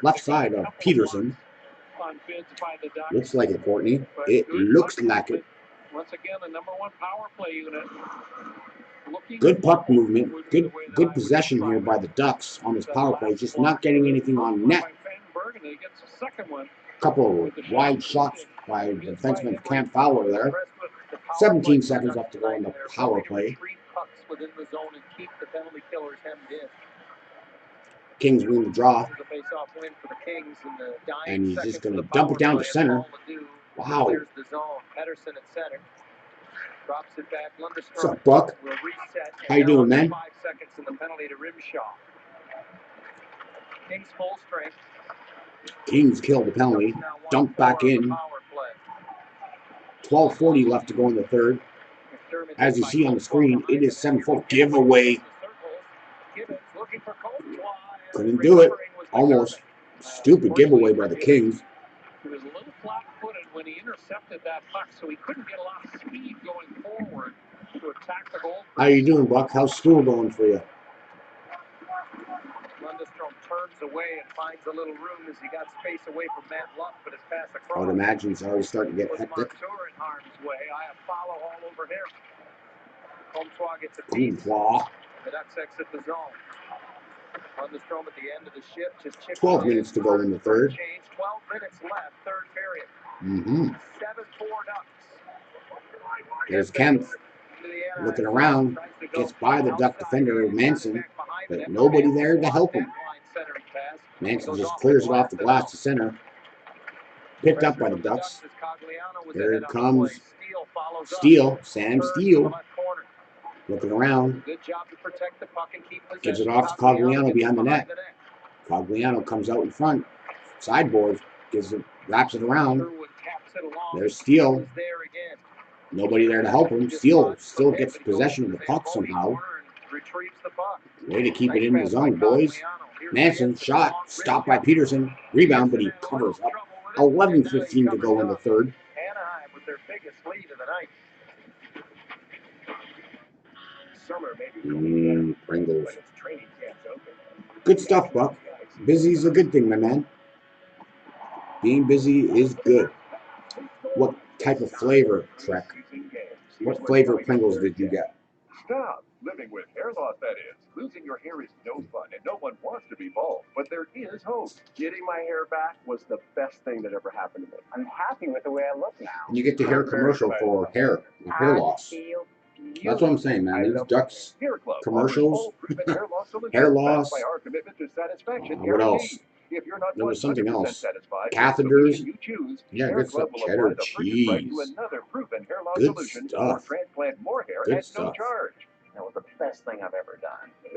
left side of Peterson. Looks like it, Courtney. It looks like it. Once again, the number 1 power play unit. Good puck movement. Good possession here by the Ducks on this power play. Just not getting anything on net. Couple of wide shots by defenseman Cam Fowler there. 17 seconds left to go in the power play. Kings win the draw. And he's just going to dump it down to center. Wow. What's up, Buck? How you doing, man? 5 seconds in the penalty to Rimshaw. Kings full strength. Kings kill the penalty. Dump back in. 12:40 left to go in the third. As you see on the screen, it is 7-4 giveaway. Couldn't do it. Almost. Stupid giveaway by the Kings. He was a little flat-footed when he intercepted that puck, so he couldn't get a lot of speed going forward to attack the goal. How you doing, Buck? How's school going for you? Lundestrom turns away and finds a little room as he got space away from Matt Luck, but his pass across. I would imagine he's already starting to get hectic. Montour in harm's way. I have follow all over here. Comtois gets a piece. Comtois. The Ducks exit the zone. Lundestrom at the end of the shift just chipped 12 minutes to go in the third. Change. 12 minutes left, third period. 7-4 Ducks. Here's Kemp. Looking around. Gets by the Duck defender, Manson. But nobody there to help him. Manson just clears it off the glass to center. Picked up by the Ducks. Here comes Steele. Sam Steele. Looking around. Gives it off to Cogliano behind the net. Cogliano comes out in front. Sideboard. wraps it around. Sherwood taps it along. There's Steele. Is there again. Nobody there to help him. Steele still gets possession of the puck somehow. Retrieves the puck. Way to keep it in the zone, boys. Manson shot, stopped by Peterson. Rebound, but he covers up. 11:15 to go in the third. Anaheim with their biggest lead of the night. Summer may be Pringles. but it's training camps open. Good stuff, Buck. Busy's a good thing, my man. Being busy is good. What type of flavor, Trek? What flavor Pringles did you get? Stop living with hair loss, that is. Losing your hair is no fun, and no one wants to be bald. But there is hope. Getting my hair back was the best thing that ever happened to me. I'm happy with the way I look now. And you get to hear a commercial for hair loss. That's what I'm saying, man. These Ducks commercials, hair loss. What else? There was something else. Catheters. Yeah, good stuff. Cheddar cheese. Good stuff. Good stuff. That was the best thing I've ever done. The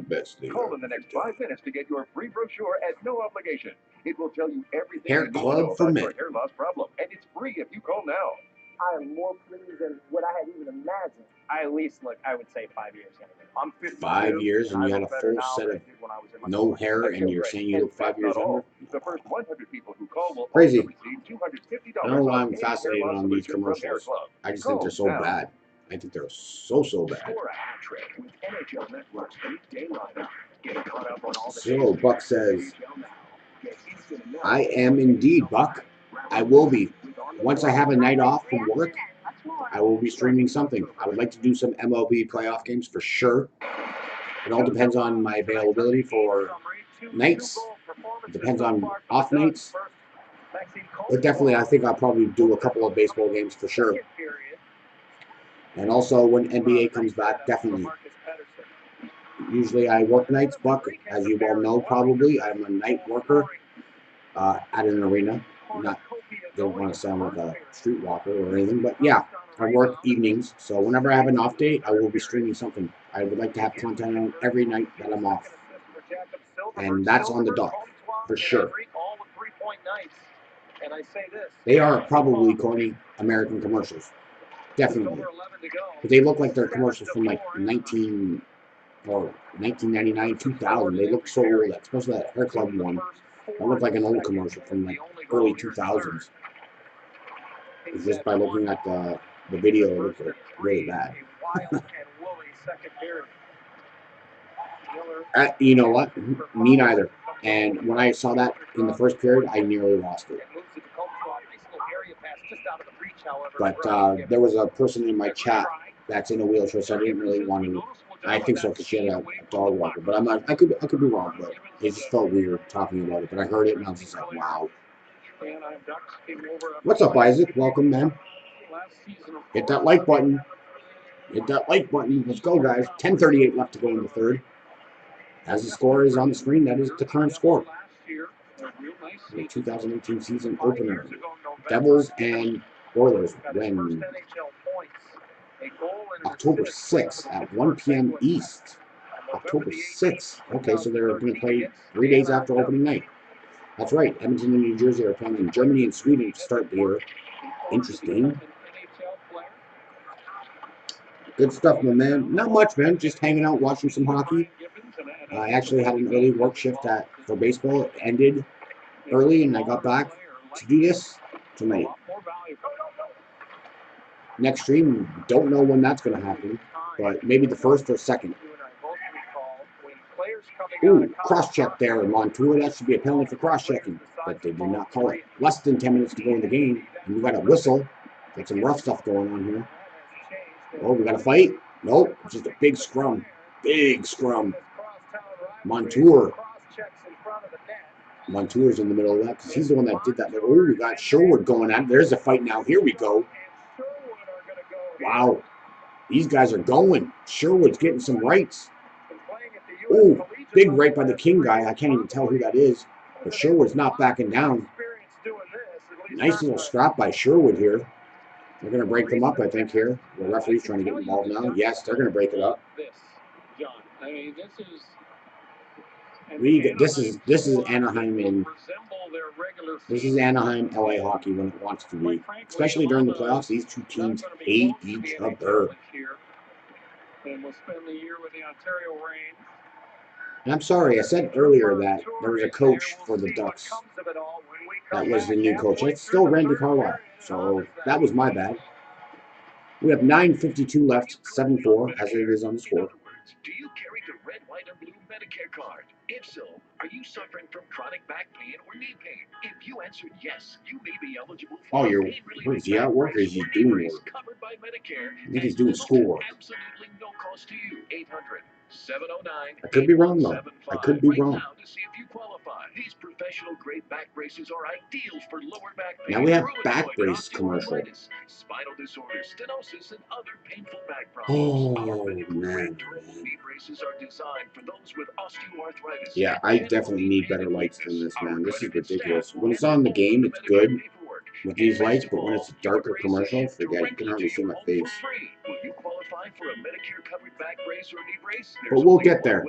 best thing. Call in the next 5 minutes to get your free brochure at no obligation. It will tell you everything Hair you need to Club know for about Men. your hair loss problem, and it's free if you call now. I am more pleased than what I had even imagined. I at least look, I would say 5 years younger. I'm 52. 5 years and you had a full set of no hair and you're saying you look 5 years younger? The first 100 people who call will Crazy. also receive $250 I don't know why off I'm any fascinated hair loss on these solution from Hair commercials. Club. I just think they're so bad. I think they're so bad. Score a hat trick with NHL Network's 8-day lineup. Get caught up on all the So Buck says, NHL now. Get instant analysis I am indeed, Buck. I will be. Once I have a night off from work, I will be streaming something. I would like to do some MLB playoff games for sure. It all depends on my availability for nights. It depends on off nights. But definitely, I think I'll probably do a couple of baseball games for sure. And also, when NBA comes back, definitely. Usually I work nights, Buck. As you well know, probably. I'm a night worker at an arena. Don't want to sound like a streetwalker or anything, but yeah, I work evenings. So whenever I have an off day, I will be streaming something. I would like to have content on every night that I'm off. And that's on the dot, for sure. They are probably corny American commercials. Definitely. But they look like they're commercials from like 1999, 2000. They look so old, especially that Hair Club one. That looked like an old commercial from like early 2000s. Just by looking at the video, it looked really bad. You know what? Me neither. And when I saw that in the first period, I nearly lost it. But there was a person in my chat that's in a wheelchair, so I didn't really want to. I think so because she had a dog walker, but I'm not. I could be wrong, but it just felt weird talking about it. But I heard it and I was just like, wow. What's up, Isaac? Welcome, man. Hit that like button. Hit that like button. Let's go, guys. 10:38 left to go in the third. As the score is on the screen, that is the current score. The 2018 season opener. Devils and Oilers win October 6th at 1 p.m. East. October 6th. Okay, so they're going to play 3 days after opening night. That's right. Edmonton and New Jersey are playing in Germany and Sweden to start the year. Interesting. Good stuff, my man. Not much, man. Just hanging out, watching some hockey. I actually had an early work shift for baseball. It ended early, and I got back to do this tonight. Next stream, don't know when that's going to happen, but maybe the first or second. Ooh, cross-check there in Montour. That should be a penalty for cross-checking, but they did not call it. Less than 10 minutes to go in the game, and we got a whistle. Got some rough stuff going on here. Oh, we got a fight? Nope, just a big scrum. Big scrum. Montour's in the middle of that because he's the one that did that. Oh, we got Sherwood going at it. There's a fight now. Here we go. Wow. These guys are going. Sherwood's getting some rights. Oh, big right by the King guy. I can't even tell who that is. But Sherwood's not backing down. Nice little scrap by Sherwood here. They're going to break them up, I think, here. The referee's trying to get involved now. Yes, they're going to break it up. This is Anaheim and this is Anaheim LA hockey when it wants to be. Especially during the playoffs, these two teams hate each other. And we'll spend the year with the Ontario Reign. And I'm sorry, I said earlier that there was a coach for the Ducks. That was the new coach. It's still Randy Carlyle. So that was my bad. We have 9:52 left, 7-4, as it is on the score. Do you carry the red, white, and blue Medicare card? If so, are you suffering from chronic back pain or knee pain? If you answered yes, you may be eligible for Is he at work or is he doing work? covered by Medicare. I think he's doing schoolwork. Absolutely no cost to you. 800-709-8175. I could be wrong though. I could be wrong. Now to see if you qualify. These professional grade back braces are ideal for lower back pain. Now we have back brace commercial. Spinal disorders, stenosis, and other painful back problems. Oh man. Knee braces are designed for those with osteoarthritis. Yeah, I definitely need better lights than this, man. This is ridiculous. When it's on the game, it's good with these lights, but when it's a darker commercial, forget it. You can hardly see my face. Will you qualify for a Medicare covered back brace or knee brace? But we'll get there.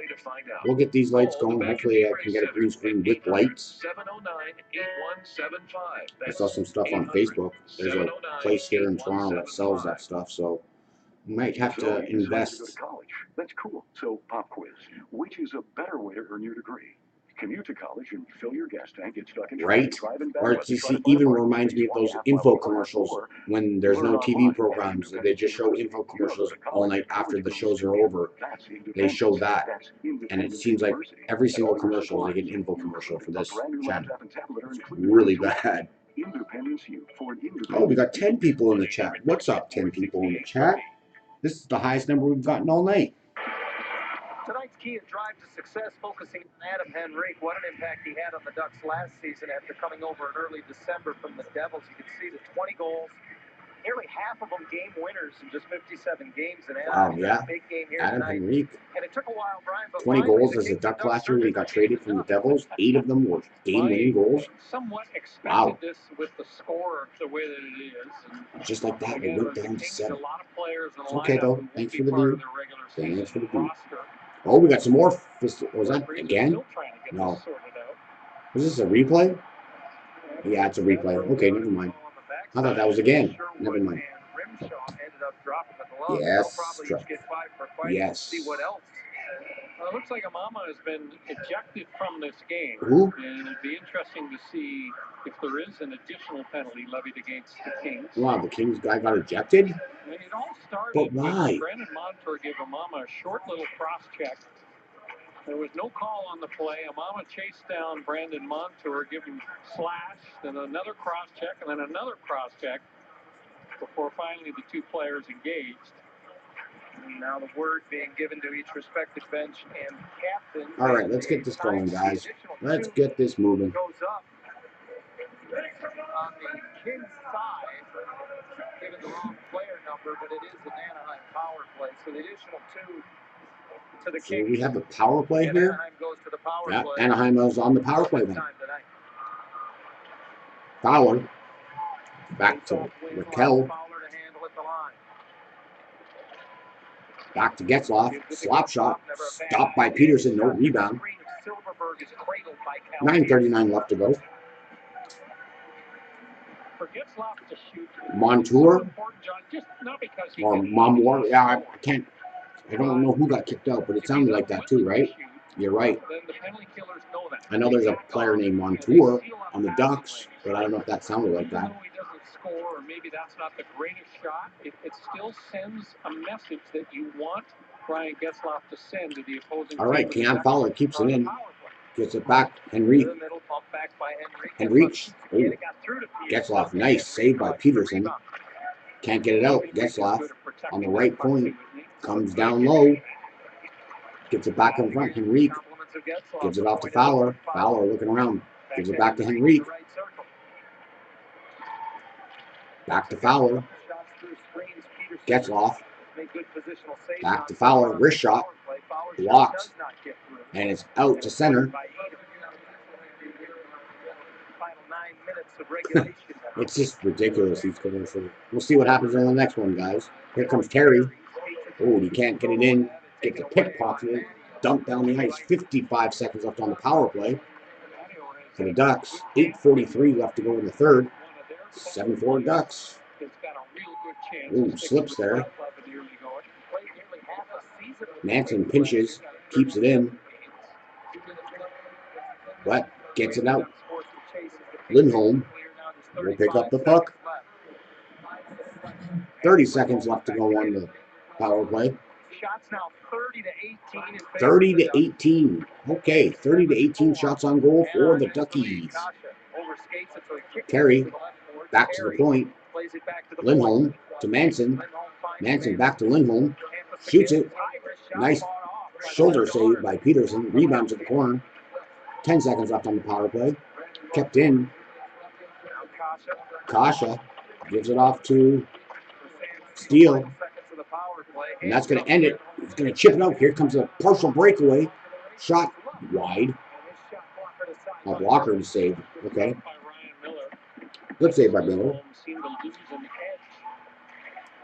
We'll get these lights going. Hopefully I can get a green screen with lights. 709-8175. I saw some stuff on Facebook. There's a place here in Toronto that sells that stuff, so we might have to invest. College. That's cool. So, pop quiz. Which is a better way to earn your degree? Commute to college and fill your gas tank, get stuck in Right? Or it even reminds me of those info commercials when there's no TV programs. They just show info commercials all night after the shows are over. They show that. And it seems like every single commercial is like an info commercial for this channel. It's really bad. Oh, we got 10 people in the chat. What's up, 10 people in the chat? This is the highest number we've gotten all night. Tonight's key to drive to success, focusing on Adam Henrique. What an impact he had on the Ducks last season after coming over in early December from the Devils. You can see the 20 goals, nearly half of them game winners in just 57 games in Anaheim. Wow, yeah. Big game here Adam tonight. Henrique. And it took a while, Brian, but 20 goals as a Duck last year when he got traded from the Devils. 8 of them were game-winning goals. Somewhat expected Wow. this with the score the way that it is. And just like that, we went down to 7. a lot of players in the It's okay lineup though. who Thanks won't for be the part of dude. their regular Thanks for the season dude. roster. Oh, we got some more. Was that Breeze is again? still trying to get No. this sorted out. Was this a replay? Yeah, it's a replay. Okay, never mind. I thought that was again. Never mind. Yes. Yes. See what else. Well, it looks like Amama has been ejected from this game. Who? And it'll be interesting to see if there is an additional penalty levied against the Kings. Wow, the Kings guy got ejected? And it all started But why? with Brandon Montour gave Amama a short little cross check. There was no call on the play. Amama chased down Brandon Montour, give him slash, then another cross check, and then another cross check before finally the two players engaged. And now the word being given to each respective bench and captain. All right, let's get this going, guys. Let's get this moving. Goes up on the Kings side, given the wrong player number, but it is an Anaheim power play. So the additional 2 to the So Kings. we have a power play And here? Anaheim goes to the power Yeah, play. Anaheim was on the power play then. Time tonight. Fowler. Back to Raquel. Fowler to handle at the line. Back to Getzlaf. Slop shot. Stopped by Peterson. No rebound. Silverberg is cradled by Cal. 9:39 left to go. For Getzlaf to shoot. Montour. Important, John, just not because he Or can- Momwar. Yeah, I can't. I don't know who got kicked out, but it sounded like that too, right? You're right. Then the penalty killers know that. I know there's a player named Montour on the Ducks, but I don't know if that sounded like that. Even though he doesn't score, or maybe that's not the greatest shot, it still sends a message that you want Brian Getzlaf to send to the opposing All right, team. Keon Fowler keeps it in. Gets it back. Henrique. Henrique. Oh. Getzlaf. Nice save by Peterson. Can't get it out. Getzlaf on the right point. Comes down low. Gets it back in front. Henrique. Gives it off to Fowler. Fowler looking around. Gives it back to Henrique. Back to Fowler. Getzlaf. Back to Fowler. Wrist shot. Blocked. And it's out to center. It's just ridiculous, these commercials. We'll see what happens on the next one, guys. Here comes Terry. Oh, he can't get it in. Gets a pickpocket. dumped down the ice. 55 seconds left on the power play for the Ducks. 8:43 left to go in the third. 7-4 Ducks. Ooh, slips there. Manson pinches, keeps it in, but gets it out. Lindholm will pick up the puck. 30 seconds left to go on the power play. Shots now 30 to 18. 30 to 18. Okay, 30 to 18 shots on goal for the Duckies. Terry back to the point. Lindholm to Manson. Manson back to Lindholm. Shoots it. Nice shoulder save by Peterson. Rebound to the corner. 10 seconds left on the power play. Kept in. Kasha gives it off to Steele. And that's going to end it. He's going to chip it out. Here comes a partial breakaway. Shot wide. A blocker to save. Okay. Good save by Miller.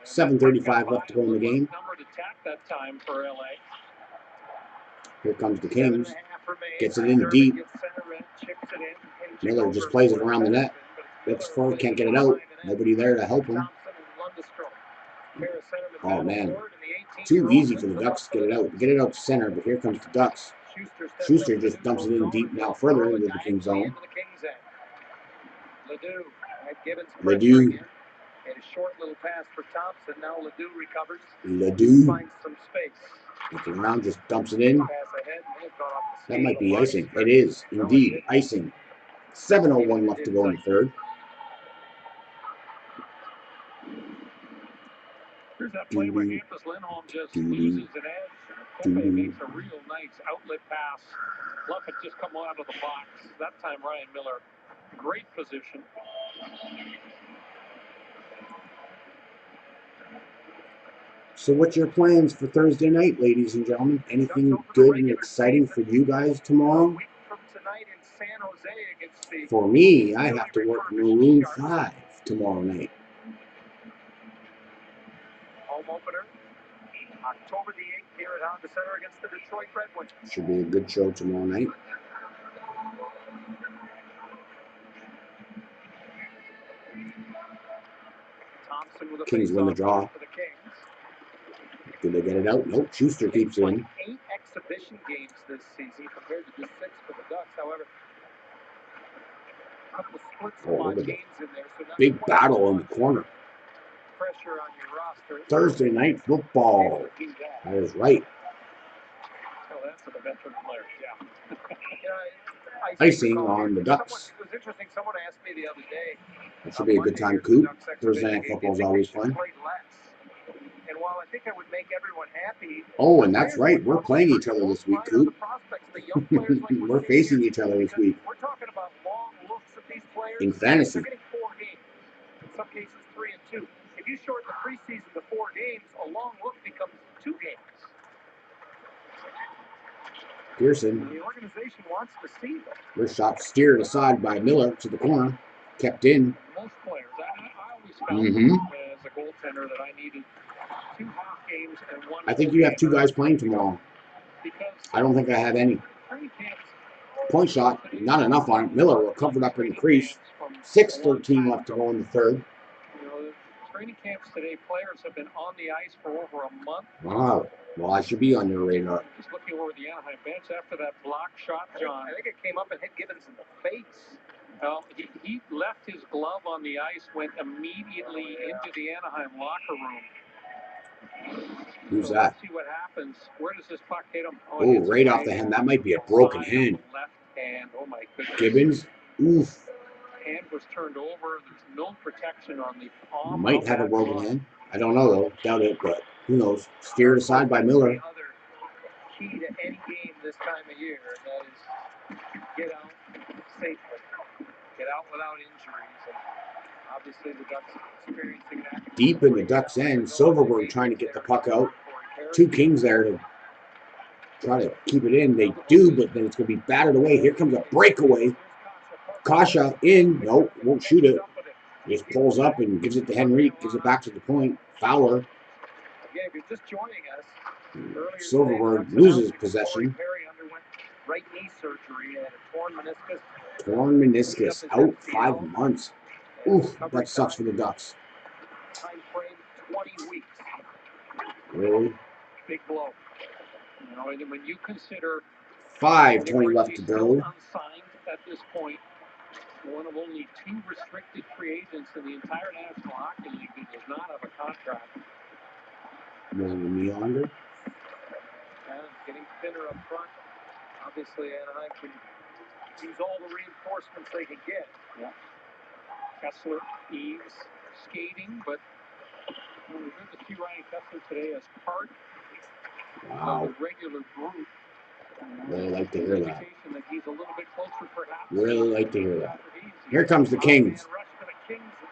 7:35 left to go in the game. Here comes the Kings. Gets it in deep. Miller just plays it around the net. Looks for it, can't get it out. Nobody there to help him. Oh man, too easy for the Ducks to get it out. Get it out to center, but here comes the Ducks. Schuster just dumps it in deep now further into the King zone. Ledoux. A short little pass for Thompson. Now Ledoux recovers. Ledoux. Finds some space. Looking around, just dumps it in. That might be icing. It is indeed icing. 7:01 left to go in the third. Here's that play where Hampus Lindholm just loses an edge. Kope makes a real nice outlet pass. Luck had just come out of the box. That time Ryan Miller, great position. So what's your plans for Thursday night, ladies and gentlemen? Anything good and exciting for you guys tomorrow? For me, I have to work Maroon 5 tomorrow night. Home opener, October the 8th here at Honda Center against the Detroit Red Wings. Should be a good show tomorrow night. Kings win the draw. Did they get it out? Nope. Schuster keeps it in. 8 exhibition games this season compared to just 6 for the Ducks. However, a couple of split spot games in there. So big battle in the corner. Pressure on your roster. Thursday night football. That is right. Oh, that's for the veteran players. Yeah. Icing on the Ducks. It was interesting. Someone asked me the other day. It should be a good time, Coop. Thursday night football is always fun. And while I think I would make everyone happy. Oh, and that's right. We're playing each other this week, Coop. We're facing each other this week. We're talking about long looks at these players. In fantasy. They're getting 4 games. In some cases, 3 and 2. If you shorten the preseason to 4 games, a long look becomes 2 games. Pearson. The organization wants to see them. Their shot steered aside by Miller to the corner. Kept in. Most players. I always felt as a goaltender that I needed 2 half games and 1. I think you have 2 guys playing tomorrow. I don't think I have any. Point shot, not enough on it. Miller will cover it up in the crease. 6:13 left to go in the third. You know, training camps today, players have been on the ice for over a month. Wow. Well, I should be on your radar. Just looking over the Anaheim bench after that block shot, John. I think it came up and hit Gibbons in the face. Well, he left his glove on the ice, went immediately into the Anaheim locker room. Who's that? Let's see what happens. Where does this puck hit him? Oh, right off the hand. That might be a broken hand. Left hand. Oh my goodness. Gibbons. Oof. Hand was turned over. There's no protection on the palm. Might have a broken hand. I don't know though. Doubt it, but who knows? Steered aside by Miller. The other key to any game this time of year, and that is get out safely. Get out without injuries. And obviously the Ducks experiencing that. Deep in the Ducks' end, Silverberg trying to get the puck out. 2 Kings there to try to keep it in. They do, but then it's going to be batted away. Here comes a breakaway. Kasha in. Nope, won't shoot it. Just pulls up and gives it to Henry. Gives it back to the point. Fowler if you're just joining us, earlier Silverberg today, loses Corey possession. Perry underwent right knee surgery and a torn meniscus. Torn meniscus, out 5 months. Oof, that sucks for the Ducks. Time frame 20 weeks. Really? Big blow. You know, and when you consider 5:20 left to still go. unsigned at this point, one of only 2 restricted free agents in the entire National Hockey League that does not have a contract. William Nylander. Getting thinner up front. Obviously, Anaheim can use all the reinforcements they can get. Yeah. Kessler, Eves, skating, but we heard to see Ryan Kessler today as part of the regular group. Really like to hear that. That he's a little bit closer, perhaps. Really like to hear that. Here comes the Kings.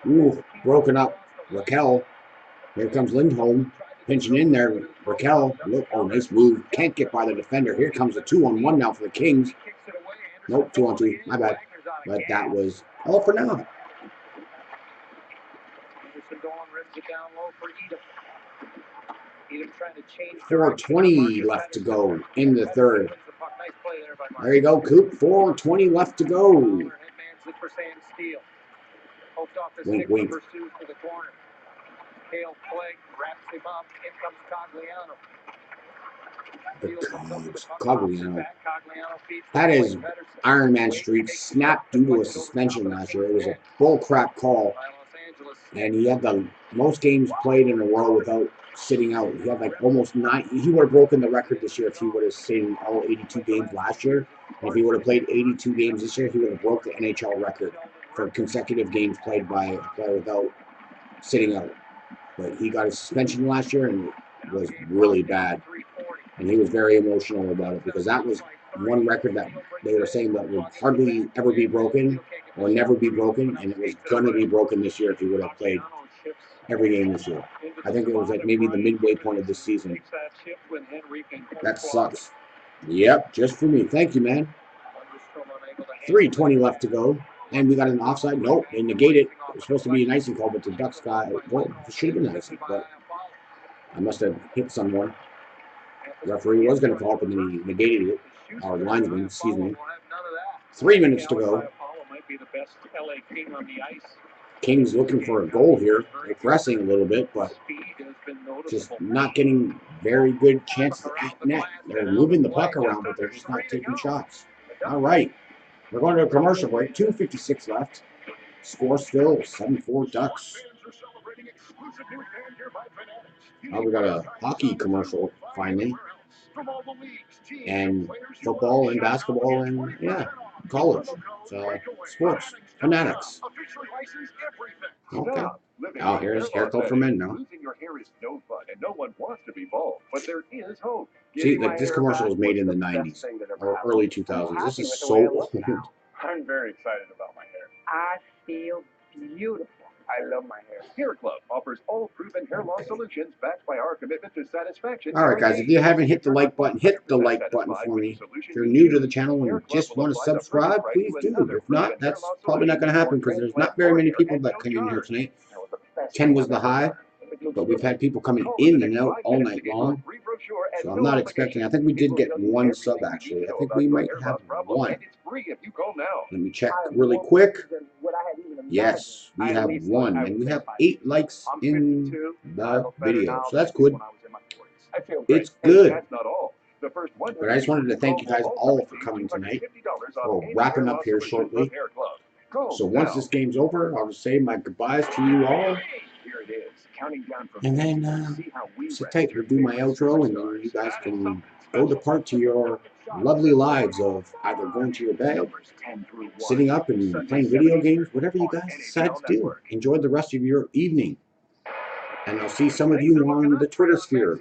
Ooh, broken up. Raquel. Here comes Lindholm. Pinching in there. Raquel. Look, oh, nice move. Can't get by the defender. Here comes a 2-on-1 now for the Kings. Nope, 2-on-2. My bad. But that was all for now. Anderson Dawn rims it down low for Edom. Edom trying to change 4:20 left to go in the third. There you go, Coop. 4:20 left to go. Wink, wink. Kale Clegg wraps him up. In comes Cogliano. Cogliano. That is Iron Man Street snapped due to a suspension last year. It was a bullcrap call. And he had the most games played in a row without sitting out. He had like almost 9. He would have broken the record this year if he would have seen all 82 games last year. And if he would have played 82 games this year, he would have broke the NHL record for consecutive games played by a player without sitting out. But he got a suspension last year and it was really bad. And he was very emotional about it because that was one record that they were saying that would hardly ever be broken or never be broken, and it was going to be broken this year if he would have played every game this year. I think it was like maybe the midway point of the season. That sucks. Yep, just for me. Thank you, man. 3:20 left to go. And we got an offside. Nope, they negate it. It was supposed to be an icing call, but the Ducks got, well, it should have been an icing, but I must have hit someone. The referee was going to call it, but then he negated it. Our linesman, excuse me. 3 minutes to go. Kings looking for a goal here. They're pressing a little bit, but just not getting very good chances at net. They're moving the puck around, but they're just not taking shots. All right. We're going to a commercial break. 2:56 left. Score still 7-4 Ducks. Oh, we got a hockey commercial finally. And football and basketball and, yeah, college. So, sports. Fanatics. Okay. Oh, here's haircut for men now. Losing your hair is no fun, and no one wants to be bald, but there is hope. See, like this commercial was made in the 90s or early 2000s. This is so old. I'm very excited about my hair. I feel beautiful. I love my hair. Hair Club offers all proven hair loss solutions backed by our commitment to satisfaction. All right, guys, if you haven't hit the like button, hit the like button for me. If you're new to the channel and just want to subscribe, please do. If not, that's probably not going to happen because there's not very many people that came in here tonight. 10 was the high, but we've had people coming in and out all night long. So I'm not expecting. I think we did get 1 sub, actually. I think we might have 1. Let me check really quick. Yes, we have 1, and we have 8 likes in the video, so that's good. It's good. But I just wanted to thank you guys all for coming tonight. We're wrapping up here shortly. So once this game's over, I'll just say my goodbyes to you all. And then sit tight. We'll do my outro, and then you guys can go depart to your lovely lives of either going to your bed, sitting up and playing video games, whatever you guys decide to do. Enjoy the rest of your evening. And I'll see some of you on the Twitter sphere.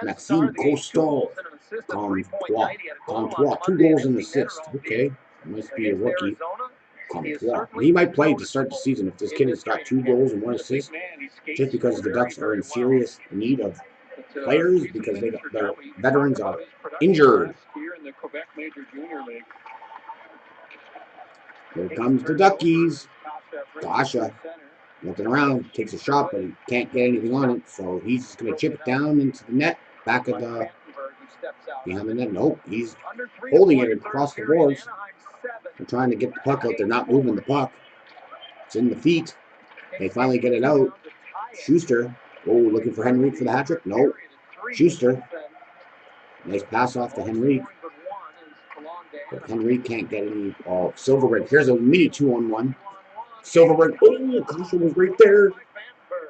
Maxime Costal, Comtois, 2 goals and assist. Okay, must be a rookie. Comtois. He might play to start the season if this kid has got 2 goals and 1 assist, just because the Ducks are in serious need of players because their veterans are injured. Here comes the Duckies. Dasha. Looking around, takes a shot, but he can't get anything on it, so he's just going to chip it down into the net, back of the, behind the net. Nope, he's holding it across the boards. They're trying to get the puck out. They're not moving the puck. It's in the feet. They finally get it out. Schuster, oh, looking for Henrique for the hat trick. No, Schuster. Nice pass off to Henrique. But Henrique can't get any. Oh, Silverberg. Here's a mini 2-on-1. Silverberg. Oh, Kasha was right there.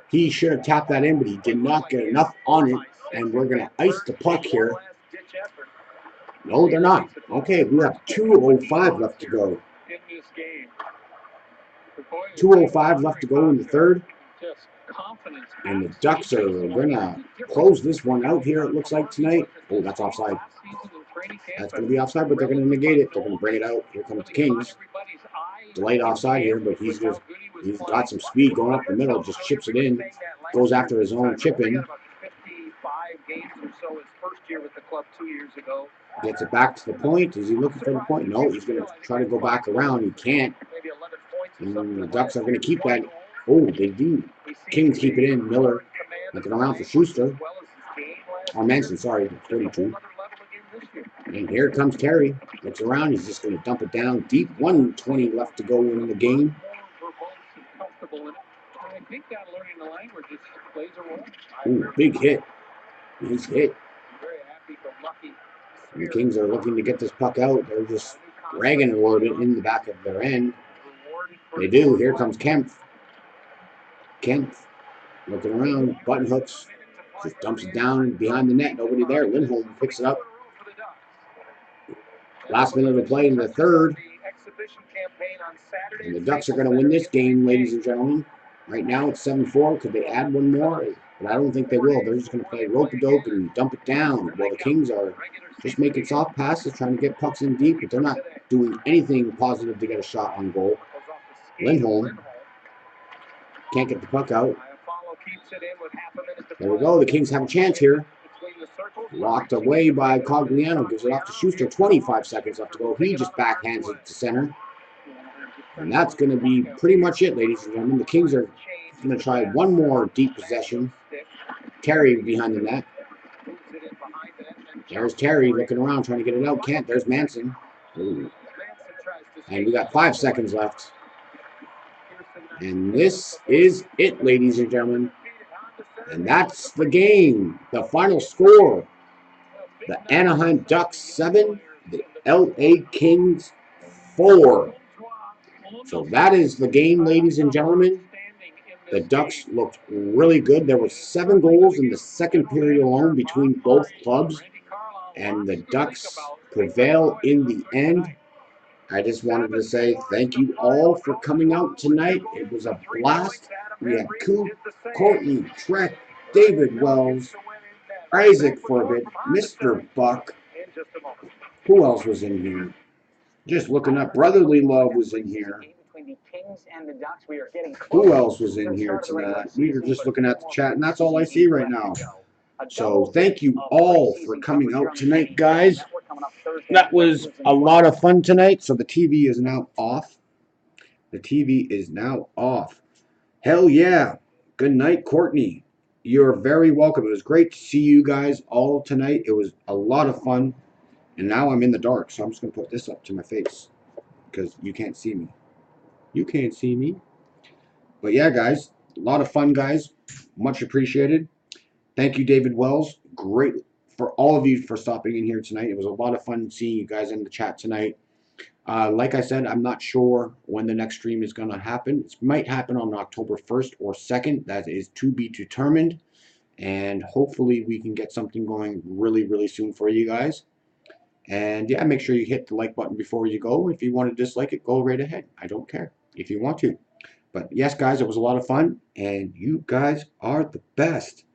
He should have tapped that in, but he did not get enough on it. And we're going to ice the puck here. No, they're not. Okay, we have 2:05 left to go. 2:05 left to go in the third. And the Ducks are going to close this one out here, it looks like, tonight. Oh, that's offside. That's going to be offside, but they're going to negate it. They're going to bring it out. Here comes the Kings. Delayed offside here, but he's got some speed going up the middle, just chips it in. Goes after his own chip in. Gets it back to the point. Is he looking for the point? No, he's going to try to go back around. He can't. And the Ducks are going to keep that. Oh, they do. Kings keep it in. Miller looking around for Schuster. Or Manson, sorry, 42. And here comes Terry. Looks around. He's just going to dump it down deep. 1:20 left to go in the game. Ooh, big hit. Nice hit. And the Kings are looking to get this puck out. They're just dragging it a little bit in the back of their end. They do. Here comes Kempf. Kempf looking around. Button hooks. Just dumps it down behind the net. Nobody there. Lindholm picks it up. Last minute of play in the third. And the Ducks are going to win this game, ladies and gentlemen. Right now it's 7-4. Could they add one more? But I don't think they will. They're just going to play rope-a-dope and dump it down. While the Kings are just making soft passes, trying to get pucks in deep, but they're not doing anything positive to get a shot on goal. Lindholm can't get the puck out. There we go. The Kings have a chance here. Locked away by Cogliano. Gives it off to Schuster. 25 seconds left to go. He just backhands it to center. And that's going to be pretty much it, ladies and gentlemen. The Kings are going to try one more deep possession. Terry behind the net. There's Terry looking around, trying to get it out. Can't. There's Manson. Ooh. And we got 5 seconds left. And this is it, ladies and gentlemen. And that's the game. The final score. The Anaheim Ducks 7. The LA Kings 4. So that is the game, ladies and gentlemen. The Ducks looked really good. There were 7 goals in the second period alone between both clubs. And the Ducks prevail in the end. I just wanted to say thank you all for coming out tonight. It was a blast. We had Coop, Courtney, Trek, David Wells, Isaac Forbit, Mr. Buck. Who else was in here? Just looking up. Brotherly Love was in here. Who else was in here tonight? We were just looking at the chat, and that's all I see right now. So thank you all for coming out tonight, guys. That was a lot of fun tonight. So the TV is now off. The TV is now off. Hell yeah. Good night, Courtney. You're very welcome. It was great to see you guys all tonight. It was a lot of fun. And now I'm in the dark, so I'm just going to put this up to my face because you can't see me. You can't see me. But yeah, guys, a lot of fun, guys. Much appreciated. Thank you, David Wells. Great for all of you for stopping in here tonight. It was a lot of fun seeing you guys in the chat tonight. Like I said, I'm not sure when the next stream is going to happen. It might happen on October 1st or 2nd. That is to be determined. And hopefully we can get something going really, really soon for you guys. And yeah, make sure you hit the like button before you go. If you want to dislike it, go right ahead. I don't care if you want to. But yes, guys, it was a lot of fun. And you guys are the best.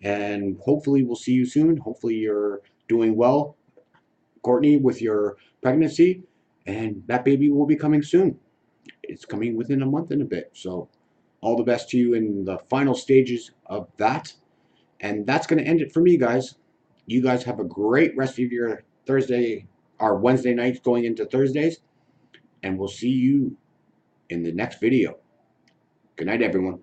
And hopefully we'll see you soon. Hopefully you're doing well, Courtney, with your pregnancy. And that baby will be coming soon. It's coming within a month and a bit. So all the best to you in the final stages of that. And that's going to end it for me, guys. You guys have a great rest of your Thursday or Wednesday nights going into Thursdays. And we'll see you in the next video. Good night, everyone.